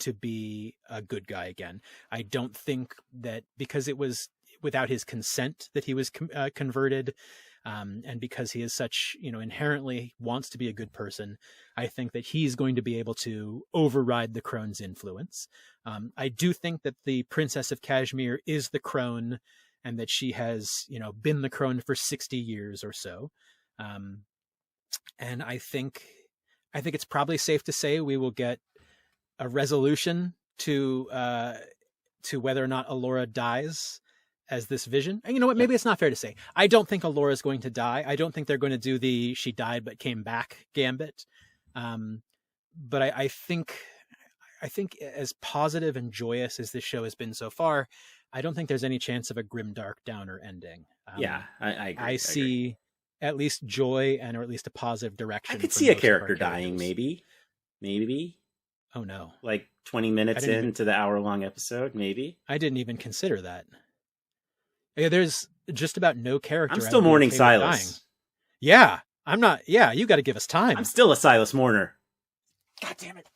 A: to be a good guy again. I don't think that because it was without his consent that he was converted, and because he is such, inherently wants to be a good person, I think that he's going to be able to override the crone's influence. I do think that the Princess of Kashmir is the crone, and that she has, been the crone for 60 years or so. And I think it's probably safe to say we will get a resolution to whether or not Allura dies as this vision. And you know what? Maybe it's not fair to say. I don't think Allura is going to die. I don't think they're going to do the she died but came back gambit. But I think as positive and joyous as this show has been so far, I don't think there's any chance of a grim, dark, downer ending.
B: I agree.
A: I see at least joy or at least a positive direction.
B: I could see a character dying, maybe.
A: Oh no.
B: Like 20 minutes into the hour-long episode, maybe?
A: I didn't even consider that. Yeah, there's just about no character.
B: I'm still mourning Silas.
A: Dying. Yeah, I'm not. Yeah, you got to give us time.
B: I'm still a Silas mourner.
A: God damn it.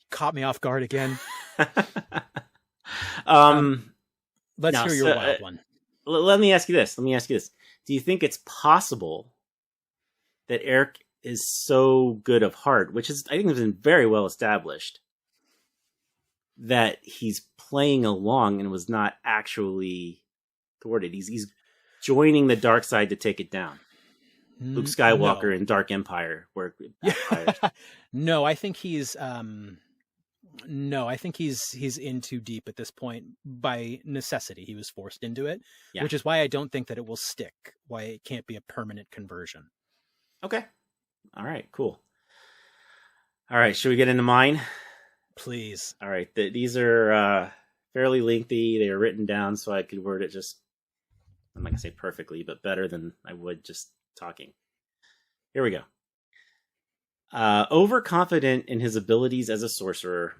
A: You caught me off guard again. Let's hear your wild one.
B: Let me ask you this. Do you think it's possible that Eric is so good of heart, which is, I think, has been very well established, that he's playing along and was not actually thwarted? He's joining the dark side to take it down. Luke Skywalker in Dark Empire, where
A: no, I think he's he's in too deep at this point by necessity. He was forced into it, which is why I don't think that it will stick. Why it can't be a permanent conversion.
B: Okay. All right, cool. All right, should we get into mine?
A: Please.
B: All right, these are fairly lengthy. They are written down so I could word it just, I'm not going to say perfectly, but better than I would just talking. Here we go. Overconfident in his abilities as a sorcerer,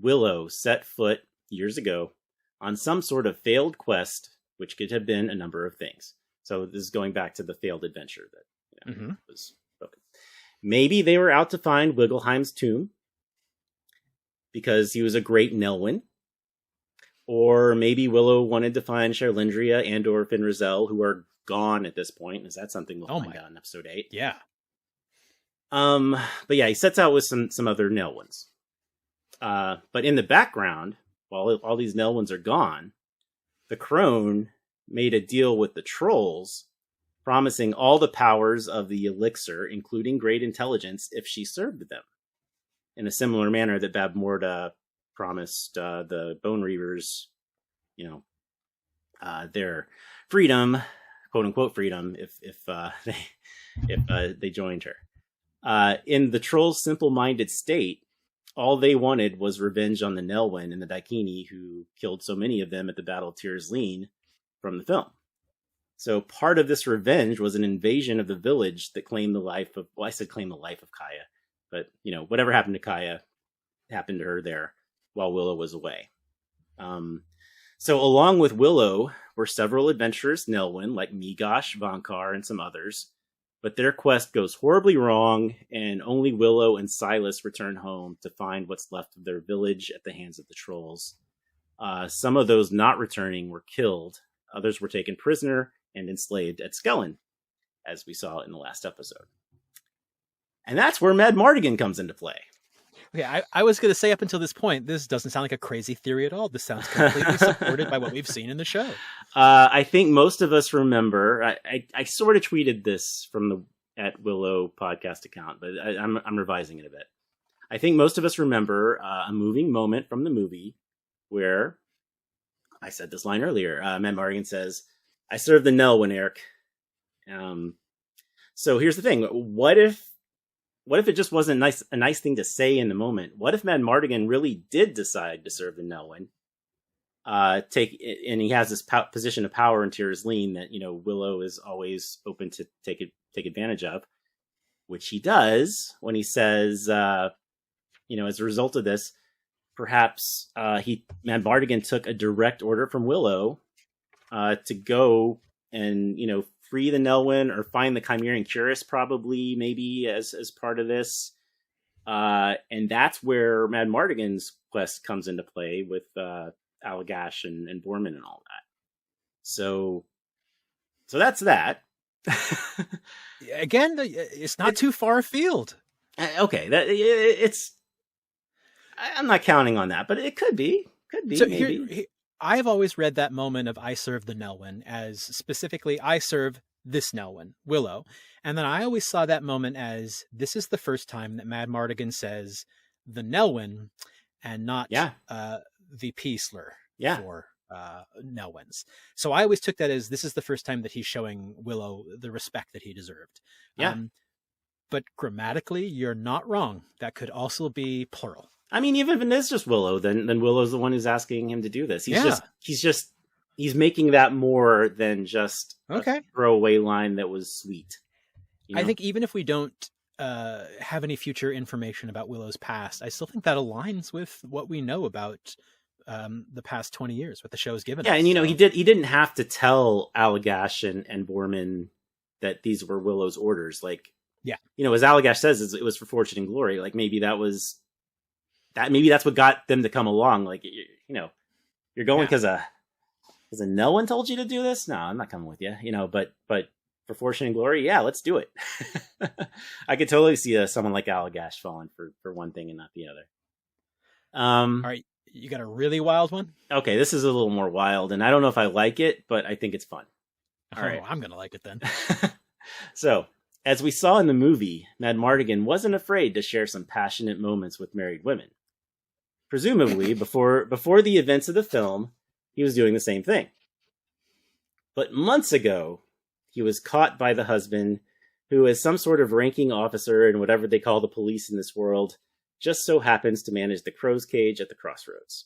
B: Willow set foot, years ago, on some sort of failed quest, which could have been a number of things. So this is going back to the failed adventure that was spoken. Maybe they were out to find Wiggleheim's tomb because he was a great Nelwyn. Or maybe Willow wanted to find Charlindria and or Finrazel, who are gone at this point. Is that something we'll find out in episode 8?
A: Yeah.
B: But yeah, he sets out with some other Nelwyns. But in the background, while all these Nelwyns are gone, the crone made a deal with the trolls, promising all the powers of the elixir, including great intelligence, if she served them. In a similar manner that Bab Morda promised the Bone Reavers, their freedom, quote unquote freedom, if they joined her. In the trolls' simple-minded state, all they wanted was revenge on the Nelwyn and the Daikini who killed so many of them at the Battle of Tir's Lien from the film. So part of this revenge was an invasion of the village that claimed the life of, well, I said claim the life of Kaya, but whatever happened to Kaya happened to her there while Willow was away. So along with Willow were several adventurous Nelwyn like Migosh, Vankar, and some others, but their quest goes horribly wrong, and only Willow and Silas return home to find what's left of their village at the hands of the trolls. Some of those not returning were killed. Others were taken prisoner and enslaved at Skellen, as we saw in the last episode. And that's where Mad Mardigan comes into play.
A: Okay, I was going to say up until this point, this doesn't sound like a crazy theory at all. This sounds completely supported by what we've seen in the show.
B: I think most of us remember, I sort of tweeted this from the at Willow podcast account, but I'm revising it a bit. I think most of us remember a moving moment from the movie where, I said this line earlier, Mad Mardigan says, "I served the Nelwyn, Eric." So here's the thing. What if it just wasn't a nice thing to say in the moment? What if Mad Mardigan really did decide to serve the Nelwyn? and he has this position of power in Tyr's Lean that, Willow is always open to take advantage of, which he does when he says, as a result of this, perhaps Madmartigan took a direct order from Willow to go and, free the Nelwyn or find the Chimerian Curus, probably, maybe as part of this. And that's where Madmartigan's quest comes into play with Allagash and Borman and all that. So that's that.
A: Again, it's not too far afield.
B: Okay, I'm not counting on that, but it could be. So maybe.
A: I've always read that moment of I serve the Nelwyn as specifically I serve this Nelwyn, Willow. And then I always saw that moment as this is the first time that Madmartigan says the Nelwyn and not the Peaceler for Nelwyns. So I always took that as this is the first time that he's showing Willow the respect that he deserved.
B: Yeah.
A: But grammatically, you're not wrong. That could also be plural.
B: I mean, even if it is just Willow, then Willow's the one who's asking him to do this. He's making that more than just a throwaway line that was sweet.
A: I think even if we don't have any future information about Willow's past, I still think that aligns with what we know about the past 20 years, what the show's given us.
B: Yeah, and he didn't have to tell Allagash and Borman that these were Willow's orders. Like, as Allagash says, it was for fortune and glory. Like maybe that's what got them to come along. Like, you're going because a Nelwyn told you to do this? No, I'm not coming with you. But for fortune and glory, let's do it. I could totally see someone like Allagash falling for one thing and not the other.
A: All right, you got a really wild one?
B: Okay, this is a little more wild, and I don't know if I like it, but I think it's fun.
A: All right, I'm gonna like it then.
B: So, as we saw in the movie, Madmartigan wasn't afraid to share some passionate moments with married women. Presumably, before the events of the film, he was doing the same thing. But months ago, he was caught by the husband, who is some sort of ranking officer in whatever they call the police in this world, just so happens to manage the crow's cage at the crossroads.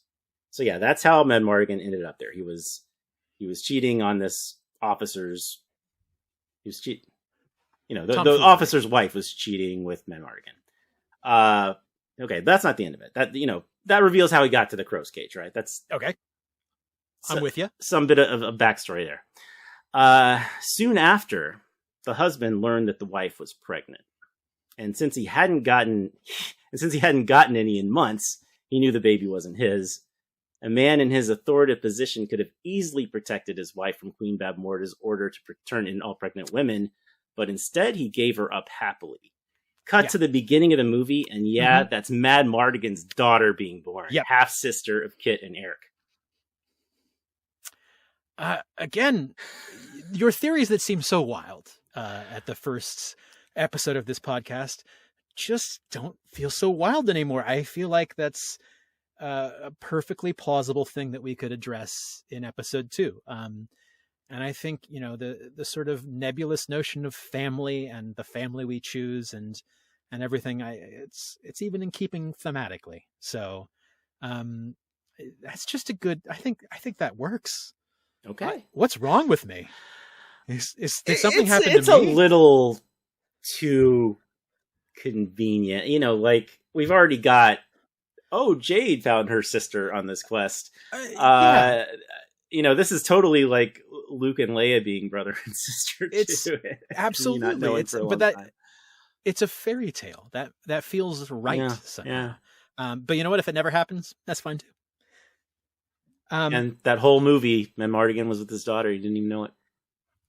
B: So that's how Madmartigan ended up there. He was cheating on this officer's... He was cheating. The officer's wife was cheating with Madmartigan. Okay, that's not the end of it. That reveals how he got to the crow's cage, right? That's
A: okay. I'm with you.
B: Some bit of a backstory there. Soon after, the husband learned that the wife was pregnant, and since he hadn't gotten any in months, he knew the baby wasn't his. A man in his authoritative position could have easily protected his wife from Queen Babmorda's order to turn in all pregnant women, but instead he gave her up happily. Cut to the beginning of the movie, and that's Madmartigan's daughter being born, half sister of Kit and Eric.
A: Again, your theories that seem so wild at the first episode of this podcast just don't feel so wild anymore. I feel like that's a perfectly plausible thing that we could address in episode 2. And I think, the sort of nebulous notion of family and the family we choose and everything, it's even in keeping thematically. So that's just a good, I think that works.
B: Okay.
A: What's wrong with me? Did something happen to me?
B: It's a little too convenient. Like we've already got, Jade found her sister on this quest. This is totally like Luke and Leia being brother and sister.
A: It's absolutely, it's a fairy tale that feels right somehow. But you know what? If it never happens, that's fine too.
B: And that whole movie, Madmartigan was with his daughter. He didn't even know it.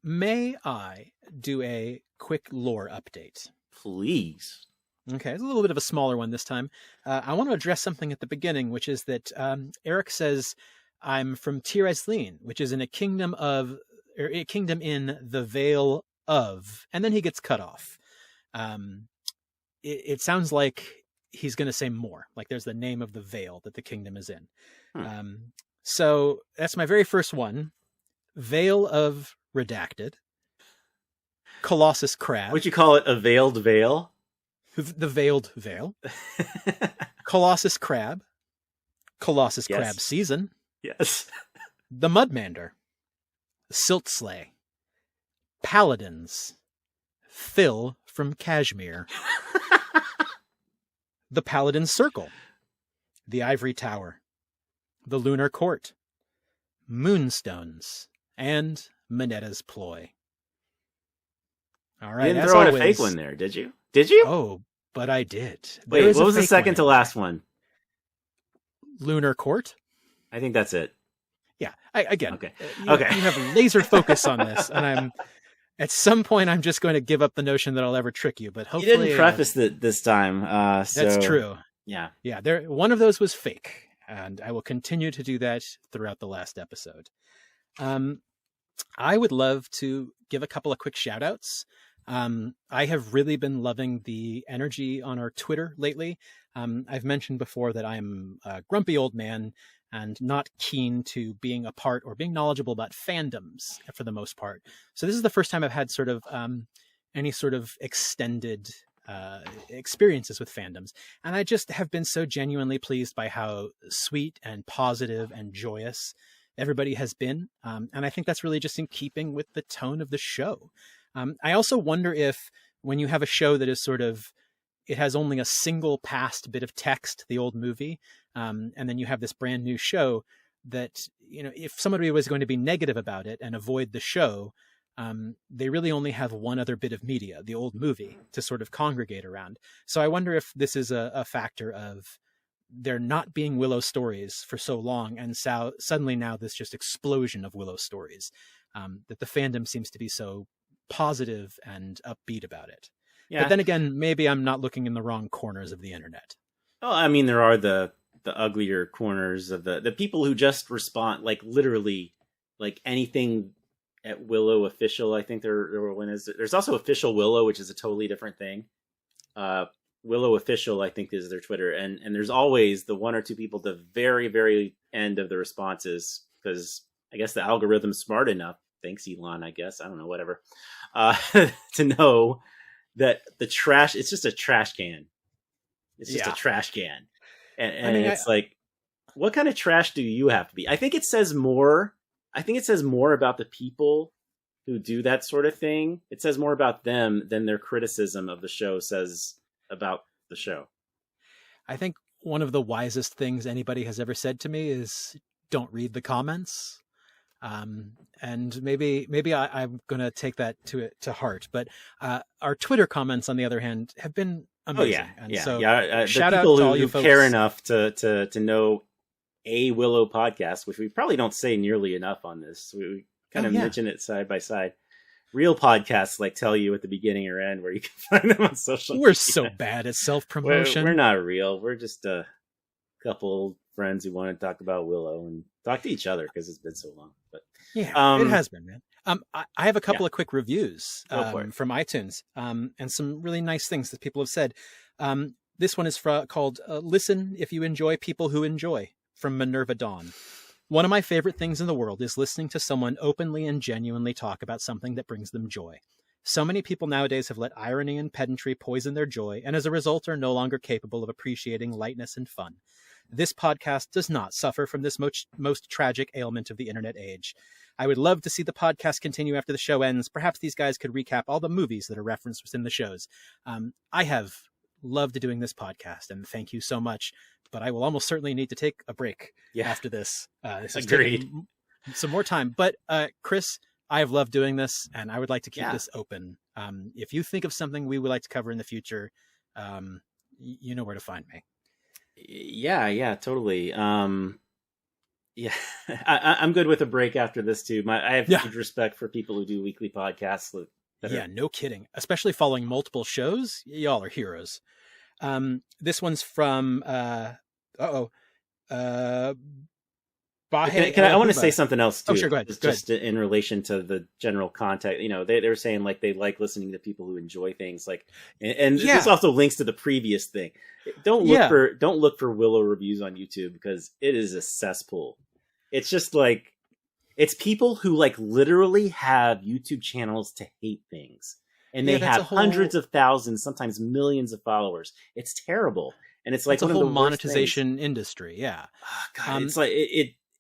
A: May I do a quick lore update?
B: Please.
A: Okay, it's a little bit of a smaller one this time. I want to address something at the beginning, which is that Eric says, I'm from Tyr's Lean, which is in a kingdom in the Vale of, and then he gets cut off. It sounds like he's going to say more, like there's the name of the Vale that the kingdom is in. So that's my very first one. Vale of Redacted. Colossus Crab.
B: Would you call it a veiled veil?
A: The Veiled Veil. Colossus Crab. Colossus Crab Season.
B: Yes.
A: The Mudmander, Silt Sleigh, Paladins, Phil from Kashmir, the Paladin's Circle, the Ivory Tower, the Lunar Court, Moonstones, and Minetta's Ploy. All right,
B: You didn't throw in a fake one there, did you? Did you?
A: Oh, but I did.
B: Wait, what was the second to last one?
A: Lunar Court?
B: I think that's it.
A: Yeah, again,
B: Okay.
A: You have laser focus on this, and at some point I'm just going to give up the notion that I'll ever trick you. But hopefully,
B: you didn't preface it this time.
A: That's true.
B: Yeah.
A: One of those was fake, and I will continue to do that throughout the last episode. I would love to give a couple of quick shout outs. I have really been loving the energy on our Twitter lately. I've mentioned before that I'm a grumpy old man and not keen to being a part or being knowledgeable about fandoms for the most part. So this is the first time I've had sort of any sort of extended experiences with fandoms. And I just have been so genuinely pleased by how sweet and positive and joyous everybody has been. And I think that's really just in keeping with the tone of the show. I also wonder if when you have a show that is sort of, it has only a single past bit of text, the old movie, and then you have this brand new show that, if somebody was going to be negative about it and avoid the show, they really only have one other bit of media, the old movie, to sort of congregate around. So I wonder if this is a factor of there not being Willow stories for so long, and suddenly now this just explosion of Willow stories, that the fandom seems to be so positive and upbeat about it. Yeah. But then again, maybe I'm not looking in the wrong corners of the internet.
B: Oh, I mean, there are the uglier corners of the people who just respond, like literally, like anything at Willow official. I think there's also official Willow, which is a totally different thing. Willow official, I think, is their Twitter, and there's always the one or two people at the very, very end of the responses, because I guess the algorithm's smart enough. Thanks, Elon, I guess. I don't know, whatever. To know that the trash, it's just a trash can. It's just a trash can. And it's like, what kind of trash do you have to be? I think it says more about the people who do that sort of thing. It says more about them than their criticism of the show says about the show.
A: I think one of the wisest things anybody has ever said to me is don't read the comments. And maybe I'm going to take that to heart, but, our Twitter comments, on the other hand, have been amazing. Shout out to all you folks who
B: care enough to know a Willow podcast, which we probably don't say nearly enough on this. We kind of mention it side by side. Real podcasts tell you at the beginning or end where you can find them on social media.
A: We're so bad at self-promotion.
B: We're not real. We're just a couple old friends who want to talk about Willow and talk to each other because it's been so long. But
A: yeah, it has been, man. I have a couple of quick reviews from iTunes, and some really nice things that people have said. This one is called "Listen If You Enjoy People Who Enjoy" from Minerva Dawn. One of my favorite things in the world is listening to someone openly and genuinely talk about something that brings them joy. So many people nowadays have let irony and pedantry poison their joy, and as a result are no longer capable of appreciating lightness and fun. This podcast does not suffer from this most tragic ailment of the internet age. I would love to see the podcast continue after the show ends. Perhaps these guys could recap all the movies that are referenced within the shows. I have loved doing this podcast, and thank you so much. But I will almost certainly need to take a break after this. This is
B: agreed.
A: Some more time. But Chris, I have loved doing this, and I would like to keep this open. If you think of something we would like to cover in the future, you know where to find me.
B: Yeah, totally. I'm good with a break after this too. I have huge respect for people who do weekly podcasts.
A: No kidding. Especially following multiple shows. Y'all are heroes. This one's from I
B: want to say something else too.
A: Oh, sure, go ahead.
B: Just in relation to the general context, they were saying they like listening to people who enjoy things this also links to the previous thing. Don't look for Willow reviews on YouTube because it is a cesspool. It's just it's people who literally have YouTube channels to hate things. And they have hundreds of thousands, sometimes millions of followers. It's terrible. And it's
A: a whole monetization industry. Yeah.
B: Oh, God,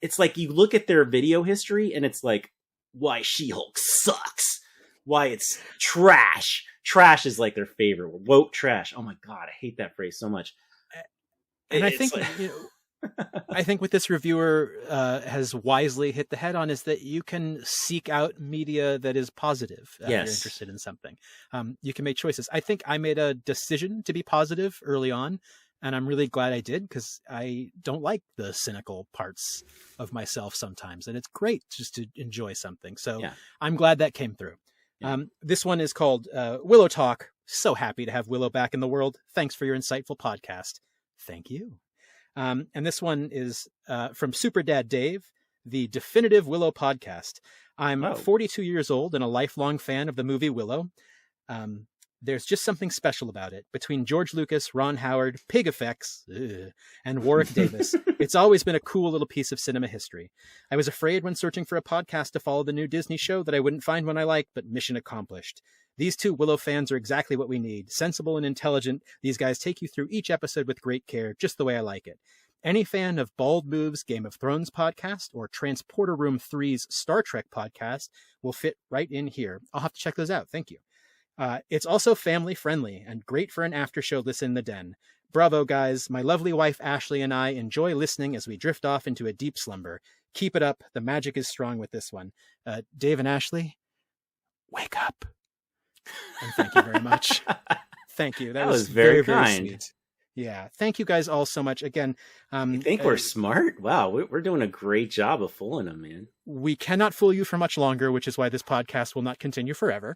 B: it's like you look at their video history and it's like, why She-Hulk sucks, why it's trash. Trash is like their favorite word. Woke trash. Oh my God, I hate that phrase so much.
A: And
B: It's
A: I think,
B: like...
A: I think what this reviewer has wisely hit the head on is that you can seek out media that is positive if you're interested in something. You can make choices. I think I made a decision to be positive early on, and I'm really glad I did, because I don't like the cynical parts of myself sometimes, and it's great just to enjoy something. So I'm glad that came through. This one is called Willow Talk. So happy to have Willow back in the world. Thanks for your insightful podcast. Thank you. And this one is from Super Dad Dave, the definitive Willow podcast. I'm 42 years old and a lifelong fan of the movie Willow. There's just something special about it. Between George Lucas, Ron Howard, pig effects, and Warwick Davis, it's always been a cool little piece of cinema history. I was afraid when searching for a podcast to follow the new Disney show that I wouldn't find one I liked, but mission accomplished. These two Willow fans are exactly what we need. Sensible and intelligent, these guys take you through each episode with great care, just the way I like it. Any fan of Bald Move's Game of Thrones podcast or Transporter Room 3's Star Trek podcast will fit right in here. I'll have to check those out. Thank you. It's also family friendly and great for an after show listen in the den. Bravo, guys. My lovely wife Ashley and I enjoy listening as we drift off into a deep slumber. Keep it up. The magic is strong with this one. Dave and Ashley, wake up. And thank you very much. Thank you. That was very, very
B: kind.
A: sweet. Yeah. Thank you guys all so much. Again,
B: you think we're smart? Wow. We're doing a great job of fooling them, man.
A: We cannot fool you for much longer, which is why this podcast will not continue forever.